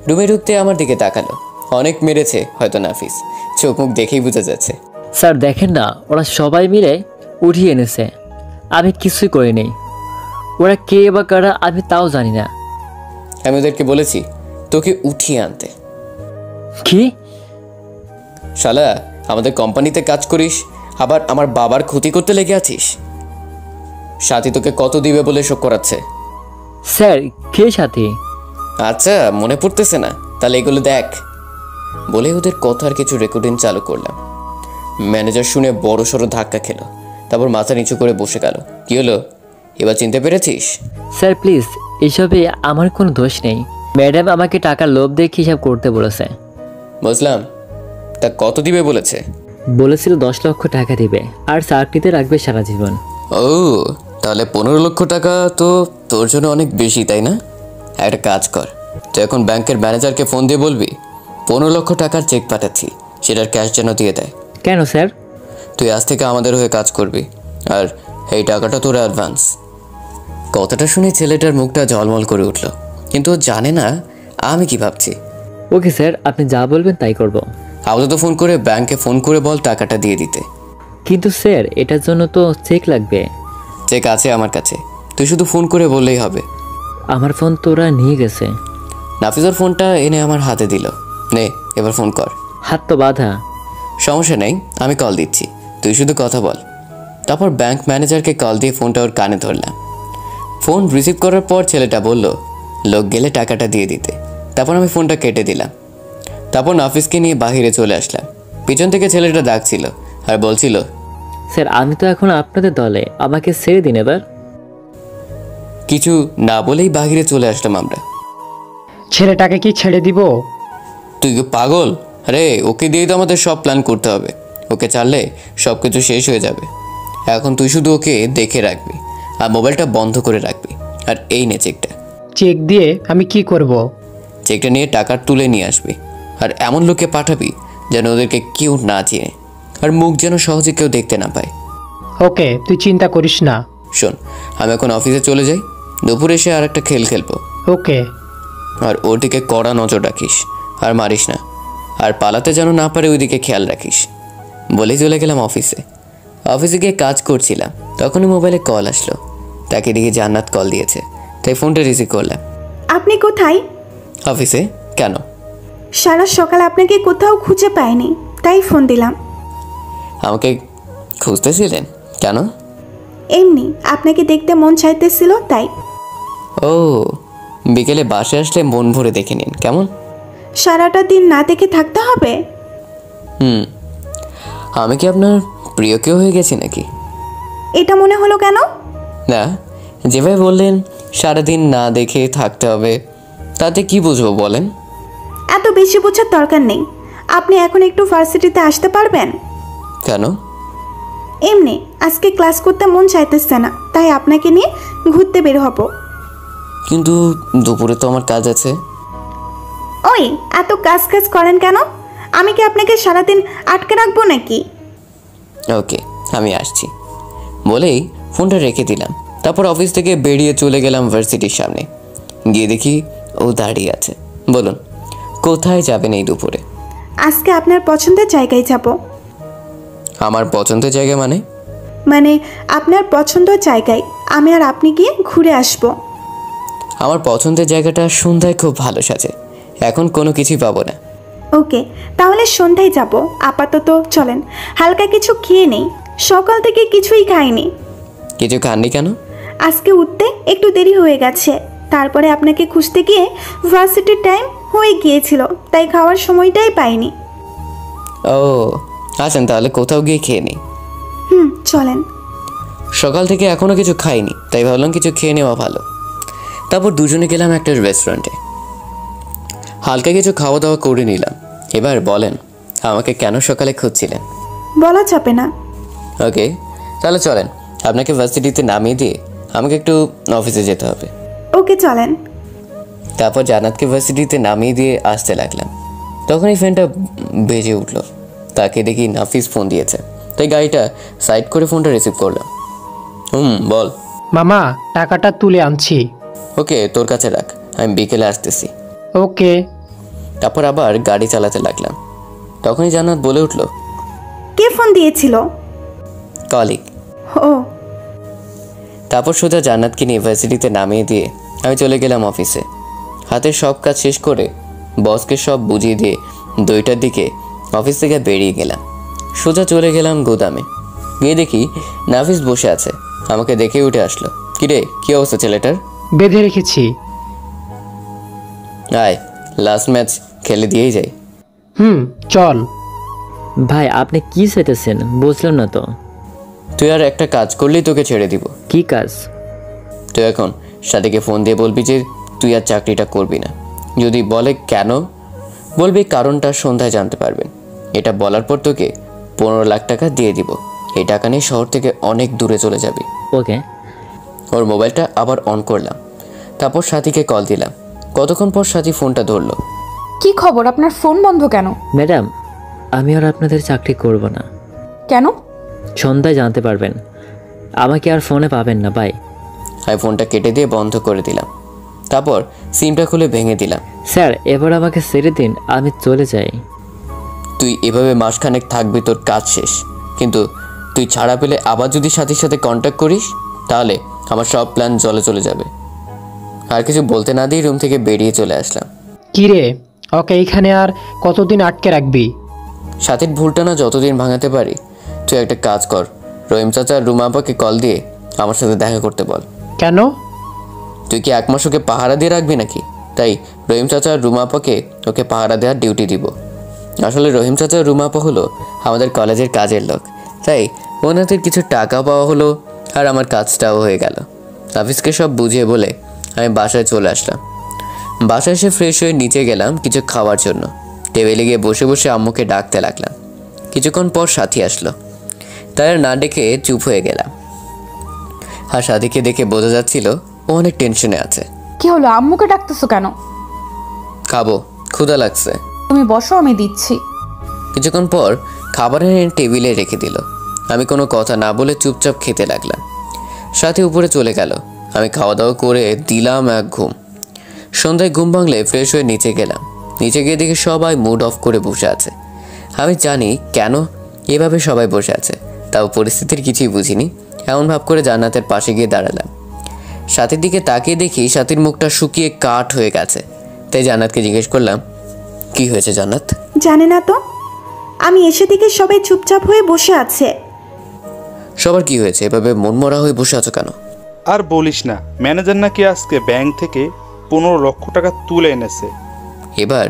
রুমে ঢুকতে আমার দিকে তাকালো। অনেক মেরেছে হয়তো নাফিস, চোখ মুখ দেখেই বোঝা যাচ্ছে। স্যার দেখেন না, ওরা সবাই মিলে উঠিয়ে এনেছে, আমি কিছুই করি নেই। ওরা কে বা কারা আমি তাও জানি না। আমি ওদেরকে বলেছি তোকে উঠিয়ে আনতে। কি? শালা আমাদের কোম্পানিতে কাজ করিস আবার আমার বাবার ক্ষতি করতে লেগে আছিস? সাথী তোকে কত দিবে বলে শোক করাচ্ছে? স্যার কে সাথী? আচ্ছা মনে পড়তেছে না, তাহলে এগুলো দেখ। বলে ওদের কথার কিছু রেকর্ডিং চালু করলাম। ম্যানেজার শুনে বড় সড়ো ধাক্কা খেলো, তারপর মাথা নিচু করে বসে গেল। কি হলো, এবার চিনতে পেরেছিস? স্যার প্লিজ, এসবে আমার কোনো দোষ নেই। ম্যাডাম আমাকে টাকার লোভ দেখে হিসাব করতে বলেছে। বুঝলাম, তা কত দিবে বলেছে? বলেছিল 10 লক্ষ টাকা দিবে আর চাকরিতে রাখবে সারা জীবন। ও তাহলে 15 লক্ষ টাকা তো তোর জন্য অনেক বেশি, তাই না? একটা কাজ কর, তুই এখন ব্যাংকের ম্যানেজারকে ফোন দিয়ে বলবি 15 লক্ষ টাকার চেক পাঠাচ্ছি, সেটার ক্যাশ যেন দিয়ে দেয়। কেন স্যার? তুই আজ থেকে আমাদের হয়ে কাজ করবি, আর এই টাকাটা তোর অ্যাডভান্স। কথাটা শুনে ছেলেটার মুখটা ঝলমল করে উঠল, কিন্তু ও জানে না আমি কি ভাবছি। ওকে স্যার, আপনি যা বলবেন তাই করব। আপাতত ফোন করে ব্যাংকে ফোন করে বল টাকাটা দিয়ে দিতে। কিন্তু স্যার এটার জন্য তো চেক লাগবে। চেক আছে আমার কাছে, তুই শুধু ফোন করে বললেই হবে। আমার ফোন তো ওরা নিয়ে গেছে। নাফিজার ফোনটা এনে আমার হাতে দিল। নে এবার ফোন কর। হাত তো বাঁধা। সমস্যা নেই, আমি কল দিচ্ছি, তুই শুধু কথা বল। তারপর ব্যাংক ম্যানেজারকে কল দিয়ে ফোনটা ওর কানে ধরলাম। ফোন রিসিভ করার পর ছেলেটা বলল লোক গেলে টাকাটা দিয়ে দিতে। তারপর আমি ফোনটা কেটে দিলাম। তারপর নাফিসকে নিয়ে বাহিরে চলে আসলাম। পিছন থেকে ছেলেটা ডাকছিল আর বলছিল, স্যার আমি তো এখন আপনাদের দলে, আমাকে ছেড়ে দিন এবার। কিছু না বলেই বাহিরে চলে আসলাম আমরা। ছেলেটাকে কি ছেড়ে দিব? তুই কি পাগল? আরে ওকে দিয়েই তো আমাদের সব প্ল্যান করতে হবে। ওকে ছাড়লে সব কিছু শেষ হয়ে যাবে। এখন তুই শুধু ওকে দেখে রাখবি আর মোবাইলটা বন্ধ করে রাখবি। আর এই নে চেকটা। চেক দিয়ে আমি কি করব? চেকটা নিয়ে টাকা তুলে নিয়ে আসবি, আর এমন লোকে পাঠাবি যেন ওদেরকে কেউ না চিনে, আর মুখ যেন সহজে কেউ দেখতে না পায়। ওকে, তুই চিন্তা করিস না। শোন, আমি এখন অফিসে চলে যাই, দুপুরে এসে আর একটা খেলবো। ওকে। আর ওর দিকে কড়া নজর রাখিস, আর মারিস না, আর পালাতে যেন না পারে ওইদিকে খেয়াল রাখিস। বলেই চলে গেলাম অফিসে। অফিসে গিয়ে কাজ করছিলাম, তখনই মোবাইলে কল আসলো। তাকে দেখে জান্নাত কল দিয়েছে, তাই ফোনটা রিসিভ করলাম। আপনি কোথায়? অফিসে। কেন? সারা সকাল আপনাকে কোথাও খুঁজে পাইনি, তাই ফোন দিলাম। আমাকে খুঁজতেছিলেন কেন? এমনি আপনাকে দেখতে মন চাইতেছিল তাই। ও, বিকেলে বাসে আসলে মন ভরে দেখে নিন কেমন। সারাটা দিন না দেখে থাকতে হবে? আমি কি আপনার প্রিয় কেউ হয়ে গেছি নাকি? এটা মনে হলো কেন? না, যেভাবে বললেন সারাদিন না দেখে থাকতে হবে, তাতে কি বুঝবো বলেন? এত বেশি বোঝার দরকার নেই। আপনি এখন একটু ভার্সিটিতে আসতে পারবেন? কেন? এমনি আজকে ক্লাস করতে মন চাইতেছে না, তাই আপনাকে নিয়ে ঘুরতে বের হব। কিন্তু দুপুরে তো আমার কাজ আছে। ওই এত কাজ করেন কেন? আমি কি আপনাকে সারাদিন আটকে রাখবো নাকি? ওকে, আমি আসছি বলেই ফোনটা রেখে দিলাম। তারপর অফিস থেকে বেরিয়ে চলে গেলাম ভার্সিটির সামনে। গিয়ে দেখি ও দাঁড়িয়ে আছে। বলুন কোথায় যাবেন এই দুপুরে? আজকে আপনার পছন্দের জায়গায় যাব। আমার পছন্দের জায়গা মানে? মানে আপনার পছন্দের জায়গায় আমি আর আপনি গিয়ে ঘুরে আসব। আমার পছন্দের জায়গাটা সন্ধ্যায় খুব ভালো সাজে, এখন কোনো কিছুই পাবো না। ওকে, তাহলে সন্ধ্যায় যাব। আপাতত চলেন, হালকা কিছু খেয়ে নেই, সকাল থেকে কিছুই খাইনি। কিছু খাননি কেন? আজকে উঠতে একটু দেরি হয়ে গেছে, তারপরে আপনাকে খুঁজতে গিয়ে ভার্সিটির টাইম হয়ে গিয়েছিল, তাই খাওয়ার সময়টাই পাইনি। ও আছেন, তাহলে কোথাও গিয়ে খেয়ে নিই। চলেন। সকাল থেকে এখনো কিছু খাইনি, তাই ভাবলাম কিছু খেয়ে নেওয়া ভালো। তারপর দুজনে গেলাম একটা রেস্টুরেন্টে, হালকা কিছু খাওয়া দাওয়া করে নিলাম। এবার বলেন আমাকে কেন সকালে খুঁজছিলেন? বলা যাবে না। ওকে, তাহলে চলেন, আপনাকে ভার্সিটিতে নামিয়ে দিয়ে আমাকে একটু অফিসে যেতে হবে। ওকে চলেন। তারপর জান্নাতকে ভার্সিটিতে নামিয়ে দিয়ে আসতে লাগলাম। তখনই ফোনটা বেজে উঠলো। তাকে দেখি নাফিস ফোন দিয়েছে, তাই গাড়িটা সাইড করে ফোনটা রিসিভ করলাম। বল। মামা টাকাটা তুলে আনছি। ওকে, তোর কাছে রাখ, আমি বিকেলে আসতেছি। ওকে। তারপর আবার গাড়ি চালাতে লাগলাম। তখনই জান্নাত বলে উঠলো, কে ফোন দিয়েছিল? কলিগ। ও। তারপর সোজা জান্নাতকে নিয়ে ভার্সিটিতে নামিয়ে দিয়ে আমি চলে গেলাম অফিসে। হাতের সব কাজ শেষ করে বসকে সব বুঝিয়ে দিয়ে 2টার দিকে অফিস থেকে বেরিয়ে গেলাম। সোজা চলে গেলাম গুদামে। গিয়ে দেখি নাফিস বসে আছে। আমাকে দেখে উঠে আসলো। কিরে, কি অবস্থা ছেলেটার? বেঁধে রেখেছি। আয়, লাস্ট ম্যাচ খেলে দিয়েই যাই। চল। ভাই আপনি কি চাইতেছেন বুঝলাম না তো। তুই আর একটা কাজ করলেই তোকে ছেড়ে দিব। কি কাজ? তুই এখন সাথীকে ফোন দিয়ে বলবি যে তুই আর চাকরিটা করবি না। যদি বলে কেন, বলবি কারণটা সন্ধ্যায় জানতে পারবেন। এটা বলার পর তোকে 15 লাখ টাকা দিয়ে দিব। এই টাকা নিয়ে শহর থেকে অনেক দূরে চলে যাবি। ওকে। ওর মোবাইলটা আবার অন করলাম, তারপর সাথীকে কল দিলাম। কতক্ষণ পর সাথী ফোনটা ধরলো। কি খবর, আপনার ফোন বন্ধ কেন? ম্যাডাম, আমি আর আপনাদের চাকরি করব না। কেন? সন্ধ্যায় জানতে পারবেন। আমাকে আর ফোনে পাবেন না ভাই। আমি ফোনটা কেটে দিয়ে বন্ধ করে দিলাম, তারপর সিমটা খুলে ভেঙে দিলাম। স্যার এবার আমাকে ছেড়ে দিন, আমি চলে যাই। তুই এভাবে মাসখানেক থাকবি, তোর কাজ শেষ। কিন্তু তুই ছাড়া পেলে আবার যদি সাথীর সাথে কন্ট্যাক্ট করিস, তাহলে আমার সব প্ল্যান জলে চলে যাবে। আর কিছু বলতে না দিয়ে রুম থেকে বেরিয়ে চলে আসলাম। কিরে, ওকে এইখানে আর কতদিন আটকে রাখবি? সাথীর ভুলটা না যতদিন ভাঙাতে পারি। তুই একটা কাজ কর, রহিম চাচা রুমা আপাকে কল দিয়ে আমার সাথে দেখা করতে বল। কেন? তুই কি 1 মাস ওকে পাহারা দিয়ে রাখবি নাকি? তাই রহিম চাচা রুমা আপাকে ওকে পাহারা দেওয়ার ডিউটি দিব। আসলে রহিম চাচা রুমা আপা হলো আমাদের কলেজের কাজের লোক, তাই ওনাদের কিছু টাকা পাওয়া হলো আর আমার কাজটাও হয়ে গেল। নাফিসকে সব বুঝিয়ে বলে আমি বাসায় চলে আসলাম। বাসায় এসে ফ্রেশ হয়ে নিচে গেলাম কিছু খাওয়ার জন্য। টেবিলে গিয়ে বসে বসে আম্মুকে ডাকতে লাগলাম। কিছুক্ষণ পর সাথী আসলো, তাই আর না ডেকে চুপ হয়ে গেলাম। আর সাথীকে দেখে বোঝা যাচ্ছিল ও অনেক টেনশনে আছে। কি হলো, আম্মুকে ডাকতেছো কেন? খাবো, ক্ষুধা লাগছে। তুমি বসো, আমি দিচ্ছি। কিছুক্ষণ পর খাবার এনে টেবিলে রেখে দিল। আমি কোনো কথা না বলে চুপচাপ খেতে লাগলাম। সাথে উপরে চলে গেল। আমি খাওয়া দাওয়া করে দিলাম এক ঘুম। সন্ধ্যায় ঘুম ভাঙলে ফ্রেশ হয়ে নিচে গেলাম। নিচে গিয়ে দেখি সবাই মুড অফ করে বসে আছে। আমি জানি কেন এভাবে সবাই বসে আছে, তাও পরিস্থিতির কিছুই বুঝিনি। এমন ভাব করে জান্নাতের পাশে গিয়ে দাঁড়ালাম। সাথীর দিকে তাকিয়ে দেখি সাথীর মুখটা শুকিয়ে কাঠ হয়ে গেছে। তাই জান্নাতকে জিজ্ঞেস করলাম, কি হয়েছে জান্নাত? জানে না তো, আমি এসে দেখে সবাই চুপচাপ হয়ে বসে আছে। সবার কি হয়েছে, এভাবে মনমরা হয়ে বসে আছো কেন? আর বলিস না, ম্যানেজার নাকি আজকে ব্যাংক থেকে 15 লক্ষ টাকা তুলে এনেছে। এবার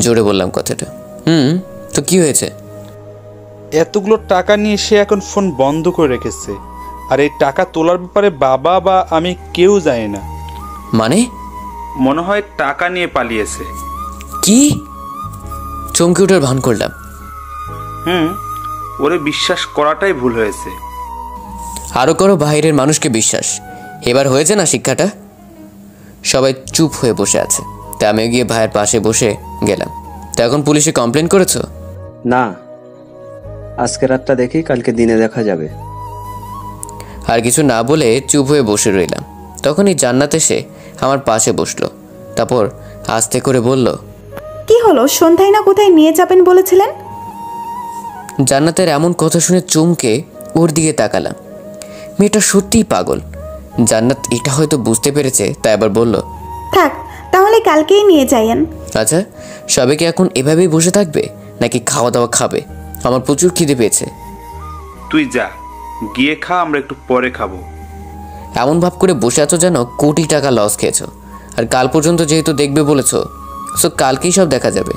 জোরে বললাম কথাটা। তো কি হয়েছে? এতগুলো টাকা নিয়ে সে এখন ফোন বন্ধ করে রেখেছে। আর এই টাকা তোলার ব্যাপারে বাবা বা আমি কেউ জানি না। মানে? মনে হয় টাকা নিয়ে পালিয়েছে। কি? চমকে ওঠার ভান করলাম। ওরে বিশ্বাস করাটাই ভুল হয়েছে। আরো করো বাইরের মানুষকে বিশ্বাস। এবার হয়েছে না শিক্ষাটা? সবাই চুপ হয়ে বসে আছে, তাই আমিও গিয়ে ভাইয়ের পাশে বসে গেলাম। তো এখন পুলিশে কমপ্লেন করেছো? না, আজকে রাতটা দেখি, কালকে দিনে দেখা যাবে। আর কিছু না বলে চুপ হয়ে বসে রইলাম। তখনই জান্নাত এসে আমার পাশে বসলো, তারপর আস্তে করে বলল, কি হলো, সন্ধ্যায় না কোথায় নিয়ে যাবেন বলেছিলেন? জান্নাতের এমন কথা শুনে চমকে ওর দিকে তাকালাম। মেয়েটা সত্যিই পাগল। জান্নাত এটা হয়তো বুঝতে পেরেছে, তাই আবার বলল, থাক তাহলে কালকেই নিয়ে যাইয়েন। আচ্ছা, সবাই কি এখন এভাবেই বসে থাকবে নাকি খাওয়া দাওয়া খাবে? আমার প্রচুর খিদে পেয়েছে। তুই যা, গিয়ে খা, আমরা একটু পরে খাবো। এমন ভাব করে বসে আছো যেন কোটি টাকা লস খেয়েছো। আর কাল পর্যন্ত যেহেতু দেখবে বলেছো, সো কালকেই সব দেখা যাবে।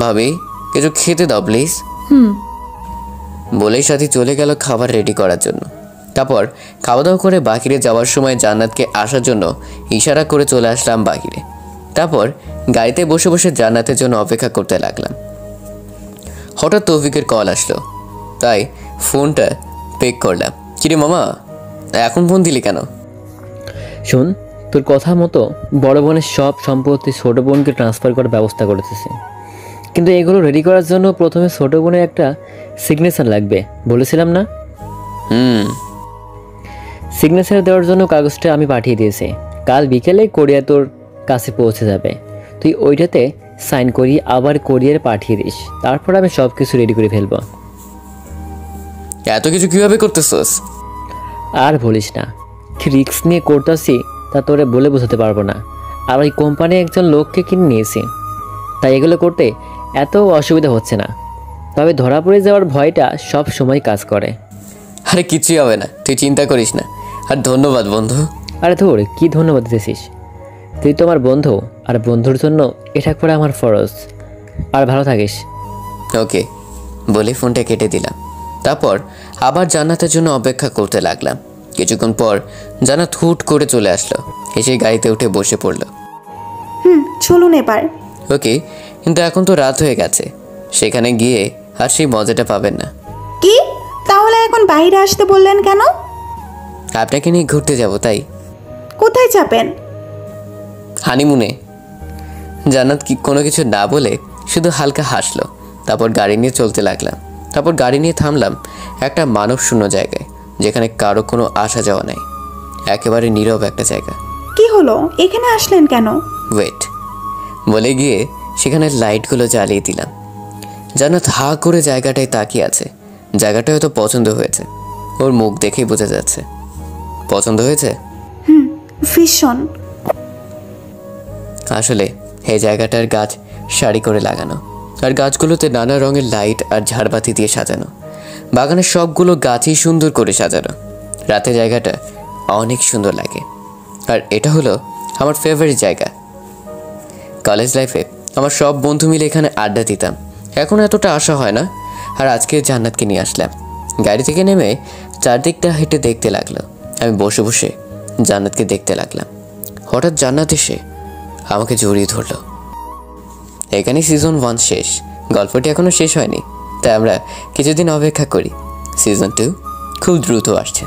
ভাবি, কিছু খেতে দাও প্লিজ। বলেই সাথী চলে গেল খাবার রেডি করার জন্য। তারপর খাওয়া দাওয়া করে বাহিরে যাওয়ার সময় জান্নাতকে আসার জন্য ইশারা করে চলে আসলাম বাহিরে। তারপর গাড়িতে বসে বসে জান্নাতের জন্য অপেক্ষা করতে লাগলাম। হঠাৎ তৌফিকের কল আসলো, তাই ফোনটা পিক করলাম। কিরে মামা, এখন ফোন দিলি কেন? শোন, তোর কথা মতো বড় বোনের সব সম্পত্তি ছোট বোনকে ট্রান্সফার করার ব্যবস্থা করতেছি, কিন্তু এগুলো রেডি করার জন্য প্রথমে ছোট বোনের একটা সিগনেচার লাগবে, বলেছিলাম না? সিগনেচার দেওয়ার জন্য কাগজটা আমি পাঠিয়ে দিয়েছি। কাল বিকেলে কোরিয়া তোর কাছে পৌঁছে যাবে। তুই ওইটাতে সাইন করি আবার কোরিয়ারে পাঠিয়ে দিস, তারপর আমি সব কিছু রেডি করে ফেলবো। এত কিছু কিভাবে করতেছস? আর বলিস না, কি রিস্ক নিয়ে করতেছি তা তোরে বলে বোঝাতে পারবো না। আর ওই কোম্পানি একজন লোককে কিনে নিয়েছি, তাই এগুলো করতে এত অসুবিধা হচ্ছে না। তবে ধরা পড়ে যাওয়ার ভয়টা সব সময় কাজ করে। আরে কিছুই হবে না, তুই চিন্তা করিস না। আর ধন্যবাদ বন্ধু। আরে ধর, কি ধন্যবাদ দিতেছিস? তুই তো আমার বন্ধু, আর বন্ধুর জন্য এটা করে আমার ফরজ। আর ভালো থাকিস। ওকে বলে ফোনটা কেটে দিলাম। তারপর আবার জান্নাতের জন্য অপেক্ষা করতে লাগলাম। কিছুক্ষণ পর জান্নাত হুট করে চলে আসলো, এসে গাড়িতে উঠে বসে পড়লো। চলুন এবার। ওকে, কিন্তু এখন তো রাত হয়ে গেছে, সেখানে গিয়ে আর সেই মজাটা পাবেন না। কি? তাহলে এখন বাইরে আসতে বললেন কেন? আপনাকে নিয়ে ঘুরতে যাব তাই। কোথায় যাবেন? হানিমুনে। জান্নাত কি কোনো কিছু না বলে শুধু হালকা হাসলো। তারপর গাড়ি নিয়ে চলতে লাগলাম। তারপর গাড়ি নিয়ে থামলাম একটা মানব শূন্য জায়গায়, যেখানে কারো কোনো আসা যাওয়া নাই, একেবারে নীরব একটা জায়গা। কি হলো, এখানে আসলেন কেন? ওয়েট বলে গিয়ে সেখানে লাইটগুলো জ্বালিয়ে দিলাম। জান্নাত হা করে জায়গাটায় তাকিয়ে আছে। জায়গাটা হয়তো পছন্দ হয়েছে, ওর মুখ দেখেই বোঝা যাচ্ছে। পছন্দ হয়েছে? ভীষণ। আসলে এই জায়গাটার গাছ সারি করে লাগানো, আর গাছগুলোতে নানা রঙের লাইট আর ঝাড়বাতি দিয়ে সাজানো। বাগানের সবগুলো গাছই সুন্দর করে সাজানো। রাতে জায়গাটা অনেক সুন্দর লাগে। আর এটা হলো আমার ফেভারিট জায়গা। কলেজ লাইফে আমার সব বন্ধু মিলে এখানে আড্ডা দিতাম, এখন এতটা আশা হয় না। আর আজকে জান্নাতকে নিয়ে আসলাম। গাড়ি থেকে নেমে চারদিকটা হেঁটে দেখতে লাগলো। আমি বসে বসে জান্নাতকে দেখতে লাগলাম। হঠাৎ জান্নাত এসে আমাকে জড়িয়ে ধরলো। এখানেই সিজন 1 শেষ, গল্পটি এখনও শেষ হয়নি, তাই আমরা কিছুদিন অপেক্ষা করি। সিজন 2 খুব দ্রুত আসছে।